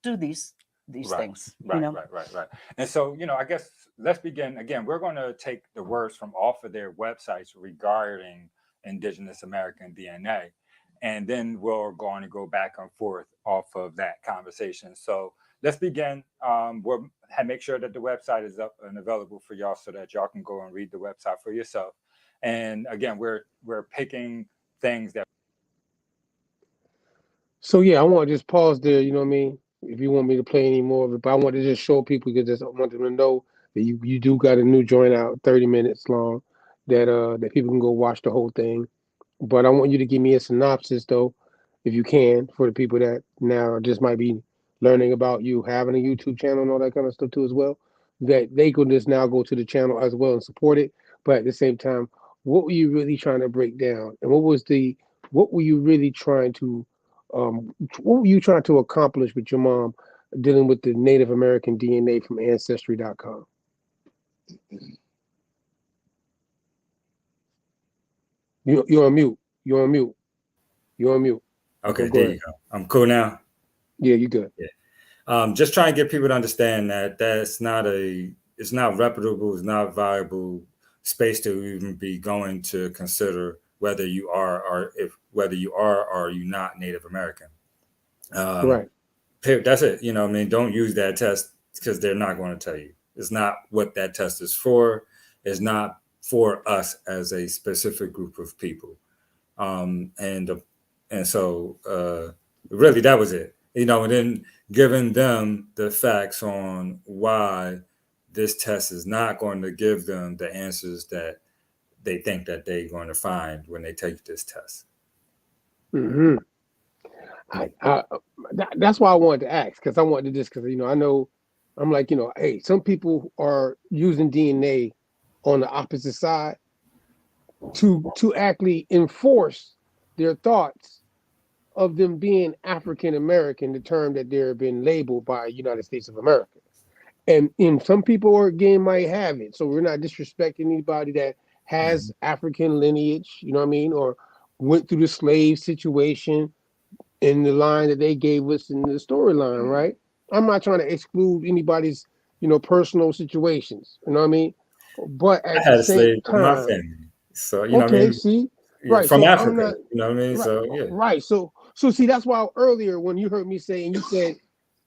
to these things? Right. And so, I guess let's begin. Again, we're going to take the words from off of their websites regarding Indigenous American DNA, and then we're going to go back and forth off of that conversation. So let's begin. We'll make sure that the website is up and available for y'all so that y'all can go and read the website for yourself. And again, we're picking things that. So yeah, I want to just pause there. You know what I mean? If you want me to play any more of it, but I want to just show people because I want them to know that you do got a new joint out, 30 minutes long, that people can go watch the whole thing. But I want you to give me a synopsis though, if you can, for the people that now just might be learning about you having a YouTube channel and all that kind of stuff too as well, that they could just now go to the channel as well and support it. But at the same time, what were you really trying to break down? And what were you really trying to what were you trying to accomplish with your mom dealing with the Native American DNA from Ancestry.com? You're on mute. You're on mute. You're on mute. Okay, there you go. I'm cool now. Yeah, you good. Yeah. Just trying to get people to understand that it's not reputable, it's not viable space to even be going to consider whether you are or are you not Native American. Right. That's it. Don't use that test because they're not going to tell you. It's not what that test is for. It's not for us as a specific group of people. And so really that was it. And then giving them the facts on why this test is not going to give them the answers that they think that they're going to find when they take this test. Mm-hmm. That's why I wanted to ask, because I wanted to just, because I know I'm like, hey, some people are using DNA on the opposite side to actually enforce their thoughts of them being African American, the term that they're been labeled by United States of America. And some people again might have it. So we're not disrespecting anybody that has African lineage, you know what I mean, or went through the slave situation in the line that they gave us in the storyline, right? I'm not trying to exclude anybody's, personal situations, you know what I mean? But at the same time, my family. So okay, see, right? From so Africa, I'm not, you know what I mean? Right, So yeah, right. So see, that's why earlier when you heard me say, and you said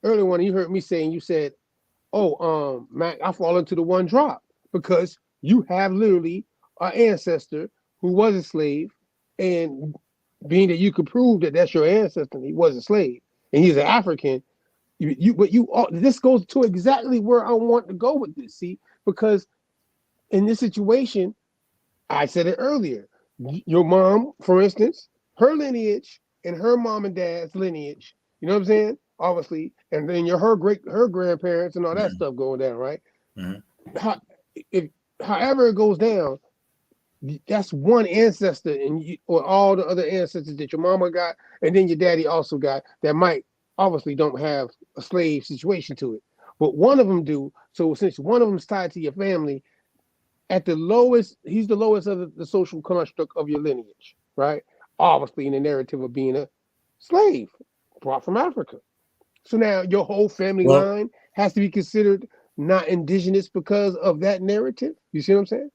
earlier when you heard me say, and you said, "Oh, Mac, I fall into the one drop," because you have literally an ancestor who was a slave, and being that you could prove that that's your ancestor, and he was a slave, and he's an African. This goes to exactly where I want to go with this. See, because in this situation, I said it earlier. Your mom, for instance, her lineage and her mom and dad's lineage. You know what I'm saying? Obviously, and then her grandparents and all that stuff going down, right? However it goes down, that's one ancestor, or all the other ancestors that your mama got, and then your daddy also got that might obviously don't have a slave situation to it, but one of them do. So since one of them's tied to your family, at the lowest, he's the lowest of the social construct of your lineage, right? Obviously, in the narrative of being a slave brought from Africa. So now your whole family line has to be considered not indigenous because of that narrative. You see what I'm saying?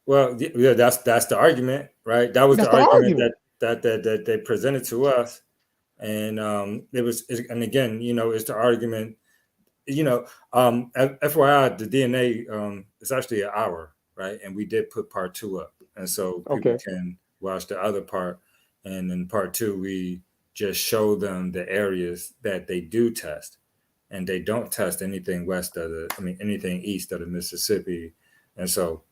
Well, yeah, that's the argument, right? That was the argument that they presented to us, and and again, it's the argument. FYI, the DNA is actually an hour, right? And we did put part 2 up, and so people can watch the other part. And in part 2, we just show them the areas that they do test, and they don't test anything anything east of the Mississippi. And so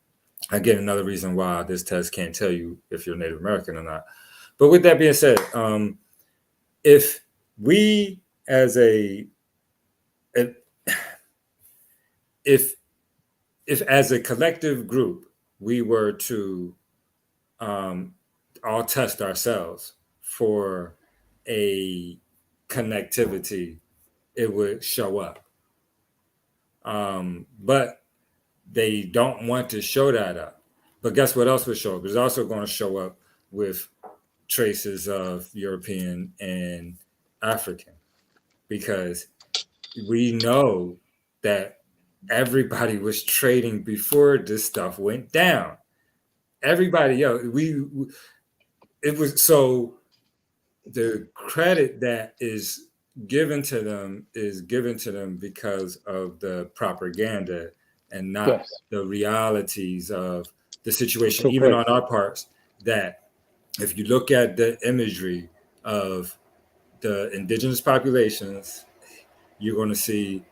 Again, another reason why this test can't tell you if you're Native American or not. But with that being said, if we as if as a collective group, we were to all test ourselves for a connectivity, it would show up. But they don't want to show that up. But guess what else would show up? It's also going to show up with traces of European and African, because we know that everybody was trading before this stuff went down. Everybody else, it was, so the credit that is given to them because of the propaganda and not the realities of the situation, even on our parts. That if you look at the imagery of the indigenous populations, you're going to see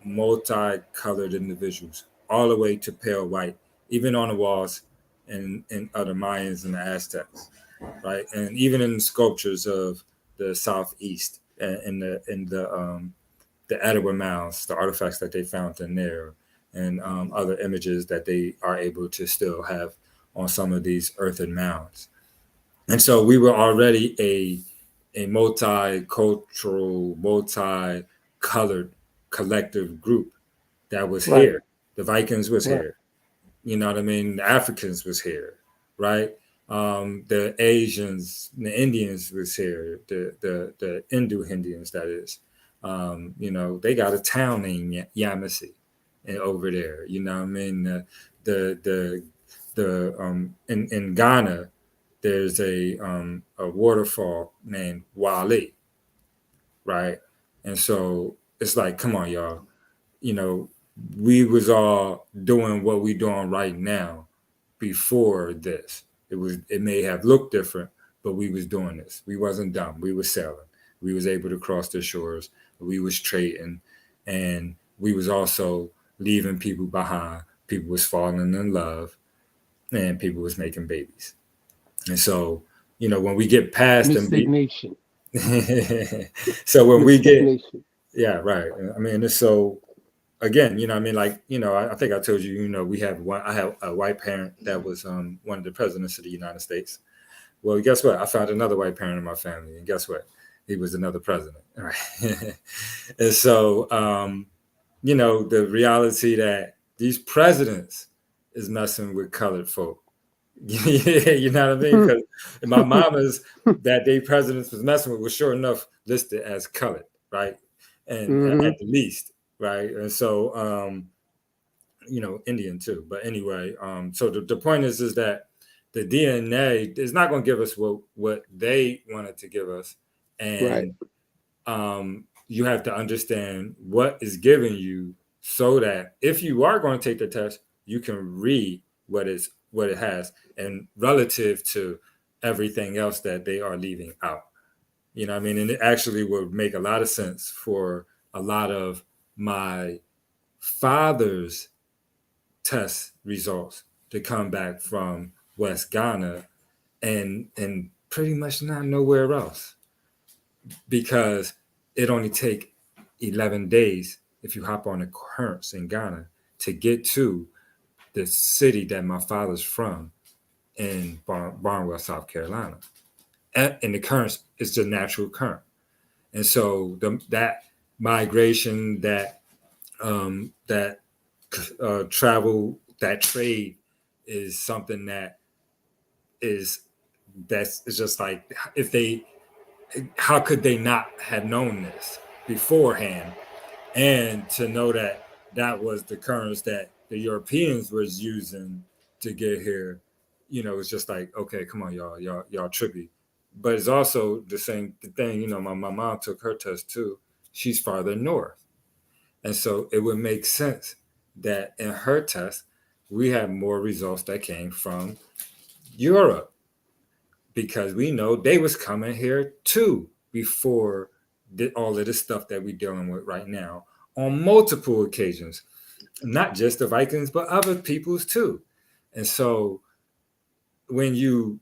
multicolored individuals, all the way to pale white, even on the walls in other Mayans and the Aztecs, right? And even in sculptures of the Southeast and the Edward mounds, the artifacts that they found in there, and other images that they are able to still have on some of these earthen mounds. And so we were already a multicultural, multicolored collective group that was here. The Vikings was here. You know what I mean? The Africans was here, right? The Asians, the Indians was here. The Indo-Indians, that is. You know, they got a town named Yamasee over there. You know what I mean? In Ghana, there's a waterfall named Wale, right? And so it's like, come on, y'all. You know, we was all doing what we doing right now before this. It may have looked different, but we was doing this. We wasn't dumb. We was sailing. We was able to cross the shores. We was trading, and we was also leaving people behind. People was falling in love, and people was making babies. And so, you know, when we get past Nation. So when we get, yeah, right. I mean, so again, you know, I mean, like, you know, I think I told you, you know, I have a white parent that was one of the presidents of the United States. Well, guess what? I found another white parent in my family, and guess what? He was another president. Right? And so, you know, the reality that these presidents is messing with colored folk. You know what I mean? Because my mama's that they presidents was messing with was sure enough listed as colored, right? And at the least, right? And so, you know, Indian too. But anyway, so the point is that the DNA is not going to give us what they wanted to give us, and you have to understand what is giving you, so that if you are going to take the test, you can read what it has, and relative to everything else that they are leaving out. You know what I mean? And it actually would make a lot of sense for a lot of my father's test results to come back from West Ghana and pretty much not nowhere else, because it only take 11 days if you hop on the currents in Ghana to get to the city that my father's from in Barnwell, South Carolina. And the current is the natural current. And so that migration, that travel, that trade is something that's just like, how could they not have known this beforehand? And to know that was the currents that the Europeans was using to get here, you know, it's just like, okay, come on, y'all trippy. But it's also the same thing, you know, my mom took her test too. She's farther north. And so it would make sense that in her test, we have more results that came from Europe, because we know they was coming here too before all of this stuff that we're dealing with right now on multiple occasions, not just the Vikings, but other peoples too. And so when you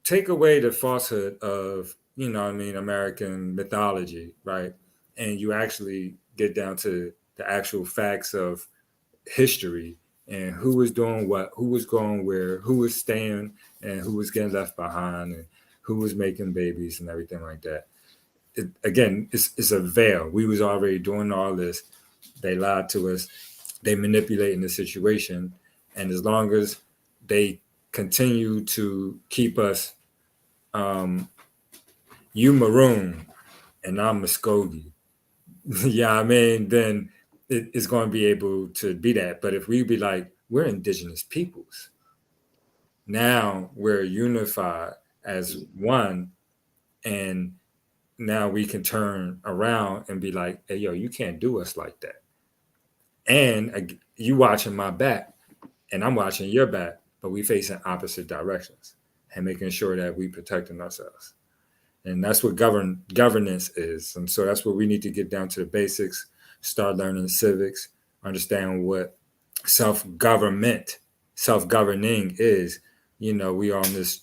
take away the falsehood of, American mythology, right? And you actually get down to the actual facts of history and who was doing what, who was going where, who was staying and who was getting left behind, and who was making babies and everything like that. It's a veil. We was already doing all this. They lied to us. They manipulating the situation. And as long as they continue to keep us, you Maroon and I'm Muskogee, then it's going to be able to be that. But if we be like, we're indigenous peoples, now we're unified as one, and now we can turn around and be like, hey, yo, you can't do us like that. And you watching my back and I'm watching your back, but we facing opposite directions and making sure that we protecting ourselves. And that's what governance is. And so that's where we need to get down to the basics, start learning civics, understand what self-governing is. We on this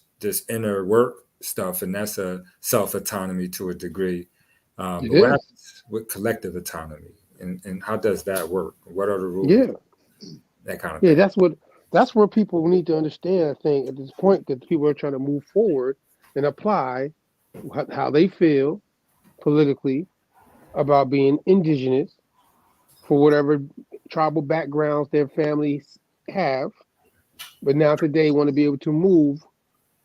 inner work stuff, and that's a self-autonomy to a degree. But what happens with collective autonomy? And how does that work? What are the rules? Yeah. That kind of thing. That's where people need to understand, I think, at this point, that people are trying to move forward and apply how they feel politically about being indigenous for whatever tribal backgrounds their families have. But now today want to be able to move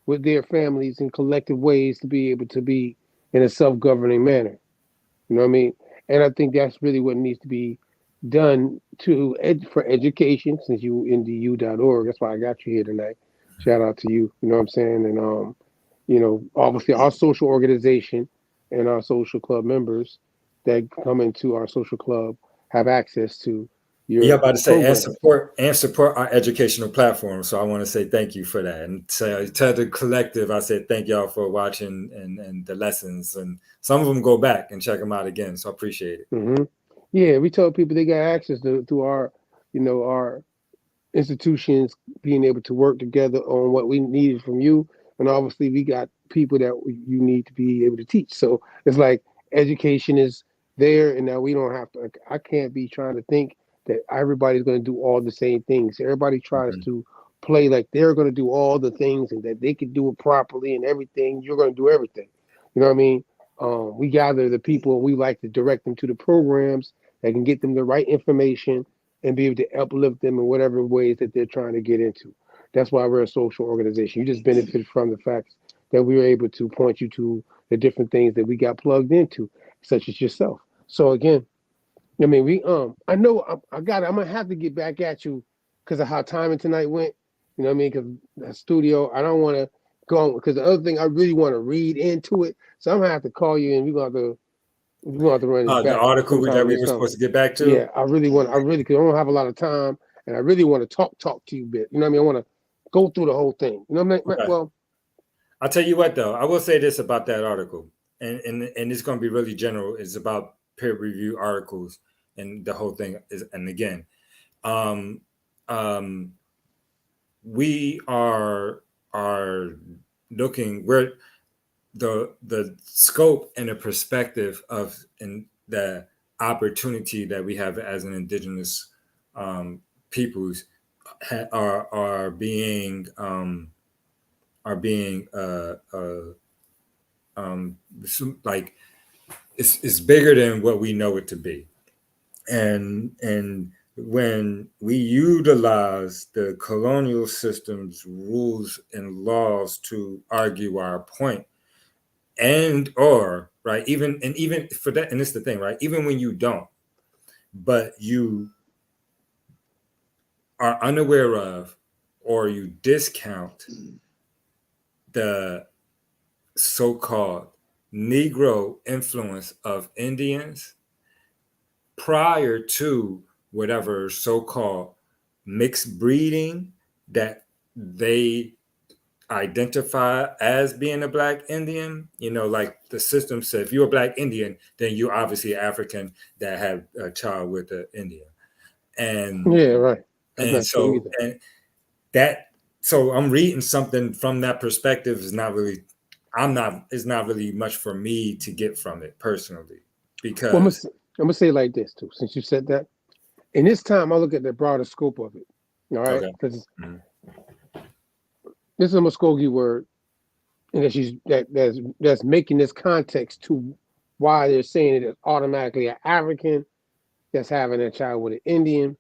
with their families in collective ways to be able to be in a self-governing manner. You know what I mean? And I think that's really what needs to be done for education, since you NDU.org. That's why I got you here tonight. Shout out to you. You know what I'm saying? And obviously our social organization and our social club members that come into our social club have access to your about to say program. and support our educational platform. So I want to say thank you for that. And to the collective, I said thank y'all for watching and the lessons. And some of them go back and check them out again. So I appreciate it. Mm-hmm. Yeah, we told people they got access to our, our institutions being able to work together on what we needed from you. And obviously we got people that you need to be able to teach. So it's like education is there, and now we don't have to, I can't be trying to think that everybody's going to do all the same things. Everybody tries to play like they're going to do all the things and that they can do it properly and everything. You're going to do everything. You know what I mean? We gather the people and we like to direct them to the programs that can get them the right information and be able to uplift them in whatever ways that they're trying to get into. That's why we're a social organization. You just benefit from the fact that we were able to point you to the different things that we got plugged into, such as yourself. So again, I mean, I know I'm gonna have to get back at you because of how timing tonight went. You know what I mean? Because the studio, I don't want to go on, because the other thing, I really want to read into it. So I'm gonna have to call you and we're gonna have to run this back. The article that we were supposed to get back to? Yeah, because I don't have a lot of time, and I really want to talk to you a bit. You know what I mean? I want to go through the whole thing. You know what I mean? Okay. Well, I'll tell you what, though. I will say this about that article, and it's going to be really general. It's about peer review articles and the whole thing is, and again, we are looking where the scope and the perspective of the opportunity that we have as an indigenous peoples are being like it's bigger than what we know it to be, and when we utilize the colonial system's rules and laws to argue our point, and or right, even for that, and it's the thing, right, even when you don't, but you are unaware of or you discount the so-called Negro influence of Indians prior to whatever so-called mixed breeding that they identify as being a Black Indian. Like the system said, if you're a Black Indian, then you're obviously African that had a child with an Indian. And yeah, right. and so and that so I'm reading something from that perspective is not really, it's not really much for me to get from it personally, because Well, I'm gonna say it like this too, since you said that. In this time, I look at the broader scope of it. All right, okay. because this is a Muskogee word, and that's making this context to why they're saying it is automatically an African that's having a child with an Indian,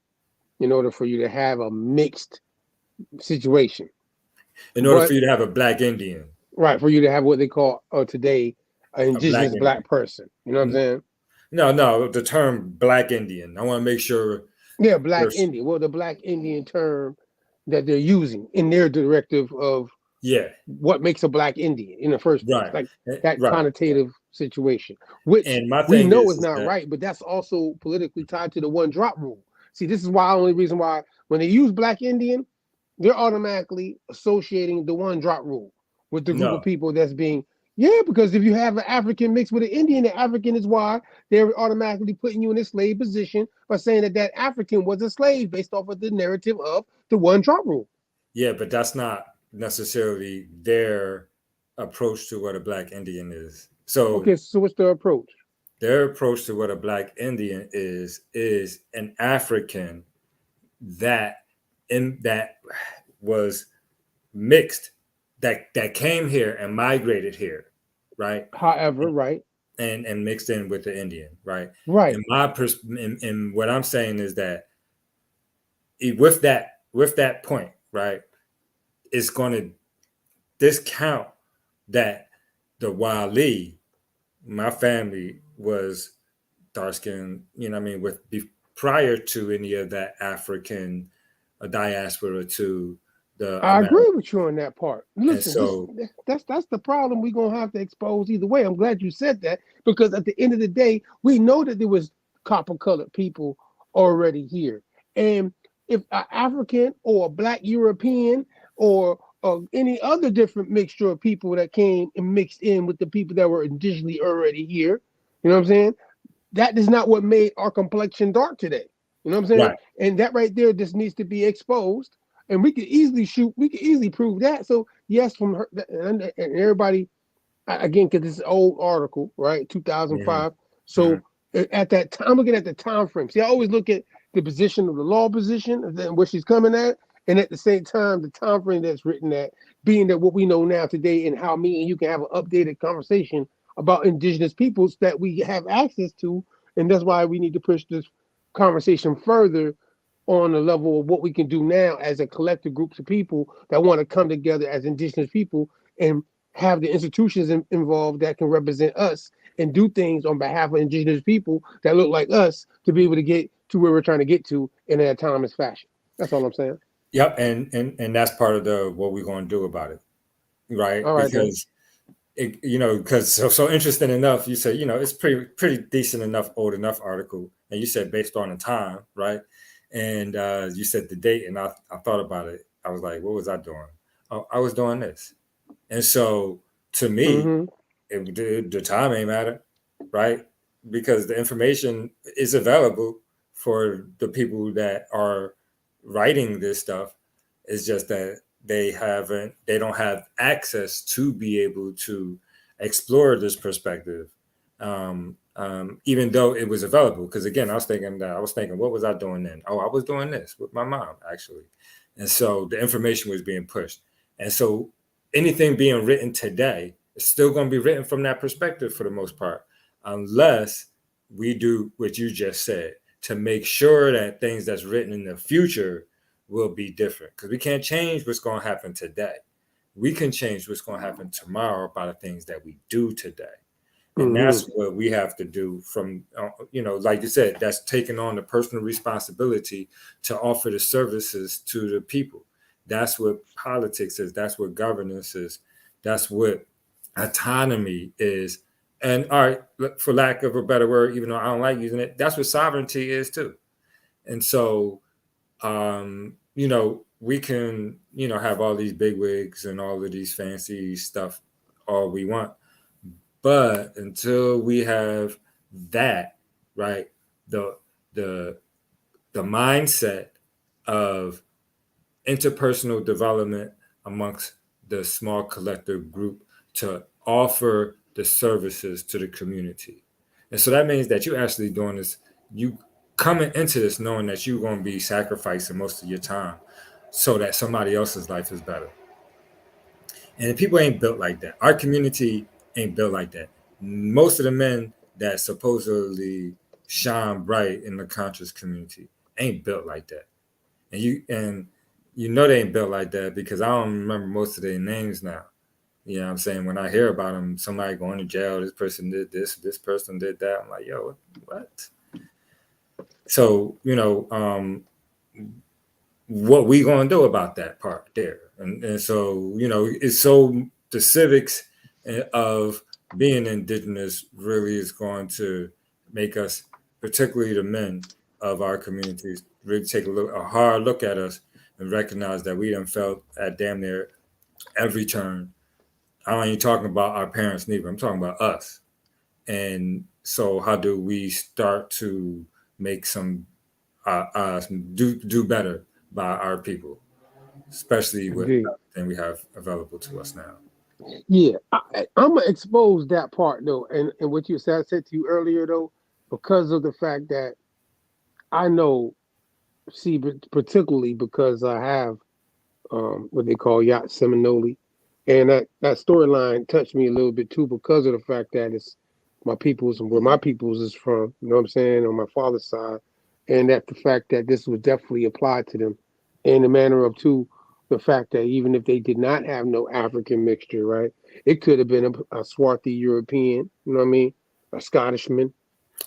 in order for you to have a mixed situation. In order But for you to have a black Indian. right, for you to have what they call today an indigenous black person. You know what I'm saying? No, the term black Indian. I want to make sure. Yeah, black Indian. Well, the black Indian term that they're using in their directive of what makes a black Indian in the first place, like that connotative situation, which and my we thing know is is not that, right, but that's also politically tied to the one drop rule. See, this is why only reason why when they use black Indian, they're automatically associating the one drop rule with the group of people that's being because if you have an African mixed with an Indian, the African is why they're automatically putting you in a slave position by saying that African was a slave based off of the narrative of the one drop rule. Yeah, but that's not necessarily their approach to what a black Indian is. So okay, so what's their approach? Their approach to what a black Indian is an African that was mixed, that came here and migrated here, right? However, right. And mixed in with the Indian, right? Right. And what I'm saying is that with that point, right, it's going to discount that the Wali, my family was dark skinned, you know what I mean, prior to any of that African diaspora to the I agree with you on that part. Listen, so, that's the problem we're gonna have to expose either way. I'm glad you said that, because at the end of the day, we know that there was copper colored people already here. And if an African or a black European or any other different mixture of people that came and mixed in with the people that were indigenously already here, you know what I'm saying? That is not what made our complexion dark today. You know what I'm saying? Right. And that right there just needs to be exposed. And we could easily prove that. So yes, from her and everybody, again, because this is an old article, right? 2005. So at that time, I'm looking at the time frame. See, I always look at the position of the law position and where she's coming at, and at the same time, the time frame that's written at, being that what we know now today and how me and you can have an updated conversation about indigenous peoples that we have access to. And that's why we need to push this conversation further on the level of what we can do now as a collective groups of people that want to come together as indigenous people and have the institutions involved that can represent us and do things on behalf of indigenous people that look like us to be able to get to where we're trying to get to in an autonomous fashion. That's all I'm saying. Yep, and that's part of what we're going to do about it, right? All right, because because so interesting enough, you said it's pretty decent enough, old enough article, and you said based on the time, right? And you said the date, and I thought about it. I was like, what was I doing? Oh, I was doing this. And so to me, the time ain't matter, right? Because the information is available for the people that are writing this stuff. It's just that they don't have access to be able to explore this perspective. Even though it was available, because again, I was thinking, what was I doing then? Oh, I was doing this with my mom, actually. And so the information was being pushed. And so anything being written today is still going to be written from that perspective for the most part, unless we do what you just said to make sure that things that's written in the future will be different. Because we can't change what's going to happen today. We can change what's going to happen tomorrow by the things that we do today. And that's what we have to do from, like you said, that's taking on the personal responsibility to offer the services to the people. That's what politics is. That's what governance is. That's what autonomy is. And all right, for lack of a better word, even though I don't like using it, that's what sovereignty is too. And so, we can, have all these bigwigs and all of these fancy stuff all we want. But until we have that, right, the mindset of interpersonal development amongst the small collective group to offer the services to the community. And so that means that you're actually doing this, you coming into this knowing that you're going to be sacrificing most of your time so that somebody else's life is better. And people ain't built like that. Our community ain't built like that. Most of the men that supposedly shine bright in the conscious community ain't built like that. And you know they ain't built like that because I don't remember most of their names now. You know what I'm saying? When I hear about them, somebody going to jail, this person did this person did that. I'm like, yo, what? So, what we gonna do about that part there? And so, it's so the civics of being indigenous really is going to make us, particularly the men of our communities, really take a hard look at us and recognize that we done felt at damn near every turn. I ain't talking about our parents neither. I'm talking about us. And so how do we start to make some do better by our people, especially with everything we have available to us now? Yeah, I'm gonna expose that part though, and what you said, I said to you earlier though, because of the fact that I know, particularly because I have what they call yacht Seminole, and that storyline touched me a little bit too because of the fact that it's my people's and where my people's is from. You know what I'm saying, on my father's side, and that the fact that this was definitely applied to them, in the manner of too. The fact that even if they did not have no African mixture, right, it could have been a swarthy European, you know what I mean, a Scottishman,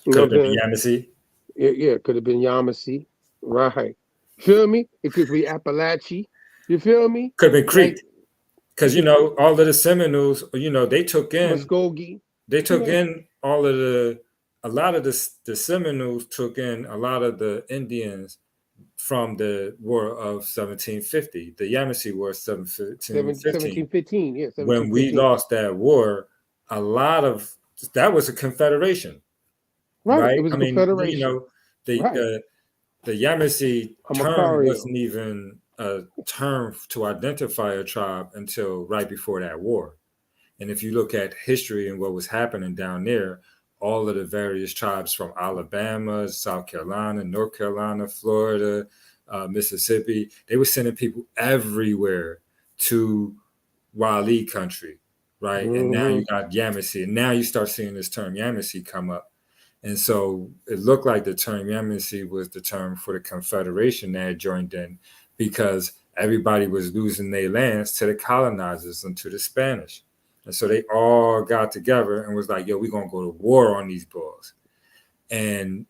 you know what I'm saying? Yamasee. Yeah, it could have been Yamasee, right? Feel me? It could be Appalachia. You feel me? Could have been Creek, because all of the Seminoles, they took in Muskogee. They took in a lot of the Seminoles took in a lot of the Indians from the War of 1750, the Yamasee War of 1715. Yeah. When we lost that war, a lot of that was a confederation, right? It was a confederation. The Yamasee term wasn't even a term to identify a tribe until right before that war. And if you look at history and what was happening down there, all of the various tribes from Alabama, South Carolina, North Carolina, Florida, Mississippi, they were sending people everywhere to Wali country, right? Mm-hmm. And now you got Yamasee, and now you start seeing this term Yamasee come up. And so it looked like the term Yamasee was the term for the Confederation that joined in, because everybody was losing their lands to the colonizers and to the Spanish. And so they all got together and was like, yo, we're going to go to war on these bulls. And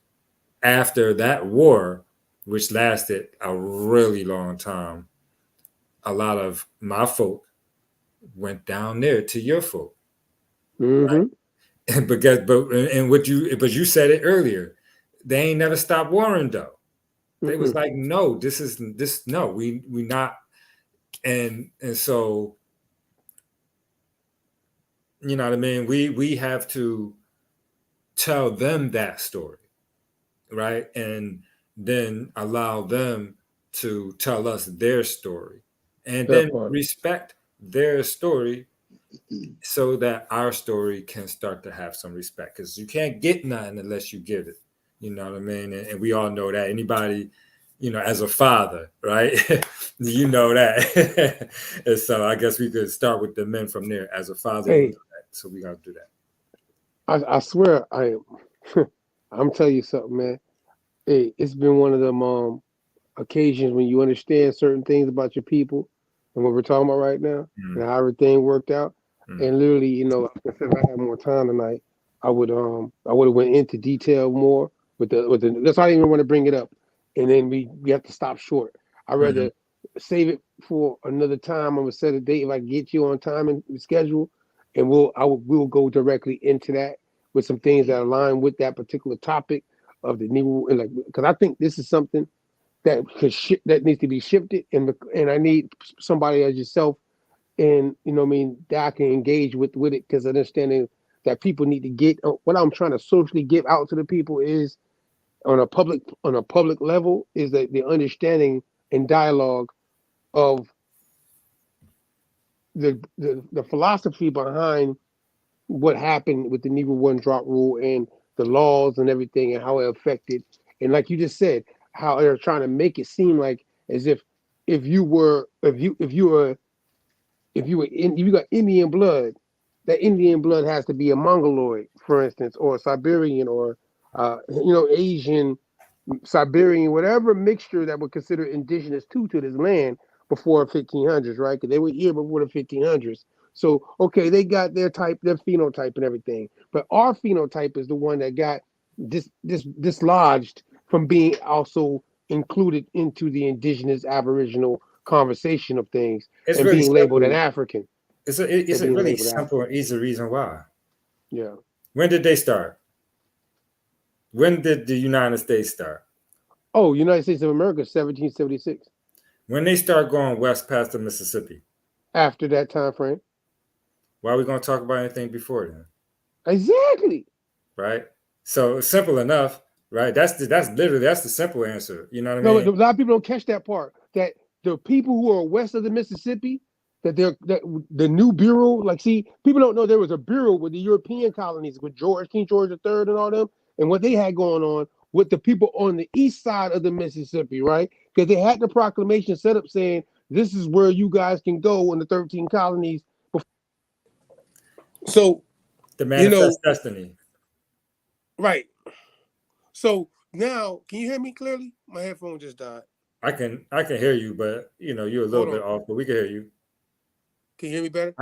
after that war, which lasted a really long time, a lot of my folk went down there to your folk. Mm-hmm. Right? But you said it earlier, they ain't never stopped warring though. They was like, no, we not. And so, you know what I mean? We have to tell them that story, right? And then allow them to tell us their story, and then respect their story so that our story can start to have some respect, because you can't get nothing unless you give it. You know what I mean? And we all know that. Anybody, as a father, right? You know that. And so I guess we could start with the men from there. As a father, you know that, so we got to do that. I swear, I'm telling you something, man. Hey, it's been one of them occasions when you understand certain things about your people and what we're talking about right now, and how everything worked out. And literally, like I said, if I had more time tonight, I would have went into detail more with the. That's why I didn't even want to bring it up, and then we have to stop short. I'd rather save it for another time. I'm gonna set a date if I can get you on time and schedule, and we'll go directly into that with some things that align with that particular topic of the new, because I think this is something that that needs to be shifted, and I need somebody as yourself, and that I can engage with it, because understanding that people need to get what I'm trying to socially give out to the people is on a public level is that the understanding and dialogue of the philosophy behind what happened with the Negro One Drop rule and the laws and everything and how it affected. And like you just said, how they're trying to make it seem like as if you got Indian blood, that Indian blood has to be a Mongoloid, for instance, or Siberian, or Asian, Siberian, whatever mixture that would consider indigenous to this land before 1500s, right? Because they were here before the 1500s. So okay, they got their type, their phenotype, and everything, but our phenotype is the one that got dislodged from being also included into the indigenous Aboriginal conversation of things and really being labeled an simple. African. It's a really simple and easy reason why. Yeah. When did they start? When did the United States start? Oh, United States of America, 1776. When they start going west past the Mississippi. After that time frame. Why are we going to talk about anything before then? Exactly. Right? So it's simple enough, right? That's the simple answer. You know what I mean? No, a lot of people don't catch that part. That the people who are west of the Mississippi, that the new bureau, like, see, people don't know there was a bureau with the European colonies with King George III and all them, and what they had going on with the people on the east side of the Mississippi, right? Because they had the proclamation set up saying this is where you guys can go in the 13 colonies. So the manifest destiny. Right. So now, can you hear me clearly? My headphone just died. I can hear you, but you're a little bit off, but we can hear you. Can you hear me better?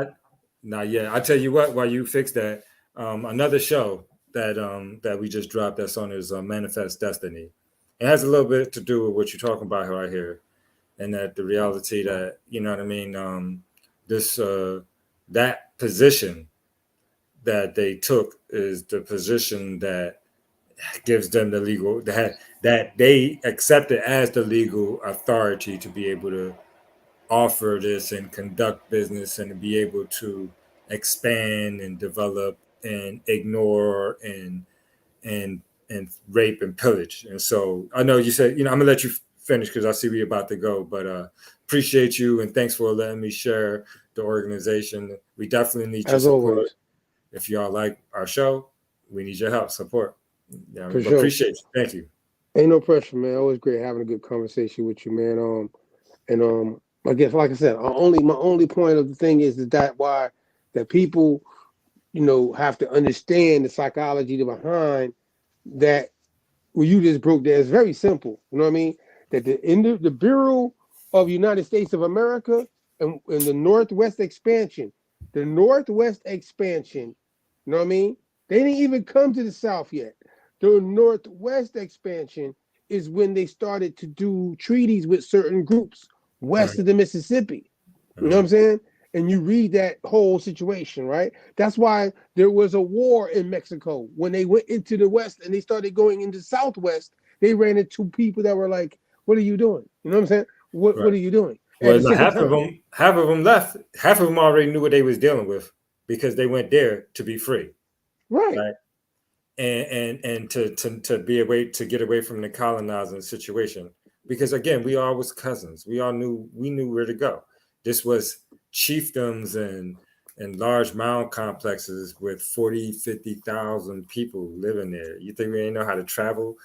Not yet. I tell you what, while you fix that, another show that we just dropped that's on is Manifest Destiny. It has a little bit to do with what you're talking about right here, and that the reality that, you know what I mean, that position that they took is the position that gives them the legal, that they accept it as the legal authority to be able to offer this and conduct business and to be able to expand and develop and ignore and rape and pillage. And so I know you said, I'm gonna let you finish because I see we're about to go, but appreciate you and thanks for letting me share the organization. We definitely need your support. Always. If y'all like our show, we need your help, support. Yeah, For sure. Appreciate you. Thank you. Ain't no pressure, man. Always great having a good conversation with you, man. And I guess, like I said, my only point of the thing is that why that people, have to understand the psychology behind that. Well, you just broke that. It's very simple. You know what I mean? That the Bureau of United States of America and the Northwest expansion, you know what I mean? They didn't even come to the South yet. The Northwest expansion is when they started to do treaties with certain groups west of the Mississippi. You know what I'm saying? And you read that whole situation, right? That's why there was a war in Mexico. When they went into the West and they started going into Southwest, they ran into people that were like, what are you doing? You know what I'm saying? What are you doing? Well, half of them left. Half of them already knew what they was dealing with because they went there to be free. Right? And to be to get away from the colonizing situation. Because again, we all was cousins. We knew where to go. This was chiefdoms and large mound complexes with 50,000 people living there. You think we ain't know how to travel?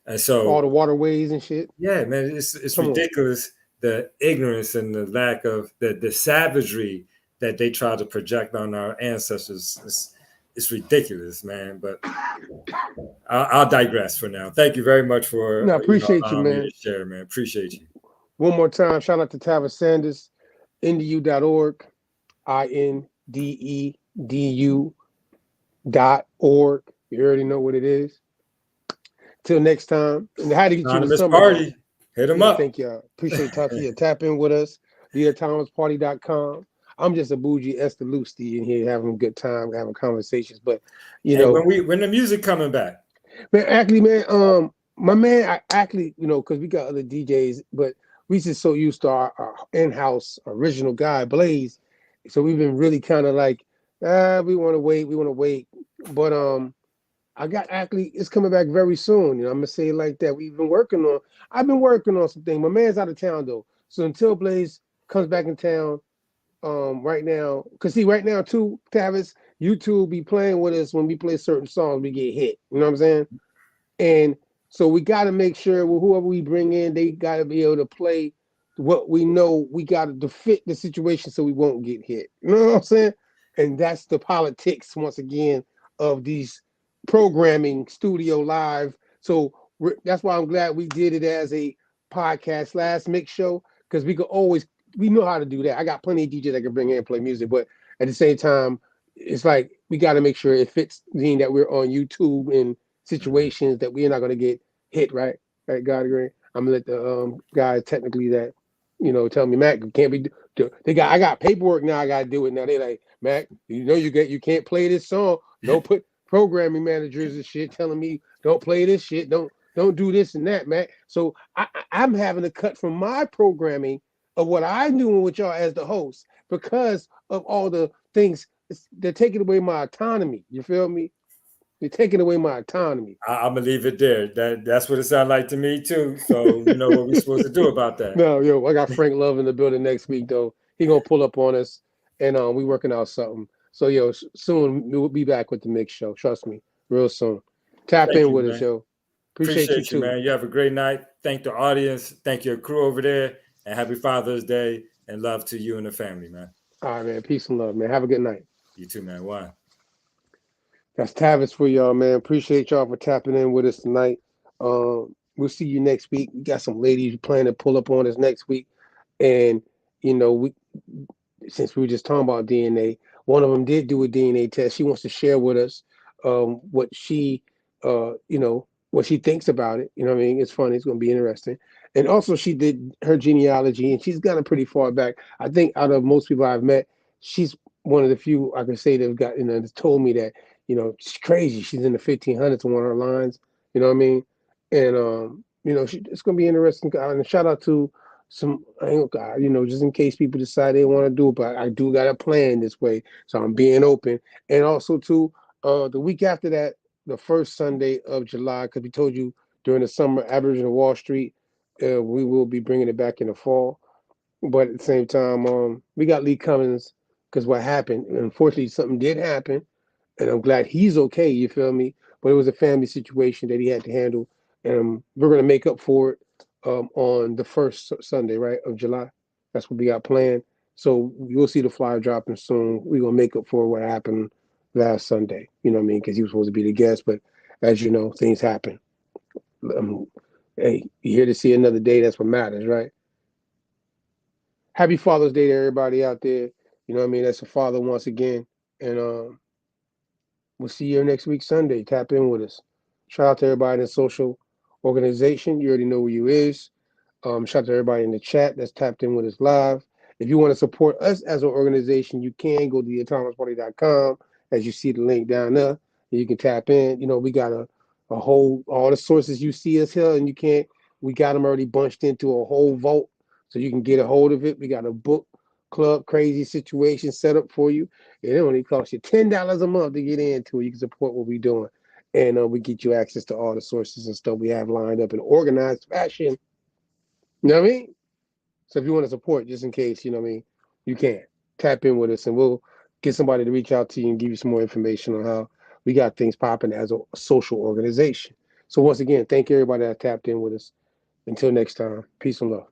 And so all the waterways and shit. Yeah, man, it's ridiculous. The ignorance and the lack of the savagery that they try to project on our ancestors. It's ridiculous, man. But I'll digress for now. Thank you very much for appreciate you, man. Me to share, man. Appreciate you. One more time, shout out to Tavis Sanders, indedu.org, INDEDU.org. You already know what it is. Till next time. And how to get you the party. Hit them up. Thank y'all. Appreciate talking to you. Tap in with us. TheAtomisParty.com. I'm just a bougie Esther Lucy in here having a good time, having conversations. But when the music coming back, man, actually, man, my man, I actually, because we got other DJs, but we just so used to our in-house original guy Blaze, so we've been really kind of like, we want to wait. But I got actually, it's coming back very soon. I'm gonna say it like that. I've been working on some things. My man's out of town though. So until Blaze comes back in town, right now, because see, right now too, Tavis, YouTube be playing with us when we play certain songs, we get hit. You know what I'm saying? And so we got to make sure whoever we bring in, they got to be able to play what we know. We got to fit the situation so we won't get hit. You know what I'm saying? And that's the politics once again of these programming studio live. So that's why I'm glad we did it as a podcast last mix show, because we know how to do that. I got plenty of DJs that can bring in and play music, but at the same time, it's like we got to make sure it fits, meaning that we're on YouTube and situations that we're not going to get hit, right? Right, God agree. I'm gonna let the guy technically that, tell me, Mac, can't be. I got paperwork now. I got to do it now. They like, Mac, you can't play this song. Don't put programming managers and shit telling me don't play this shit. Don't do this and that, Mac. So I'm having to cut from my programming of what I'm doing with y'all as the host because of all the things. They're taking away my autonomy. You feel me? They're taking away my autonomy. I'm gonna leave it there. That's what it sounds like to me too. So you know what we're supposed to do about that. No, I got Frank Love in the building next week though. He gonna pull up on us, and we working out something. So soon we'll be back with the mix show. Trust me, real soon. Tap in with us, yo. Appreciate you too, man. You have a great night. Thank the audience. Thank your crew over there, and happy Father's Day and love to you and the family, man. All right, man. Peace and love, man. Have a good night. You too, man. One. That's Tavis for y'all, man. Appreciate y'all for tapping in with us tonight. We'll see you next week. We got some ladies planning to pull up on us next week. And, since we were just talking about DNA, one of them did do a DNA test. She wants to share with us what she, what she thinks about it. You know what I mean? It's funny. It's going to be interesting. And also she did her genealogy, and she's gotten pretty far back. I think out of most people I've met, she's one of the few I can say that have got, that's told me that, she's crazy. She's in the 1500s on one of her lines. You know what I mean? And, it's going to be interesting. And shout out to some, just in case people decide they want to do it, but I do got a plan this way. So I'm being open. And also too, the week after that, the first Sunday of July, because we told you during the summer, Aboriginal Wall Street, we will be bringing it back in the fall. But at the same time, we got Lee Cummings, because what happened, unfortunately, something did happen. And I'm glad he's okay, you feel me? But it was a family situation that he had to handle. And we're going to make up for it on the first Sunday, right, of July. That's what we got planned. So you'll see the flyer dropping soon. We're going to make up for what happened last Sunday. You know what I mean? Because he was supposed to be the guest. But as you know, things happen. Hey, you're here to see another day. That's what matters, right? Happy Father's Day to everybody out there. You know what I mean? That's a father once again. And we'll see you next week, Sunday. Tap in with us. Shout out to everybody in the social organization. You already know who you is. Shout out to everybody in the chat that's tapped in with us live. If you want to support us as an organization, you can go to theautonomousparty.com. As you see the link down there, you can tap in. We got a whole, all the sources you see us here, and we got them already bunched into a whole vault, so you can get a hold of it. We got a book club crazy situation set up for you. It only costs you $10 a month to get into it. You can support what we're doing. And we get you access to all the sources and stuff we have lined up in organized fashion. You know what I mean? So if you want to support, just in case, you know what I mean, you can. Tap in with us, and we'll get somebody to reach out to you and give you some more information on how we got things popping as a social organization. So once again, thank you everybody that tapped in with us. Until next time, peace and love.